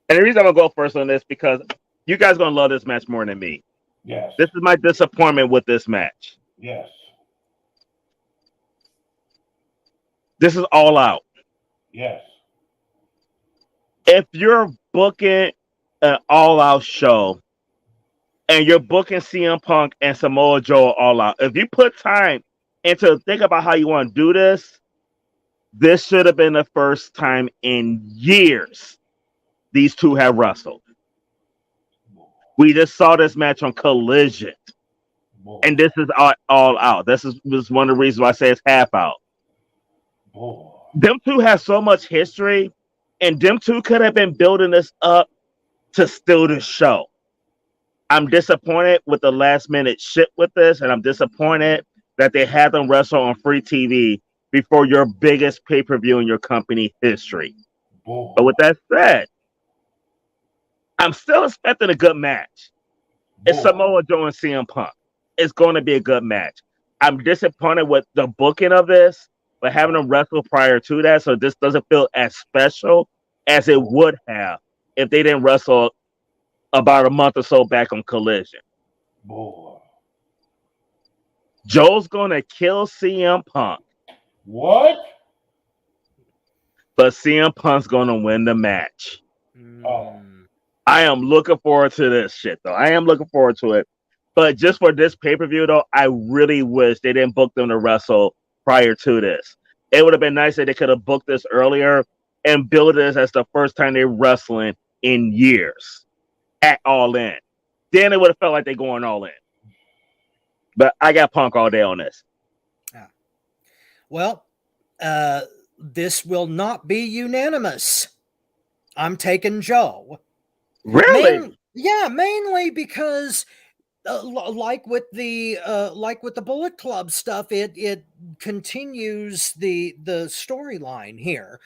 And the reason I'm going to go first on this because you guys are going to love this match more than me. Yes. This is my disappointment with this match. Yes. This is All Out. Yes. If you're booking an All Out show and you're booking CM Punk and Samoa Joe All Out, if you put time into think about how you want to do this should have been the first time in years these two have wrestled. We just saw this match on Collision. Boy. And this is all out. This is one of the reasons why I say it's half out. Boy. Them two have so much history, and them two could have been building this up to steal the show. I'm disappointed with the last minute shit with this, and I'm disappointed that they had them wrestle on free TV before your biggest pay-per-view in your company history. Boy. But with that said, I'm still expecting a good match. It's Samoa Joe and CM Punk. It's going to be a good match. I'm disappointed with the booking of this, but having them wrestle prior to that, so this doesn't feel as special as it would have if they didn't wrestle about a month or so back on Collision. Boy. Joe's going to kill CM Punk, What? but CM Punk's going to win the match. Oh. I am looking forward to this shit, though. I am looking forward to it. But just for this pay-per-view, though, I really wish they didn't book them to wrestle prior to this. It would have been nice that they could have booked this earlier and build this as the first time they're wrestling in years at All In. Then it would have felt like they're going all in. But I got Punk all day on this. Well, this will not be unanimous. I'm taking Joe. Really? Mainly because like with the Bullet Club stuff, it continues the storyline here.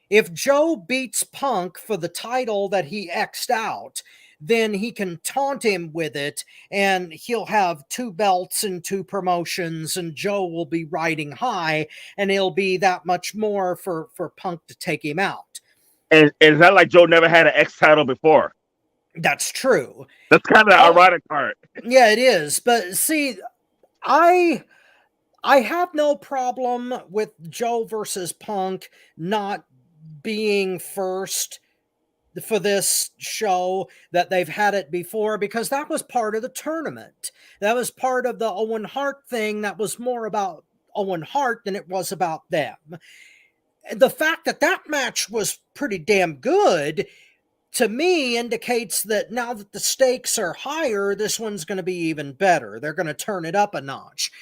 If Joe beats Punk for the title that he X'd out, then he can taunt him with it, and he'll have 2 belts and 2 promotions, and Joe will be riding high, and it'll be that much more for Punk to take him out. And it's not like Joe never had an X title before. That's true. That's kind of the ironic part. Yeah, it is. But see, I have no problem with Joe versus Punk not being first for this show, that they've had it before, because that was part of the tournament. That was part of the Owen Hart thing. That was more about Owen Hart than it was about them. The fact that that match was pretty damn good, to me, indicates that now that the stakes are higher, this one's going to be even better. They're going to turn it up a notch.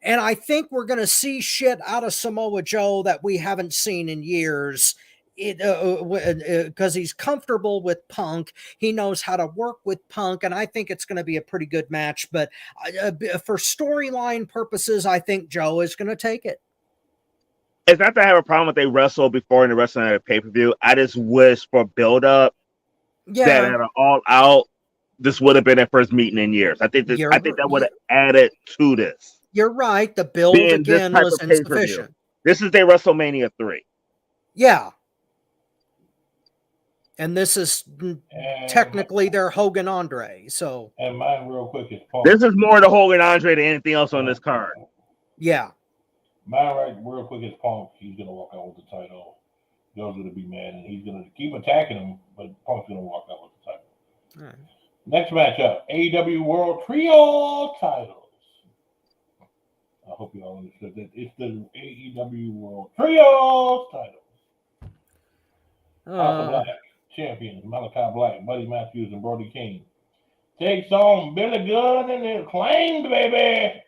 And I think we're going to see shit out of Samoa Joe that we haven't seen in years, because he's comfortable with Punk. He knows how to work with Punk, and I think it's going to be a pretty good match. But for storyline purposes, I think Joe is going to take it. It's not that I have a problem with they wrestle before in the wrestling at a pay-per-view. I just wish for build-up that at an All Out, this would have been their first meeting in years. I think that would have added to this. You're right. The build again was insufficient. This is their WrestleMania 3. Yeah. And this is technically their Hogan Andre. So, and mine real quick is Punk. This is more the Hogan Andre than anything else on this card. Yeah. Mine right real quick is Punk. He's gonna walk out with the title. Joe's gonna be mad, and he's gonna keep attacking him, but Punk's gonna walk out with the title. All right. Next matchup, AEW World Trio titles. I hope you all understood that. It's the AEW World Trio titles. House of Black champions Malachi Black, Buddy Matthews, and Brody King takes on Billy Gunn and the Acclaimed, baby.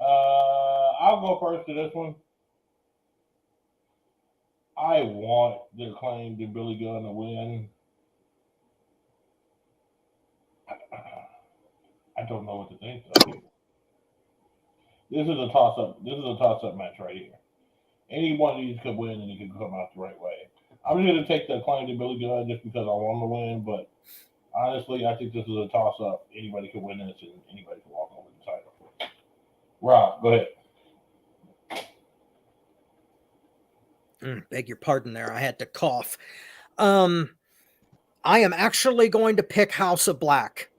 I'll go first to this one. I want the Acclaimed to Billy Gunn to win. I don't know what to think. This is a toss-up. This is a toss-up match right here. Any one of these could win, and it could come out the right way. I'm just going to take the Acclaimed to Billy Gunn just because I want him to win, but honestly, I think this is a toss-up. Anybody could win this, and anybody can walk over the title. Rob, go ahead. Beg your pardon there. I had to cough. I am actually going to pick House of Black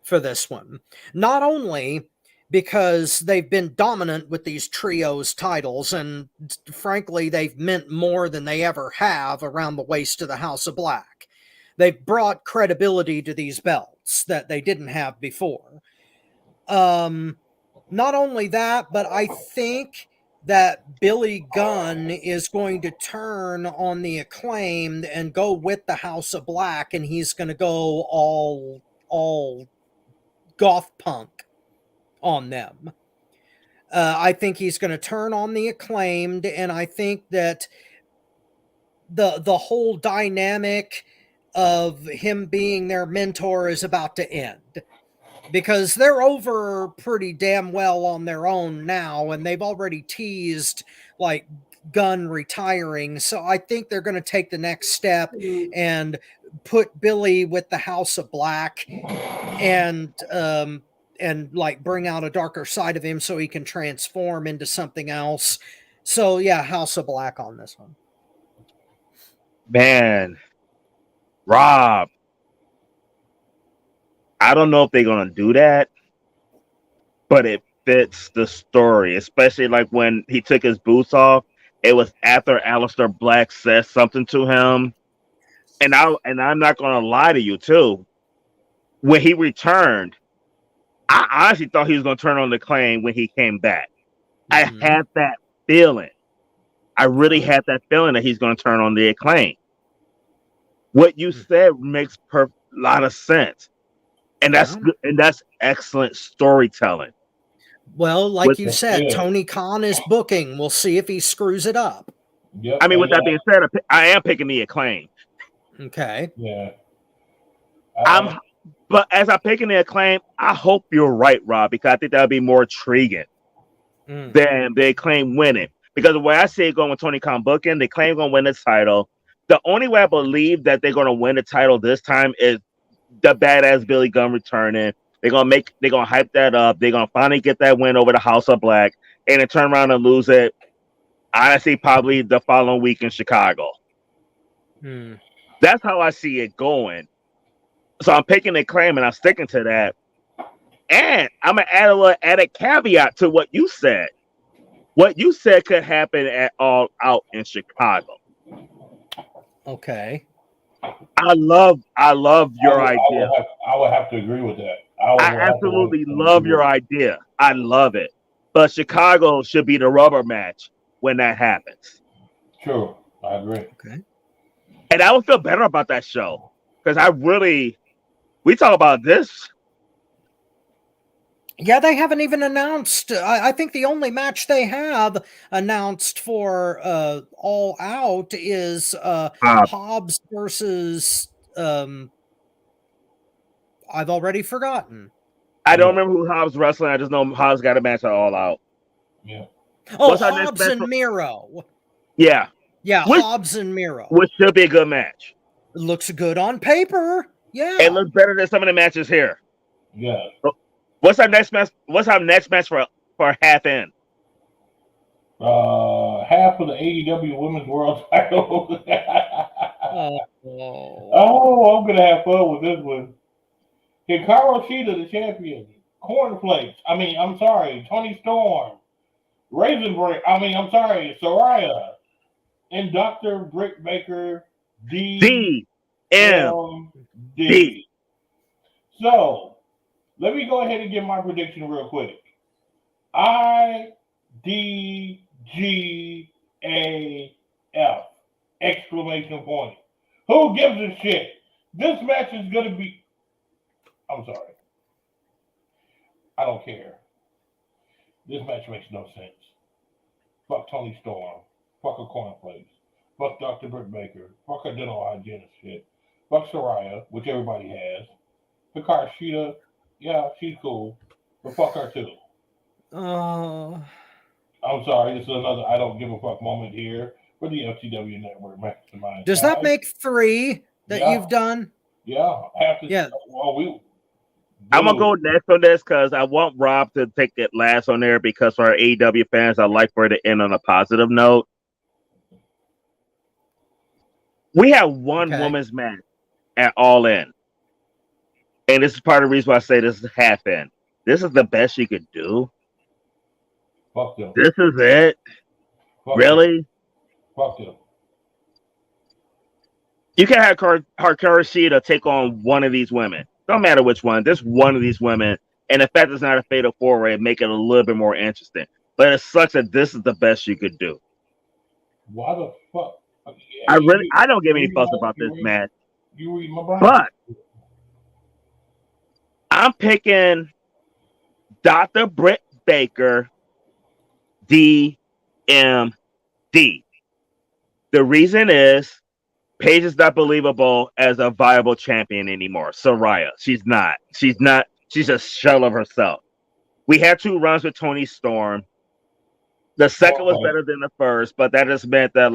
for this one. Not only because they've been dominant with these trios titles, and frankly, they've meant more than they ever have around the waist of the House of Black. They've brought credibility to these belts that they didn't have before. Not only that, but I think that Billy Gunn is going to turn on the Acclaimed and go with the House of Black, and he's going to go all goth punk on them. I think he's going to turn on the Acclaimed, and I think that the whole dynamic of him being their mentor is about to end. Because they're over pretty damn well on their own now, and they've already teased like Gunn retiring. So I think they're going to take the next step and put Billy with the House of Black, and like bring out a darker side of him so he can transform into something else. So yeah, House of Black on this one. Man, Rob, I don't know if they're gonna do that, but it fits the story, especially like when he took his boots off. It was after Aleister Black said something to him, and I'm not gonna lie to you too. When he returned, I honestly thought he was gonna turn on the Acclaim when he came back. Mm-hmm. I had that feeling. I really had that feeling that he's gonna turn on the Acclaim. What you said makes a lot of sense. And that's good, and that's excellent storytelling. Well, like you said, Tony Khan is booking. We'll see if he screws it up. Yep. I mean, with that being said, I am picking the Acclaim. Okay. Yeah. But as I'm picking the Acclaim, I hope you're right, Rob, because I think that would be more intriguing than the Acclaim winning. Because the way I see it going with Tony Khan booking, the Acclaim going to win the title. The only way I believe that they're going to win the title this time is the badass Billy Gunn returning. They're gonna hype that up. They're gonna finally get that win over the House of Black, and then turn around and lose it. Honestly, probably the following week in Chicago. That's how I see it going. So I'm picking the Acclaim, and I'm sticking to that. And I'm gonna add a little added caveat to what you said. What you said could happen at All Out in Chicago. Okay. I love your idea. I would have to agree with that. I absolutely love your idea. I love it. But Chicago should be the rubber match when that happens. True. I agree. Okay. And I would feel better about that show. Because we talk about this. Yeah, they haven't even announced. I think the only match they have announced for All Out is Hobbs versus. I've already forgotten. I don't remember who Hobbs wrestling. I just know Hobbs got a match at All Out. Yeah. Oh, Hobbs and Miro. Yeah. Yeah, Hobbs and Miro. Which should be a good match. It looks good on paper. Yeah. It looks better than some of the matches here. Yeah. What's our next match? What's our next match for half in? Half of the AEW Women's World Title. Oh, I'm gonna have fun with this one. Hikaru Shida, the champion. Cornflakes. Tony Storm. Raisin Bread. Soraya. And Dr. Britt Baker. DMD. So, let me go ahead and give my prediction real quick. IDGAF! Exclamation point. Who gives a shit? This match is going to be... I'm sorry. I don't care. This match makes no sense. Fuck Tony Storm. Fuck a cornflakes. Fuck Dr. Britt Baker. Fuck a dental hygienist shit. Fuck Soraya, which everybody has. Hikaru Shida, yeah, she's cool, but fuck her too. Oh. I'm sorry, this is another I don't give a fuck moment here for the FTW Network Maximize. Does that make 3 that you've done? Yeah, have to. Yeah. Well, I'm gonna go next on this because I want Rob to take it last on there because for our AEW fans, I like for it to end on a positive note. We have one women's match at All In, and this is part of the reason why I say this is half in. This is the best you could do. Fuck them. This is it. Fuck really? Them. Fuck them. You can have Hikaru Shida take on one of these women. Don't matter which one. There's one of these women, and the fact it's not a fatal four-way make it a little bit more interesting. But it sucks that this is the best you could do. Why the fuck? I don't give any fuss about this match. You read my brain. But I'm picking Dr. Britt Baker, DMD. The reason is Paige is not believable as a viable champion anymore. Soraya, she's not. She's a shell of herself. We had 2 runs with Tony Storm. The second was better than the first, but that just meant that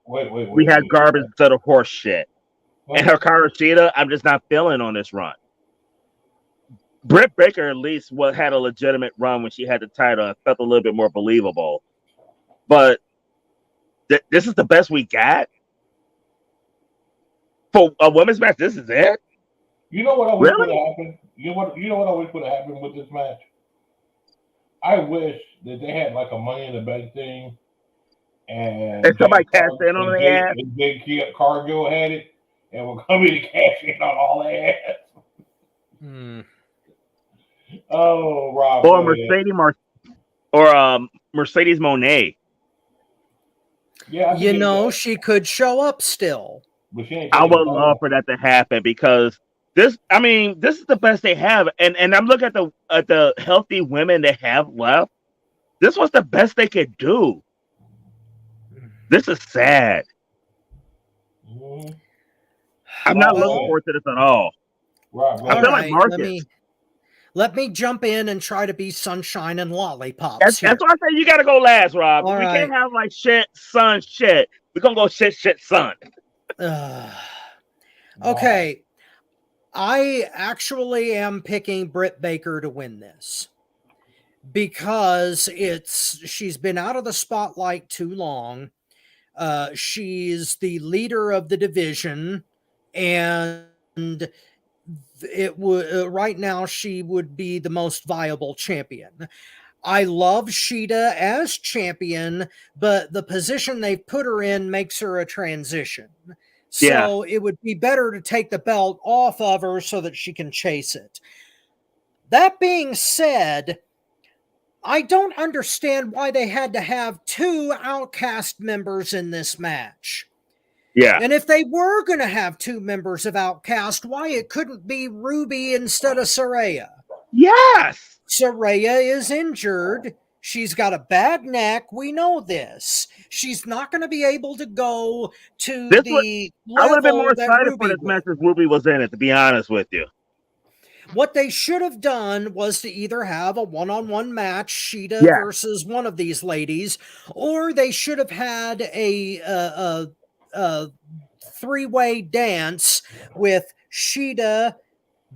we had garbage instead of horse shit. And Hikaru Shida, I'm just not feeling on this run. Britt Baker at least had a legitimate run when she had the title and felt a little bit more believable. But this is the best we got for a women's match. This is it. You know what I wish would have happened? You know what I wish would have happened with this match? I wish that they had like a Money in the Bank thing, and somebody cashed in on their ass. And Big Cargill had it, and we're coming to cash in on all their ass. Oh, Rob. Or Mercedes Monet. Yeah, she could show up still. But she ain't I would love for that to happen because this is the best they have, and I'm looking at the healthy women they have left. This was the best they could do. This is sad. I'm not looking forward to this at all. I feel like Marcus. Let me jump in and try to be sunshine and lollipops. That's why I say you got to go last, Rob. We can't have like shit, sun, shit. We're going to go shit, sun. Okay. I actually am picking Britt Baker to win this because she's been out of the spotlight too long. She's the leader of the division, and it would right now she would be the most viable champion. I love Shida as champion, but the position they've put her in makes her a transition. So it would be better to take the belt off of her so that she can chase it. That being said, I don't understand why they had to have 2 Outcast members in this match. Yeah. And if they were going to have 2 members of Outcast, why it couldn't be Ruby instead of Saraya? Yes. Saraya is injured. She's got a bad neck. We know this. She's not going to be able to go to the level I would have been more excited Ruby for this match if Ruby was in it, to be honest with you. What they should have done was to either have a one-on-one match, Shida versus one of these ladies, or they should have had a 3-way dance with Shida,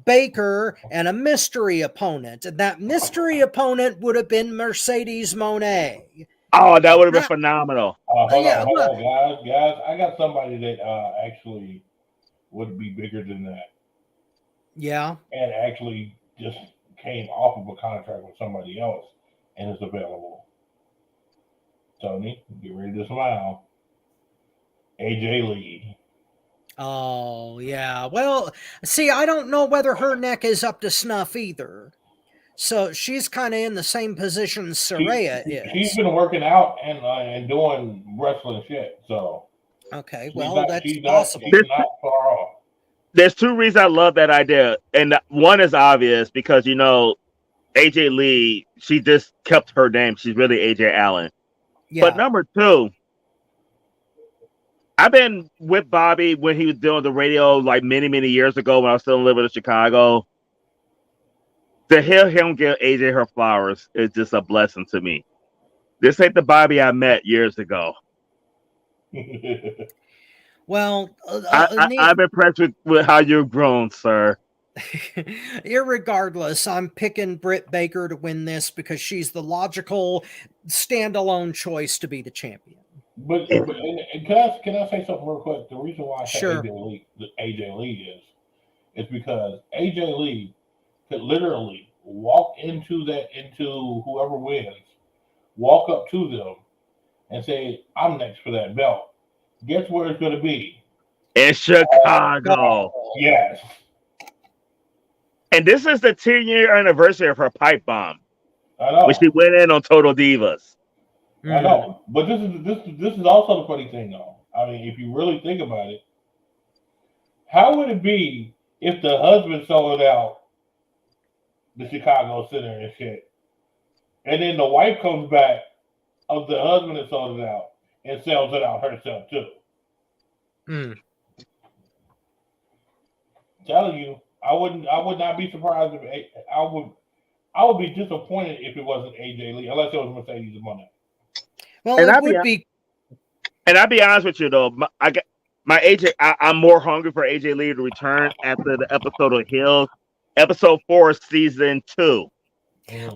Baker, and a mystery opponent. And that mystery opponent would have been Mercedes Monet. Oh, that would have been phenomenal. Hold on, guys. I got somebody that actually would be bigger than that. Yeah. And actually just came off of a contract with somebody else and is available. Tony, get ready to smile. AJ Lee. Oh, yeah. Well, see, I don't know whether her neck is up to snuff either. So she's kind of in the same position Saraya is. She's been working out and doing wrestling shit. So okay, well, that's possible. She's not far off. There's 2 reasons I love that idea, and one is obvious because AJ Lee, she just kept her name. She's really AJ Allen. Yeah. But number two, I've been with Bobby when he was doing the radio like many, many years ago when I was still living in Chicago. To hear him give AJ her flowers is just a blessing to me. This ain't the Bobby I met years ago. Well, I'm impressed with how you've grown, sir. irregardless, I'm picking Britt Baker to win this because she's the logical standalone choice to be the champion. But can I say something real quick? The reason why I say Sure. AJ Lee is because AJ Lee could literally walk into whoever wins, walk up to them and say, "I'm next for that belt." Guess where it's going to be? In Chicago. Yes. And this is the 10-year anniversary of her pipe bomb, I know. which she went in on Total Divas. I know. But this is also the funny thing, though. I mean, if you really think about it, how would it be if the husband sold out the Chicago Center and shit, and then the wife comes back of the husband that sold it out and sells it out herself too? Telling you, I would not be surprised if I would be disappointed if it wasn't AJ Lee, unless it was Mercedes Moné. Well, And it would be. And I'll be honest with you though, I'm more hungry for AJ Lee to return after the episode of Hills, episode 4, season 2.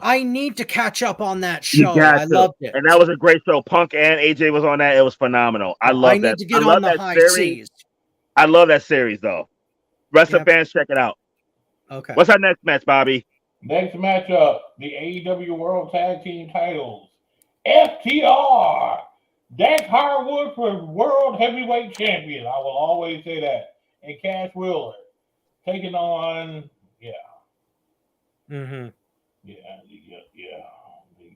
I need to catch up on that show. I loved it, and that was a great show. Punk and AJ was on that. It was phenomenal. I love that. I need to get on the high seas. I love that series though. Wrestling fans, check it out. Okay. What's our next match, Bobby? Next matchup, the AEW World Tag Team titles. FTR, Dax Harwood for World Heavyweight Champion. I will always say that. And Cash Wheeler taking on, Mm-hmm.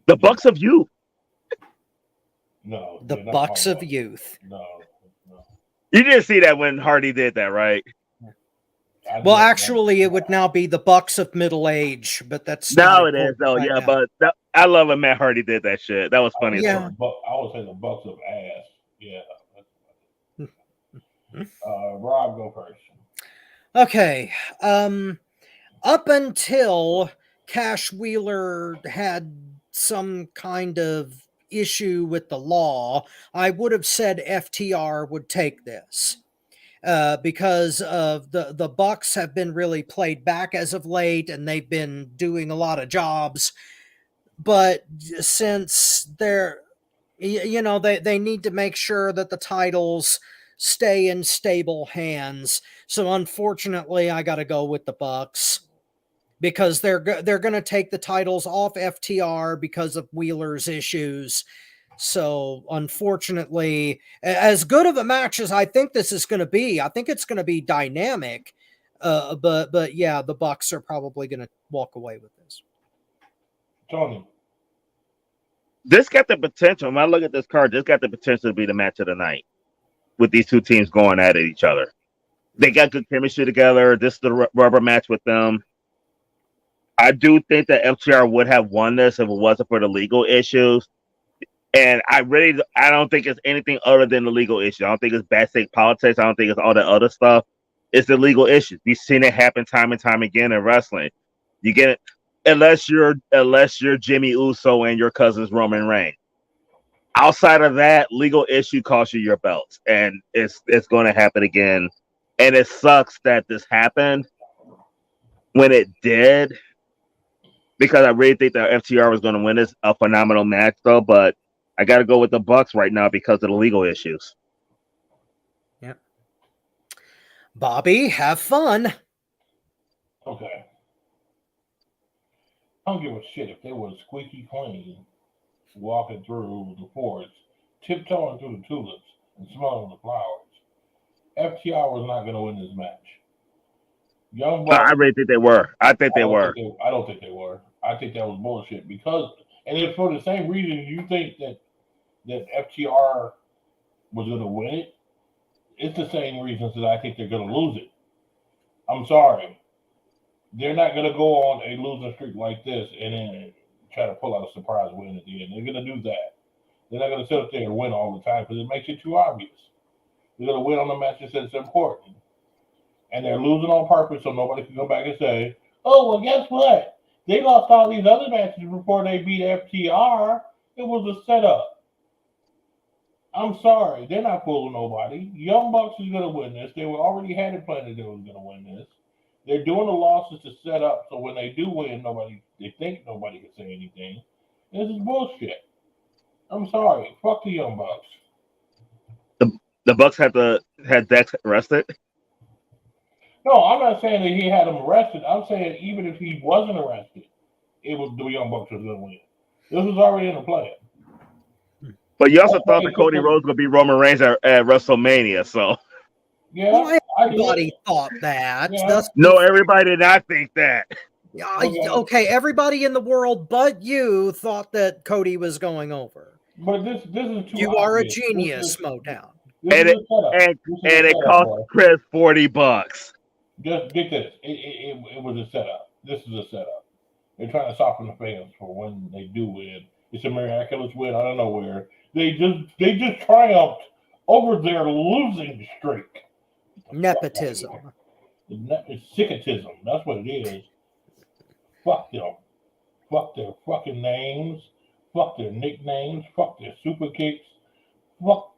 The Bucks of Youth. No. The Bucks of Youth. No. You didn't see that when Hardy did that, right? Well, actually, it would now be the Bucks of Middle Age, but that's now it is though. Right yeah, now. but I love when Matt Hardy did that shit. That was funny. Yeah. I would say the Bucks of Ass. Yeah. Rob, go first. Okay. Up until Cash Wheeler had some kind of issue with the law, I would have said FTR would take this. Because of the Bucks have been really played back as of late, and they've been doing a lot of jobs. But since they're, they need to make sure that the titles stay in stable hands. So unfortunately, I got to go with the Bucks because they're going to take the titles off FTR because of Wheeler's issues. So unfortunately, as good of a match as I think this is going to be, I think it's going to be dynamic. But yeah, the Bucks are probably going to walk away with this. Tony. This got the potential. When I look at this card, this got the potential to be the match of the night with these two teams going at each other. They got good chemistry together. This is the rubber match with them. I do think that FTR would have won this if it wasn't for the legal issues. And I don't think it's anything other than the legal issue. I don't think it's backstage politics. I don't think it's all that other stuff. It's the legal issues. We've seen it happen time and time again in wrestling. You get it unless you're Jimmy Uso and your cousin's Roman Reigns. Outside of that, legal issue costs you your belts, and it's going to happen again. And it sucks that this happened when it did, because I really think that FTR was going to win this. A phenomenal match, though, but I got to go with the Bucks right now because of the legal issues. Yeah. Bobby, have fun. Okay. I don't give a shit if they were squeaky clean, walking through the forest, tiptoeing through the tulips, and smelling the flowers. FTR was not going to win this match. Young Bucks, I really think they were. I think they were. I don't think they were. I think that was bullshit and it's for the same reason you think that FTR was going to win it. It's the same reasons that I think they're going to lose it. I'm sorry. They're not going to go on a losing streak like this and then try to pull out a surprise win at the end. They're going to do that. They're not going to sit up there and win all the time because it makes it too obvious. They're going to win on the matches that's important. And they're losing on purpose so nobody can go back and say, oh, well, guess what? They lost all these other matches before they beat FTR. It was a setup. I'm sorry. They're not fooling nobody. Young Bucks is going to win this. They were already had it planned that they was going to win this. They're doing the losses to set up so when they do win, they think nobody can say anything. This is bullshit. I'm sorry. Fuck the Young Bucks. The Bucks had Dex arrested. No, I'm not saying that he had him arrested. I'm saying even if he wasn't arrested, it was the Young Bucks was going to win. This was already in the plan. But you also thought that Cody Rhodes was going to be Roman Reigns at WrestleMania, so. Yeah, well, everybody thought that. Yeah. No, everybody did not think that. Okay, everybody in the world but you thought that Cody was going over. But this is too You obvious. are a genius, Motown. And it cost Chris $40. Just get this. It was a setup. This is a setup. They're trying to soften the fans for when they do win. It's a miraculous win out of nowhere. They just triumphed over their losing streak. Nepotism. It's sicketism. That's what it is. Fuck them. Fuck their fucking names. Fuck their nicknames. Fuck their super kicks. Fuck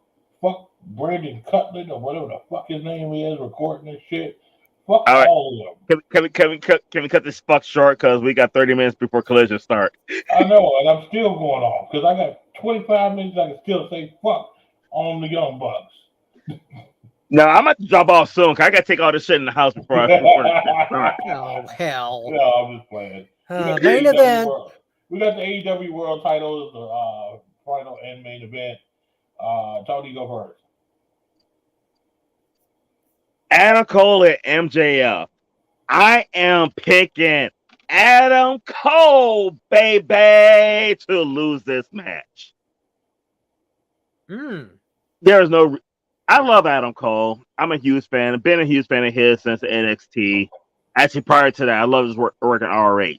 Brandon Cutler or whatever the fuck his name is recording this shit. Fuck all of them. Can we cut this fuck short because we got 30 minutes before collision start? I know, and I'm still going on because I got 25 minutes. I can still say fuck on the Young Bucks. No, I'm about to drop off soon. Cause I gotta take all this shit in the house before this shit starts. Oh hell! No, I'm just playing. Main event. We got the AEW World Titles, the final and main event. Tony, go first. Adam Cole and MJF. I am picking Adam Cole, baby, to lose this match. There is no. I love Adam Cole. I'm a huge fan. I've been a huge fan of his since NXT. Actually, prior to that, I love his work in ROH.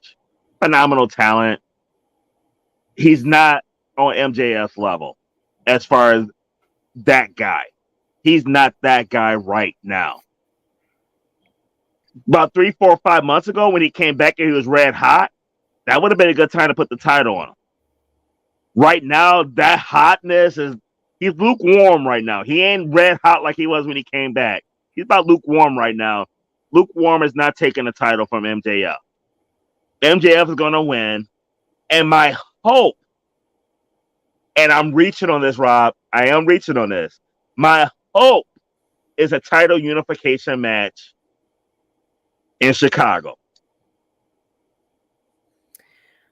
Phenomenal talent. He's not on MJF's level as far as that guy. He's not that guy right now. About 3, 4, 5 months ago, when he came back and he was red hot, that would have been a good time to put the title on him. Right now, that hotness he's lukewarm right now. He ain't red hot like he was when he came back. He's about lukewarm right now. Lukewarm is not taking the title from MJF. MJF is going to win. And my hope, and I'm reaching on this, Rob. I am reaching on this. My hope is a title unification match in Chicago.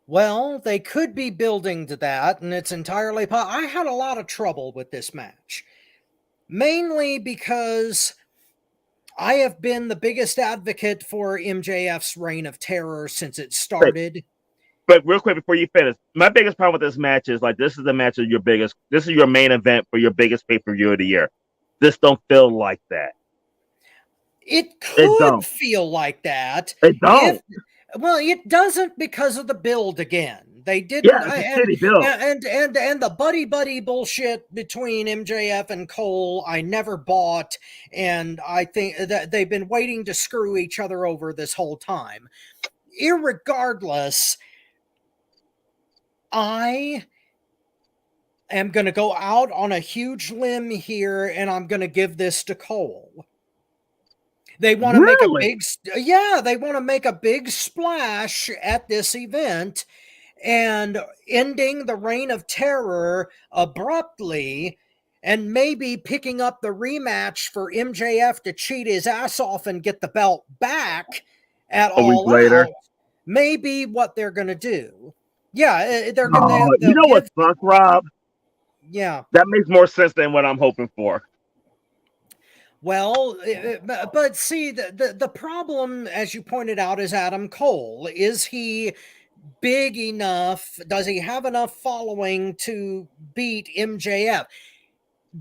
Well, they could be building to that, and it's entirely possible. I had a lot of trouble with this match, mainly because I have been the biggest advocate for MJF's reign of terror since it started. But real quick before you finish, my biggest problem with this match is this is the match of this is your main event for your biggest pay-per-view of the year. This don't feel like that. It could feel like that. It don't. Well, it doesn't because of the build again. They didn't, and the buddy bullshit between MJF and Cole, I never bought, and I think that they've been waiting to screw each other over this whole time. Irregardless, I am going to go out on a huge limb here, and I'm going to give this to Cole. They want to make they want to make a big splash at this event and ending the reign of terror abruptly and maybe picking up the rematch for MJF to cheat his ass off and get the belt back at All Out. Maybe what they're going to do. Yeah, they're going to. You know what sucks, Rob? Yeah. That makes more sense than what I'm hoping for. Well, but see, the problem, as you pointed out, is Adam Cole. Is he big enough? Does he have enough following to beat MJF?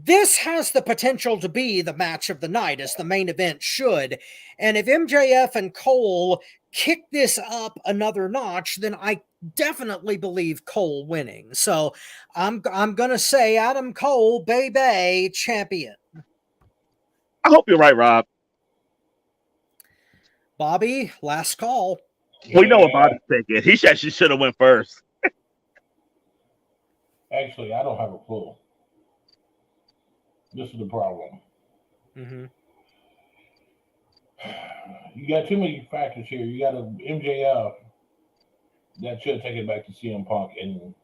this has the potential to be the match of the night, as the main event should. And if MJF and Cole kick this up another notch, then I definitely believe Cole winning. So I'm gonna say Adam Cole, baby, champion. I hope you're right, Rob. Bobby, last call. We know what Bobby's thinking. He actually should have went first. Actually, I don't have a clue. This is the problem. Mm-hmm. You got too many factors here. You got a MJF that should take it back to CM Punk and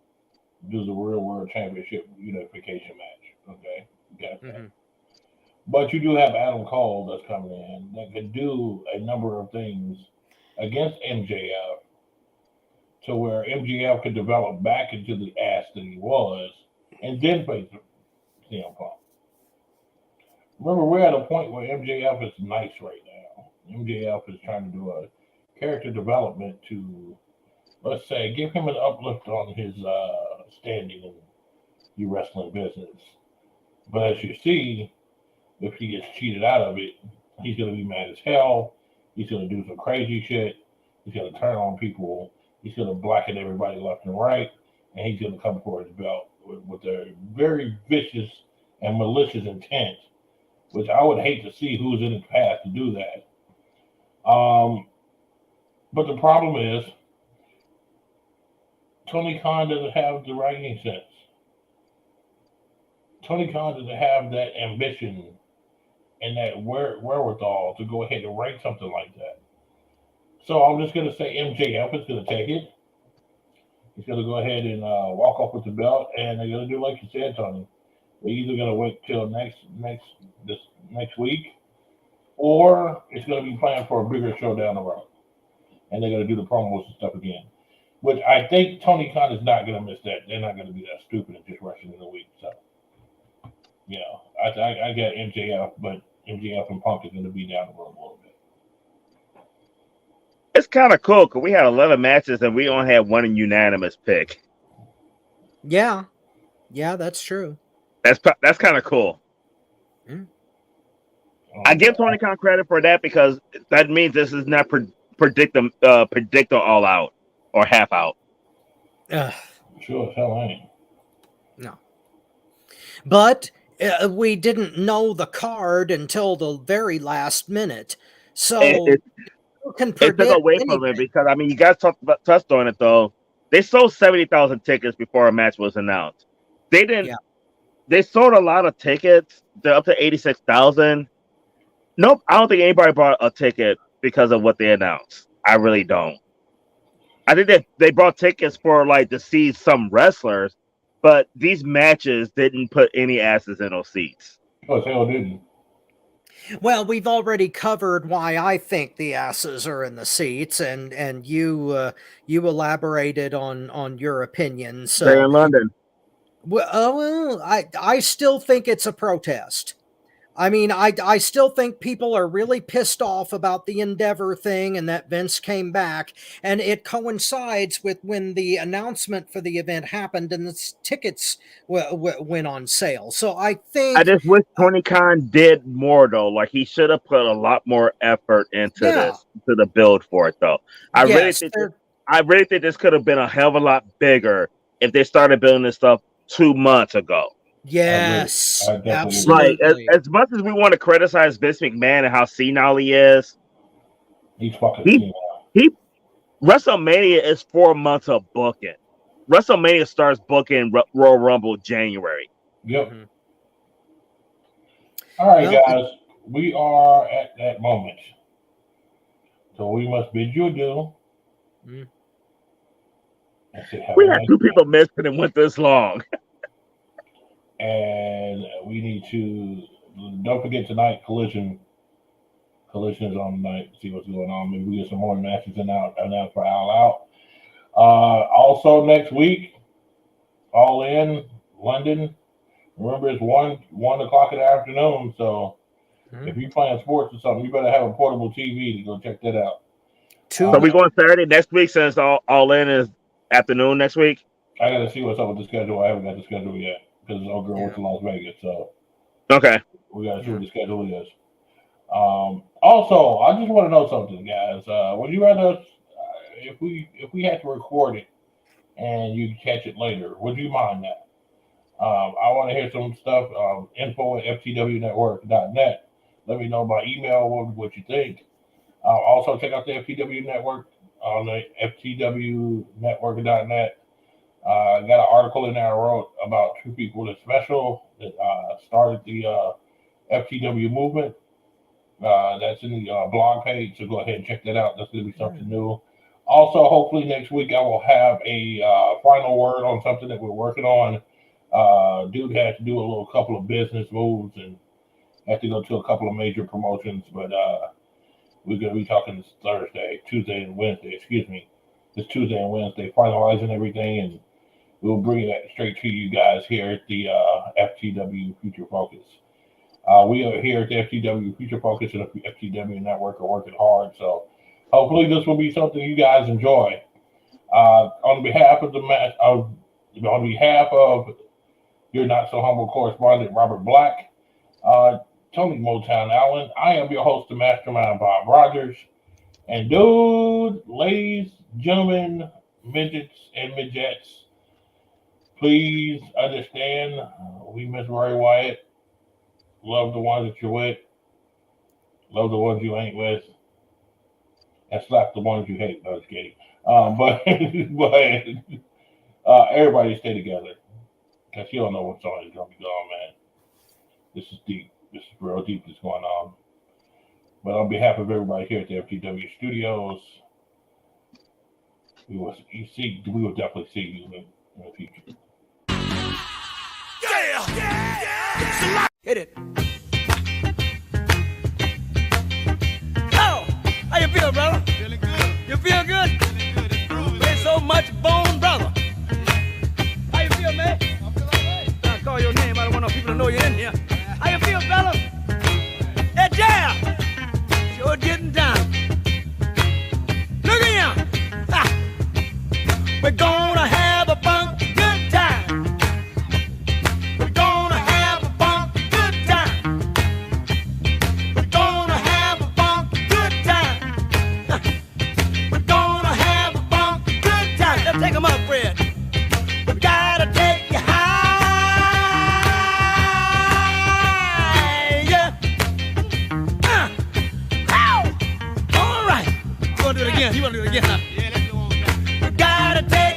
do the Real World Championship unification match. Okay, you got that. Mm-hmm. But you do have Adam Cole that's coming in that could do a number of things against MJF, to where MJF could develop back into the ass that he was, and then face CM Punk. Remember, we're at a point where MJF is nice right now. MJF is trying to do a character development to, let's say, give him an uplift on his standing in the wrestling business. But as you see, if he gets cheated out of it, he's going to be mad as hell. He's going to do some crazy shit. He's going to turn on people. He's going to blacken everybody left and right. And he's going to come for his belt with a very vicious and malicious intent, which I would hate to see who's in his path to do that. But the problem is, Tony Khan doesn't have the ranking sense. Tony Khan doesn't have that ambition and that wherewithal to go ahead and rank something like that. So I'm just going to say MJF is going to take it. He's going to go ahead and walk off with the belt, and they're going to do like you said, Tony. They're either going to wait till next week, or it's going to be planned for a bigger show down the road, and they're going to do the promos and stuff again. Which I think Tony Khan is not going to miss that. They're not going to be that stupid and just rushing in a week. So, I got MJF, but MJF and Punk is going to be down the road a little bit. It's kind of cool because we had 11 matches and we only had one unanimous pick. Yeah, that's true. That's kind of cool. Mm. I give Tony Khan credit for that because that means this is not predict all out or half out. Sure as hell ain't. No. But we didn't know the card until the very last minute. So it took away from it because, I mean, you guys touched on it, though. They sold 70,000 tickets before a match was announced. They didn't. Yeah. They sold a lot of tickets. They're up to 86,000. Nope, I don't think anybody bought a ticket because of what they announced. I really don't. I think that they bought tickets for to see some wrestlers, but these matches didn't put any asses in those seats. Oh, hell didn't. Well, we've already covered why I think the asses are in the seats, and you elaborated on your opinion. So they're in London. Well, I still think it's a protest. I mean, I still think people are really pissed off about the Endeavor thing and that Vince came back, and it coincides with when the announcement for the event happened and the tickets went on sale. So I just wish Tony Khan did more, though. Like, he should have put a lot more effort into this, to the build for it, though. I really think this could have been a hell of a lot bigger if they started building this stuff 2 months ago. Yes, absolutely. Like, as much as we want to criticize Vince McMahon and how senile he is, he's fucking senile. WrestleMania is 4 months of booking. WrestleMania starts booking Royal Rumble January. Yep. Mm-hmm. All right, guys, we are at that moment, so we must bid you adieu. Mm. We had 2 people missing and went this long. And we need to, don't forget tonight, Collision is on tonight to see what's going on. Maybe we get some more matches announced for All Out. Also next week, All In, London. Remember, it's 1 o'clock in the afternoon, so if you're playing sports or something, you better have a portable TV to go check that out. So we going Saturday next week since All In is afternoon next week? I got to see what's up with the schedule. I haven't got the schedule yet because old girl went to Las Vegas. So Okay. We got to see what the schedule is. Also, I just want to know something, guys. Would you rather if we had to record it and you catch it later, would you mind that? I want to hear some stuff. Info at ftwnetwork.net. Let me know by email what you think. Also, check out the FTW Network on the ftwnetwork.net. I got an article in there I wrote about two people that's special that started the FTW movement. That's in the blog page, so go ahead and check that out. That's going to be something new. Also, hopefully next week I will have a final word on something that we're working on. Dude had to do a couple of business moves and had to go to a couple of major promotions, but we're going to be talking this Tuesday and Wednesday, finalizing everything, and we'll bring that straight to you guys here at the FTW Future Focus. We are here at the FTW Future Focus and the FTW Network are working hard, so hopefully this will be something you guys enjoy. On behalf of your not so humble correspondent Robert Black, Tony Motown Allen, I am your host, the Mastermind Bob Rogers, and ladies, gentlemen, midgets and midgets, please understand we miss Ray Wyatt. Love the ones that you're with. Love the ones you ain't with. And slap the ones you hate. No, just kidding. But everybody stay together. Because you don't know when somebody's going to be gone, man. This is deep. This is real deep that's going on. But on behalf of everybody here at the FTW Studios, we will definitely see you in the future. Yeah. Hit it. Oh, how you feel, brother? Feeling good. You feel good? Feeling good. It's groovy. There's so much bone, brother. How you feel, man? I feel all right. I call your name. I don't want no people to know you're in here. How you feel, fella? That jam. Sure getting down. Look at him. Ha. We're gonna have a funky good time. We're gonna have a funky good time. We're gonna have a funky good time. We're gonna have a funky good time. Let's take 'em up, Fred. We gotta take you high. Yeah. Ow. All right. You wanna do it again? Huh? Yeah, let's do one more time. We gotta take